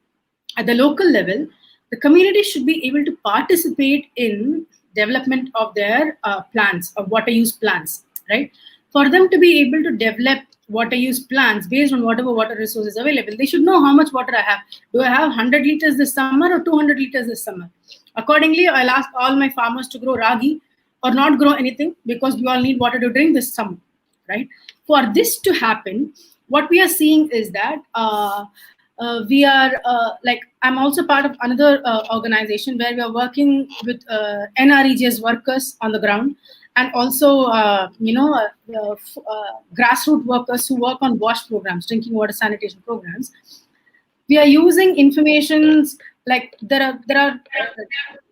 at the local level, the community should be able to participate in development of their plans, of water use plans, right? For them to be able to develop water use plans based on whatever water resources available, they should know how much water I have. Do I have 100 liters this summer or 200 liters this summer? Accordingly, I'll ask all my farmers to grow ragi or not grow anything, because we all need water to drink this summer, right? For this to happen, what we are seeing is that we are like, I'm also part of another organization where we are working with NREGS workers on the ground, and also grassroots workers who work on WASH programs, drinking water sanitation programs. We are using informations like there are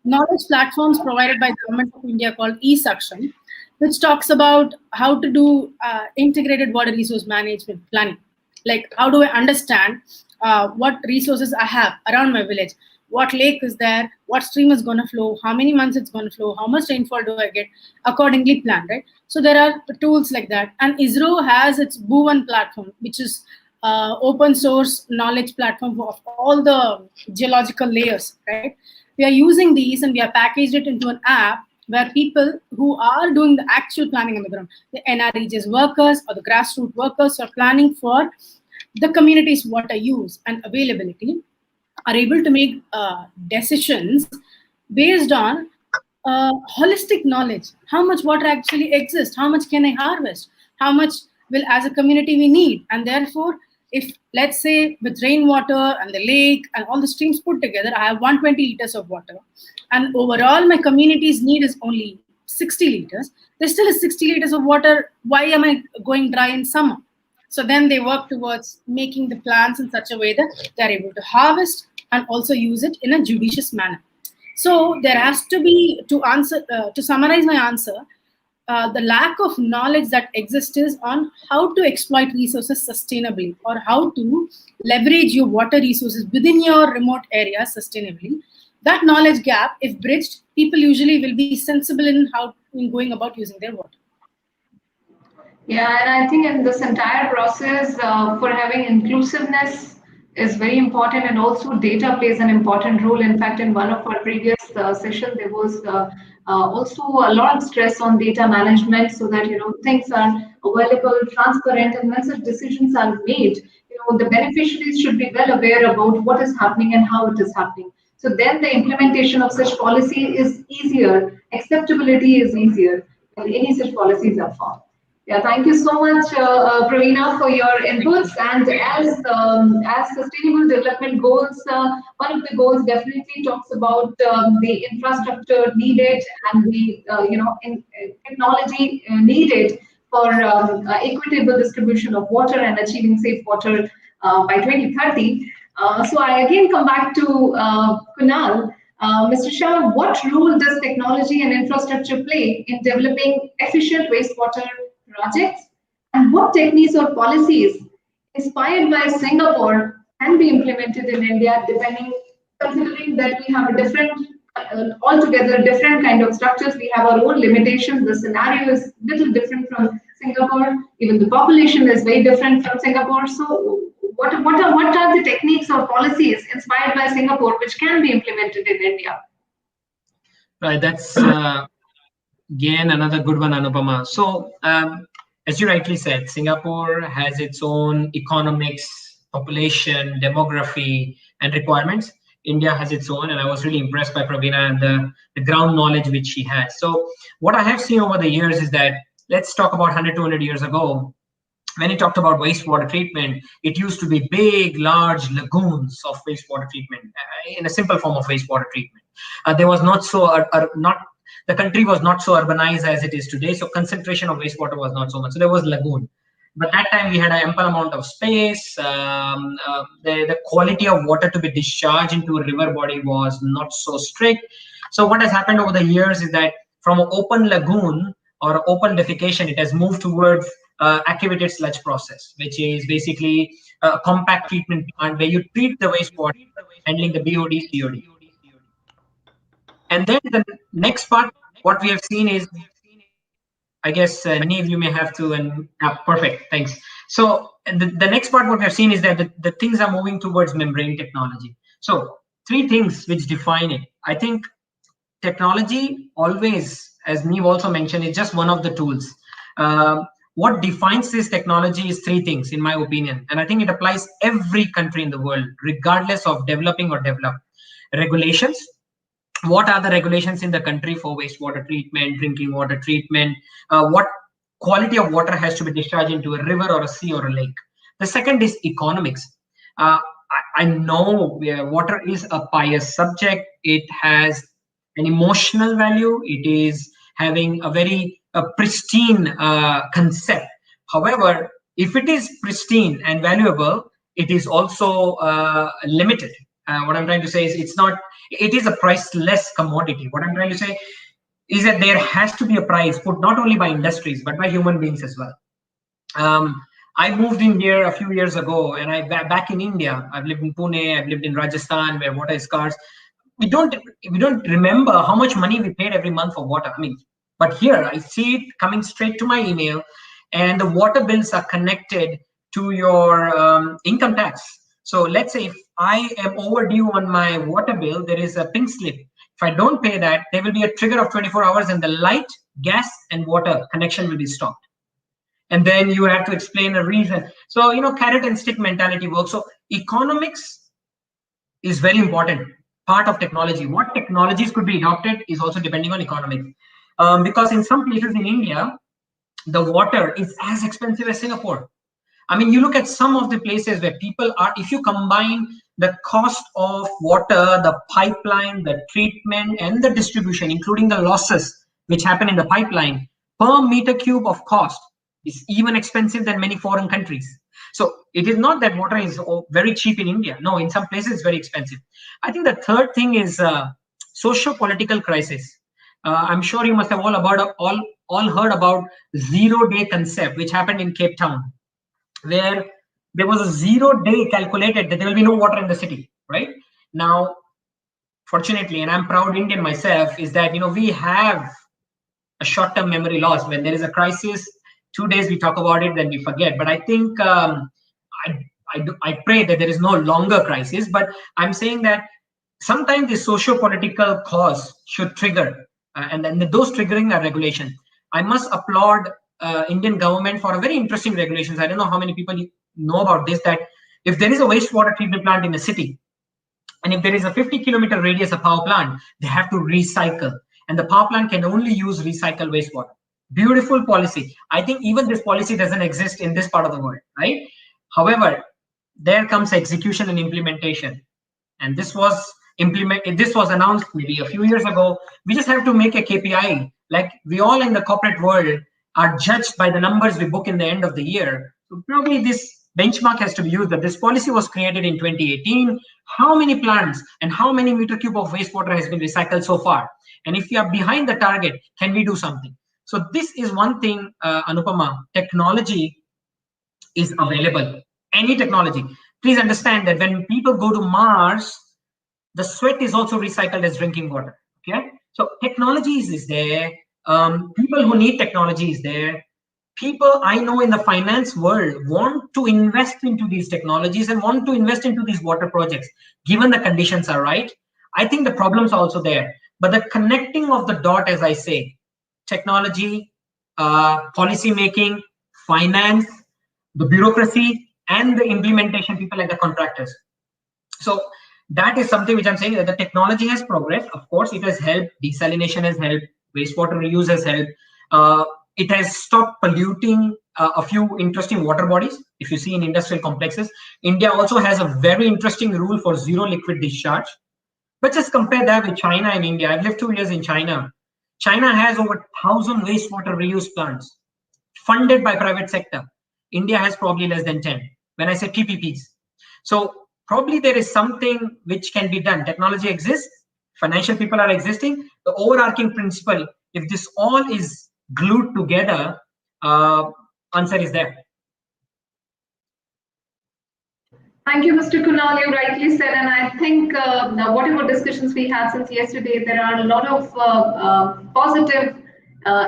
knowledge platforms provided by the Government of India called eSakshan, which talks about how to do integrated water resource management planning. Like, how do I understand what resources I have around my village? What lake is there? What stream is going to flow? How many months it's going to flow? How much rainfall do I get? Accordingly plan, right? So there are tools like that. And ISRO has its Bhuvan platform, which is open source knowledge platform of all the geological layers, right? We are using these and we are packaged it into an app where people who are doing the actual planning on the ground, the NREGS workers or the grassroots workers are planning for the community's water use and availability, are able to make decisions based on holistic knowledge. How much water actually exists? How much can I harvest? How much will, as a community, we need? And therefore, if, let's say, with rainwater and the lake and all the streams put together, I have 120 liters of water, and overall my community's need is only 60 liters, there still is 60 liters of water. Why am I going dry in summer? So then they work towards making the plants in such a way that they're able to harvest and also use it in a judicious manner. So there has to be, to summarize my answer, the lack of knowledge that exists is on how to exploit resources sustainably, or how to leverage your water resources within your remote area sustainably. That knowledge gap, if bridged, people usually will be sensible in going about using their water. Yeah, and I think in this entire process, for having inclusiveness is very important, and also data plays an important role. In fact, in one of our previous sessions, there was also a lot of stress on data management, so that things are available, transparent, and when such decisions are made, the beneficiaries should be well aware about what is happening and how it is happening. So then the implementation of such policy is easier, acceptability is easier when any such policies are formed. Yeah, thank you so much, Praveena, for your inputs. And as sustainable development goals, one of the goals definitely talks about the infrastructure needed and the technology needed for equitable distribution of water and achieving safe water by 2030. So I again come back to Kunal. Mr. Shah, what role does technology and infrastructure play in developing efficient wastewater projects? And what techniques or policies inspired by Singapore can be implemented in India, considering that we have a different, altogether different kind of structures, we have our own limitations, the scenario is little different from Singapore, even the population is very different from Singapore. So what are the techniques or policies inspired by Singapore which can be implemented in India? Right, that's again another good one, Anupama. So as you rightly said, Singapore has its own economics, population, demography, and requirements. India has its own, and I was really impressed by Praveena and the ground knowledge which she has. So what I have seen over the years is that, let's talk about 100, 200 years ago, when he talked about wastewater treatment, it used to be big, large lagoons of wastewater treatment, in a simple form of wastewater treatment. There was not so, the country was not so urbanized as it is today, so concentration of wastewater was not so much. So there was lagoon. But that time we had an ample amount of space. The quality of water to be discharged into a river body was not so strict. So what has happened over the years is that from an open lagoon or open defecation, it has moved towards activated sludge process, which is basically a compact treatment plant where you treat the wastewater, handling the BOD, COD. And then the next part, what we have seen is, I guess, Neve, you may have to, and perfect, thanks. So the next part, what we have seen is that the things are moving towards membrane technology. So three things which define it. I think technology always, as Neve also mentioned, is just one of the tools. What defines this technology is three things, in my opinion, and I think it applies every country in the world, regardless of developing or developed. Regulations. What are the regulations in the country for wastewater treatment, drinking water treatment? What quality of water has to be discharged into a river or a sea or a lake? The second is economics. I know water is a pious subject. It has an emotional value. It is having a very pristine concept. However, if it is pristine and valuable, it is also limited. What I'm trying to say is it is a priceless commodity. What I'm trying to say is that there has to be a price put not only by industries, but by human beings as well. I moved in here a few years ago, and back in India, I've lived in Pune, I've lived in Rajasthan, where water is scarce. We don't remember how much money we paid every month for water. I mean, but here I see it coming straight to my email, and the water bills are connected to your income tax. So let's say if I am overdue on my water bill, there is a pink slip. If I don't pay that, there will be a trigger of 24 hours, and the light, gas, and water connection will be stopped. And then you have to explain a reason. So, carrot and stick mentality works. So economics is very important part of technology. What technologies could be adopted is also depending on economics. Because in some places in India, the water is as expensive as Singapore. I mean, you look at some of the places where people are, if you combine the cost of water, the pipeline, the treatment, and the distribution, including the losses which happen in the pipeline, per meter cube of cost is even expensive than many foreign countries. So it is not that water is very cheap in India. No, in some places it's very expensive. I think the third thing is socio-political crisis. I'm sure you must have all heard about 0-day concept, which happened in Cape Town, where there was a 0-day calculated that there will be no water in the city, right? Now, fortunately, and I'm proud Indian myself, is that, we have a short-term memory loss. When there is a crisis, 2 days we talk about it, then we forget. But I think, I pray that there is no longer crisis, but I'm saying that sometimes the socio-political cause should trigger, and then those triggering are regulations. I must applaud Indian government for a very interesting regulations. I don't know how many people know about this, that if there is a wastewater treatment plant in a city, And if there is a 50-kilometer radius of power plant, they have to recycle. And the power plant can only use recycled wastewater. Beautiful policy. I think even this policy doesn't exist in this part of the world, right? However, there comes execution and implementation. And this was announced maybe a few years ago. We just have to make a KPI. Like we all in the corporate world are judged by the numbers we book in the end of the year. So probably this benchmark has to be used, that this policy was created in 2018. How many plants and how many meter cube of wastewater has been recycled so far? And if we are behind the target, can we do something? So this is one thing, Anupama, technology is available. Any technology. Please understand that when people go to Mars, the sweat is also recycled as drinking water. Okay, so technologies is there. People who need technology is there. People I know in the finance world want to invest into these technologies and want to invest into these water projects, given the conditions are right. I think the problems are also there, but the connecting of the dot, as I say, technology, policy making, finance, the bureaucracy, and the implementation people like the contractors. So that is something which I'm saying, that the technology has progressed. Of course, it has helped. Desalination has helped. Wastewater reuse has helped. It has stopped polluting a few interesting water bodies. If you see in industrial complexes, India also has a very interesting rule for zero liquid discharge. But just compare that with China and India. I've lived 2 years in China. China has over 1,000 wastewater reuse plants funded by private sector. India has probably less than 10. When I say PPPs. So probably there is something which can be done. Technology exists, financial people are existing. The overarching principle, if this all is glued together, answer is there. Thank you, Mr. Kunal. You rightly said, and I think whatever discussions we had since yesterday, there are a lot of positive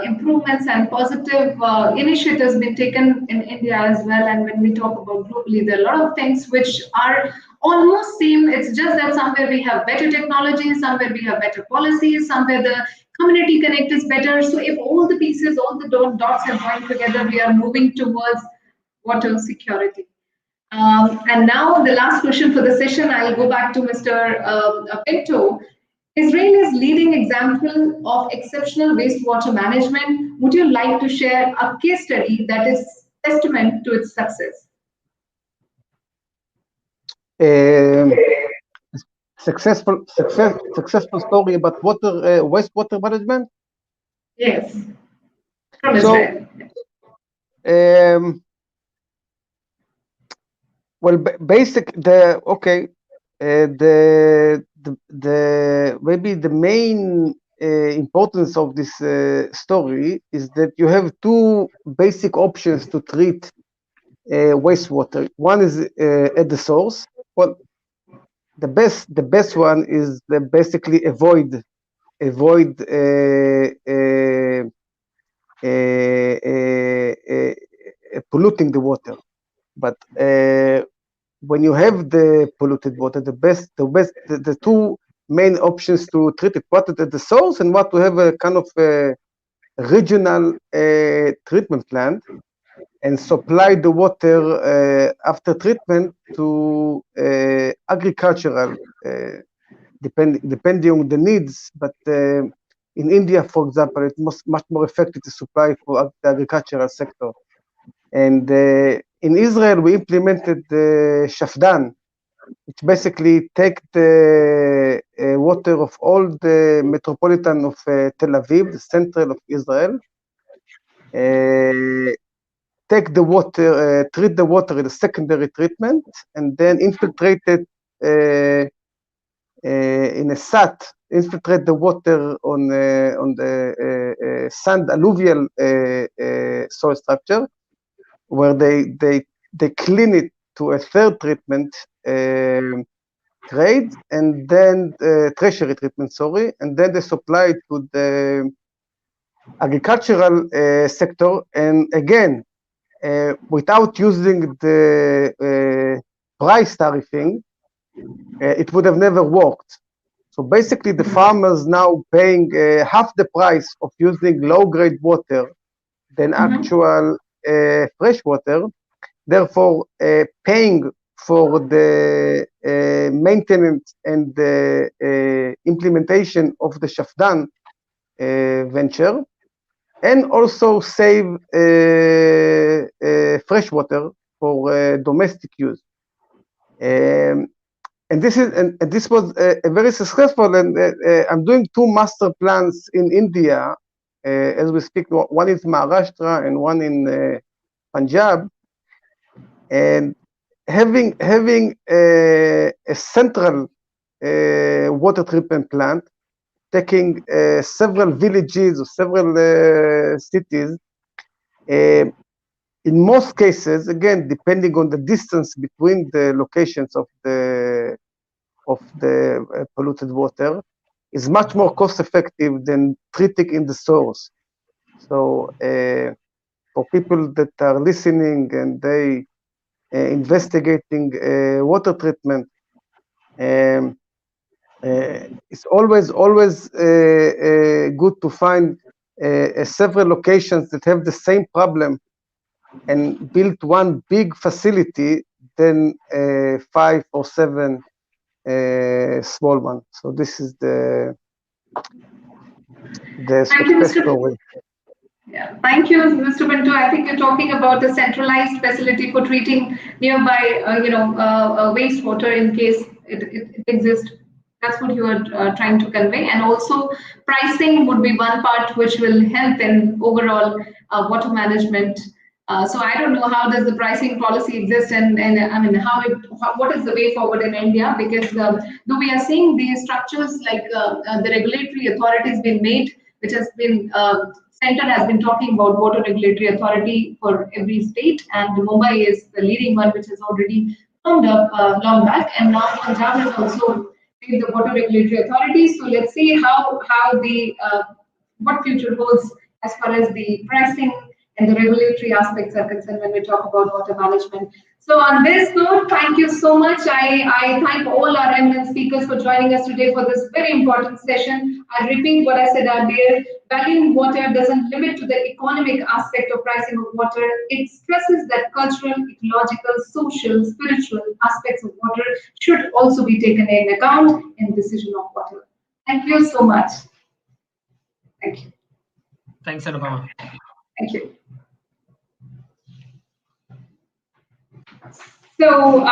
improvements and positive initiatives being taken in India as well. And when we talk about globally, there are a lot of things which are almost same. It's just that somewhere we have better technology, somewhere we have better policies, somewhere the community connect is better. So if all the pieces, all the dots are going together, we are moving towards water security. And now the last question for the session, I'll go back to Mr. Pinto. Israel is leading example of exceptional wastewater management. Would you like to share a case study that is testament to its success? Successful story about wastewater management. Yes, from Israel. Well, maybe the main importance of this story is that you have two basic options to treat wastewater. One is at the source. Well, the best one is basically avoid polluting the water. But when you have the polluted water, the two main options to treat it, what at the source and what to have a kind of regional treatment plant and supply the water after treatment to agricultural, depending on the needs. But in India, for example, it's much more effective to supply for the agricultural sector. And in Israel, we implemented the Shafdan, which basically take the water of all the metropolitan of Tel Aviv, the central of Israel, take the water, treat the water in a secondary treatment, and then infiltrate it in a SAT, infiltrate the water on the sand alluvial soil structure, where they clean it to a third treatment trade, and then treasury treatment, sorry, and then they supply it to the agricultural sector, and again, without using the price tariffing, it would have never worked. So basically, the farmers now paying half the price of using low-grade water than actual fresh water, therefore paying for the maintenance and the implementation of the Shafdan venture, and also save fresh water for domestic use. And this was a very successful, and I'm doing 2 master plans in India as we speak. One is Maharashtra and one in Punjab, and having a central water treatment plant taking several villages or several cities. In most cases, again, depending on the distance between the locations of the polluted water, is much more cost effective than treating in the source. So for people that are listening and they investigating water treatment, it's always good to find several locations that have the same problem and build one big facility than 5 or 7 small ones. So this is the success story. Yeah, thank you, Mr. Pinto. I think you're talking about a centralized facility for treating nearby, wastewater in case it exists. That's what you are trying to convey. And also, pricing would be one part which will help in overall water management. So I don't know how does the pricing policy exist, and I mean what is the way forward in India, because though we are seeing these structures like the regulatory authorities being made, which has been Center has been talking about water regulatory authority for every state, and Mumbai is the leading one, which has already formed up long back, and now Punjab has also made the water regulatory authority. So let's see how the what future holds as far as the pricing and the regulatory aspects are concerned when we talk about water management. So on this note, thank you so much. I thank all our eminent speakers for joining us today for this very important session. I repeat what I said earlier, valuing water doesn't limit to the economic aspect of pricing of water. It stresses that cultural, ecological, social, spiritual aspects of water should also be taken in account in decision of water. Thank you so much. Thank you. Thanks, Anupama. Thank you. So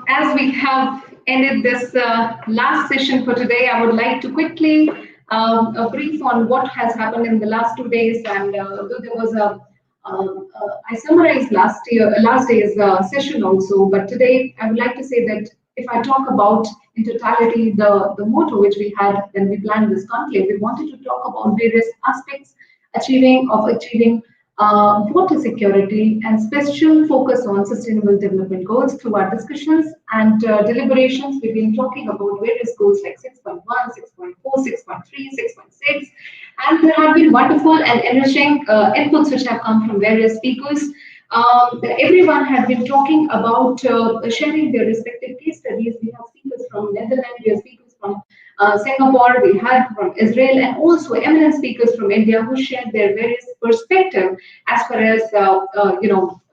as we have ended this last session for today, I would like to quickly brief on what has happened in the last 2 days. And though there was I summarized last day's session also, but today I would like to say that if I talk about in totality the motto which we had when we planned this conclave, we wanted to talk about various aspects achieving water security and special focus on sustainable development goals. Through our discussions and deliberations, we've been talking about various goals like 6.1, 6.4, 6.3, 6.6, and there have been wonderful and enriching inputs which have come from various speakers. Everyone had been talking about sharing their respective case studies. We have speakers from Netherlands, we have speakers from Singapore, we had from Israel, and also eminent speakers from India who shared their various perspective as far as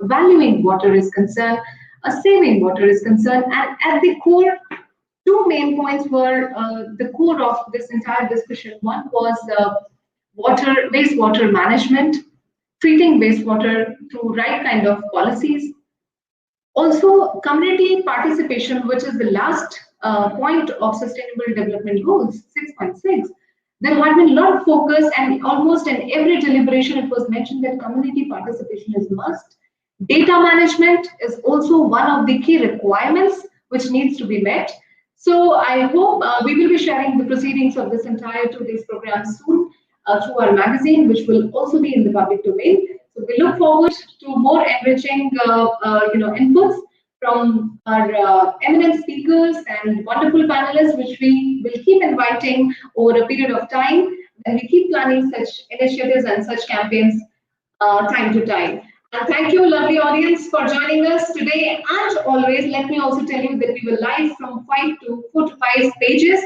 valuing water is concerned, saving water is concerned, and at the core, 2 main points were the core of this entire discussion. One was wastewater management, treating wastewater through right kind of policies. Also, community participation, which is the last point of Sustainable Development Goals 6.6. There had been a lot of focus, and almost in every deliberation it was mentioned that community participation is must. Data management is also one of the key requirements which needs to be met. So I hope we will be sharing the proceedings of this entire 2 days program soon through our magazine, which will also be in the public domain. So we look forward to more enriching inputs from our eminent speakers and wonderful panelists, which we will keep inviting over a period of time, and we keep planning such initiatives and such campaigns time to time. And thank you, lovely audience, for joining us today. And always, let me also tell you that we were live from 4 to 5 pages.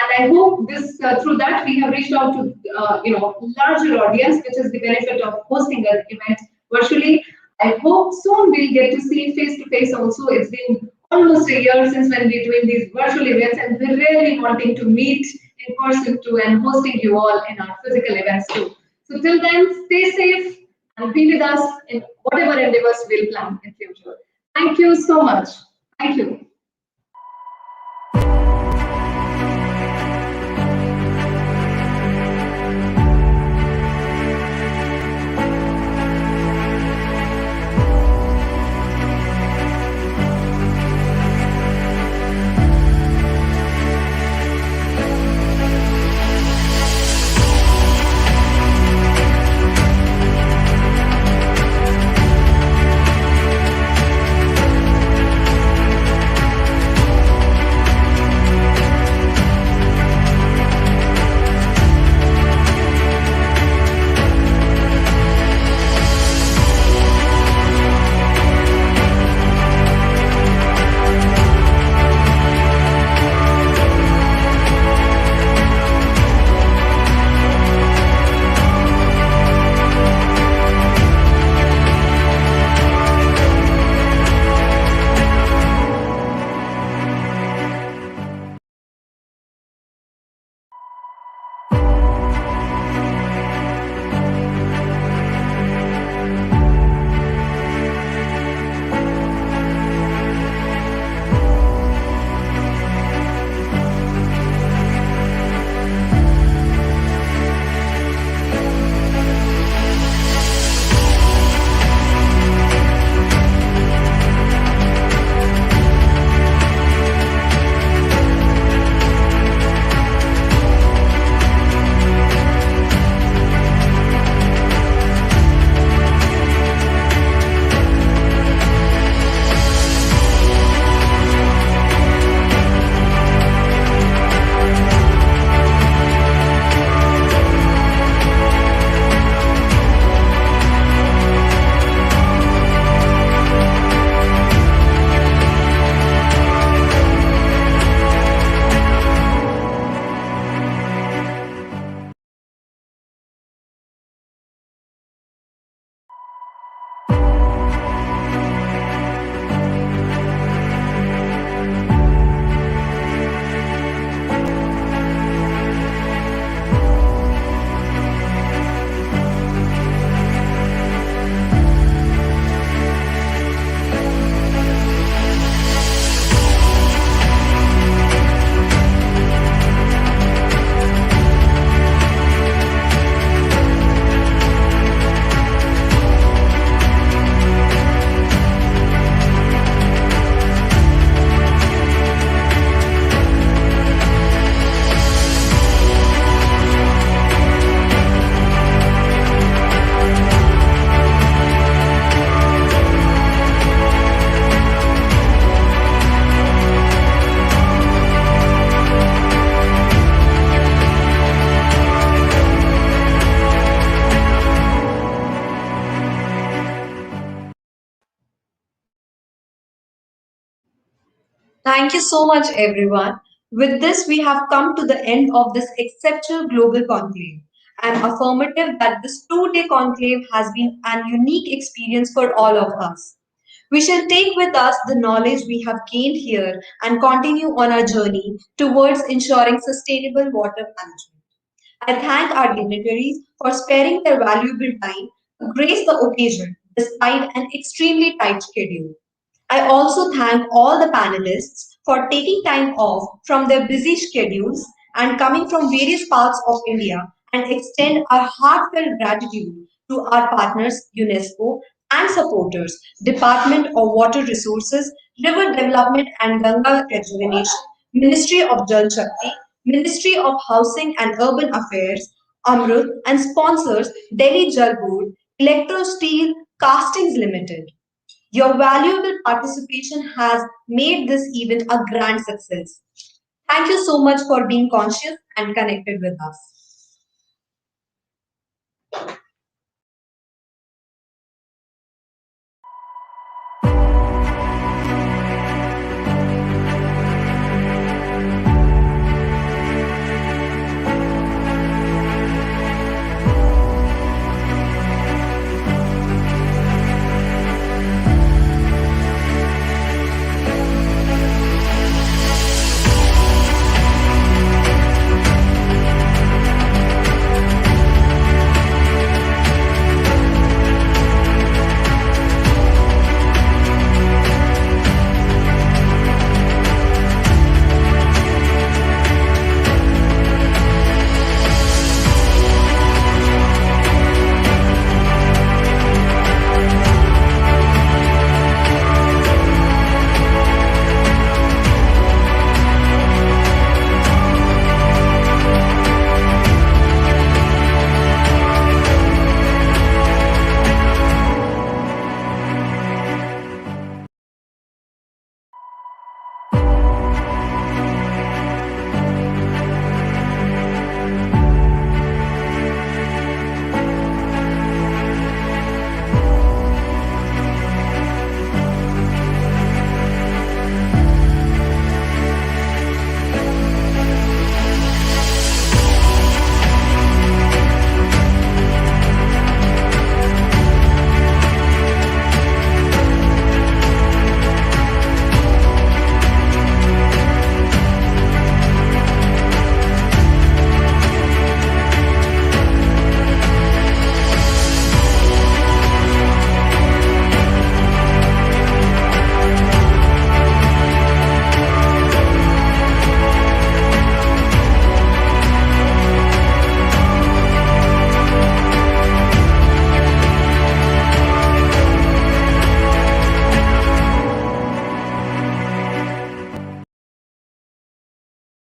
And I hope this through that we have reached out to larger audience, which is the benefit of hosting an event virtually. I hope soon we'll get to see face to face also. It's been almost a year since when we're doing these virtual events, and we're really wanting to meet in person too and hosting you all in our physical events too. So till then, stay safe and be with us in whatever endeavors we'll plan in future. Thank you so much. Thank you. Thank you so much, everyone. With this, we have come to the end of this exceptional global conclave. I'm affirmative that this 2 day conclave has been an unique experience for all of us. We shall take with us the knowledge we have gained here and continue on our journey towards ensuring sustainable water management. I thank our dignitaries for sparing their valuable time to grace the occasion despite an extremely tight schedule. I also thank all the panelists for taking time off from their busy schedules and coming from various parts of India and extend our heartfelt gratitude to our partners UNESCO and supporters Department of Water Resources, River Development and Ganga Rejuvenation, Ministry of Jal Shakti, Ministry of Housing and Urban Affairs, Amrut and sponsors Delhi Jal Board, Electro Steel Castings Limited. Your valuable participation has made this event a grand success. Thank you so much for being conscious and connected with us.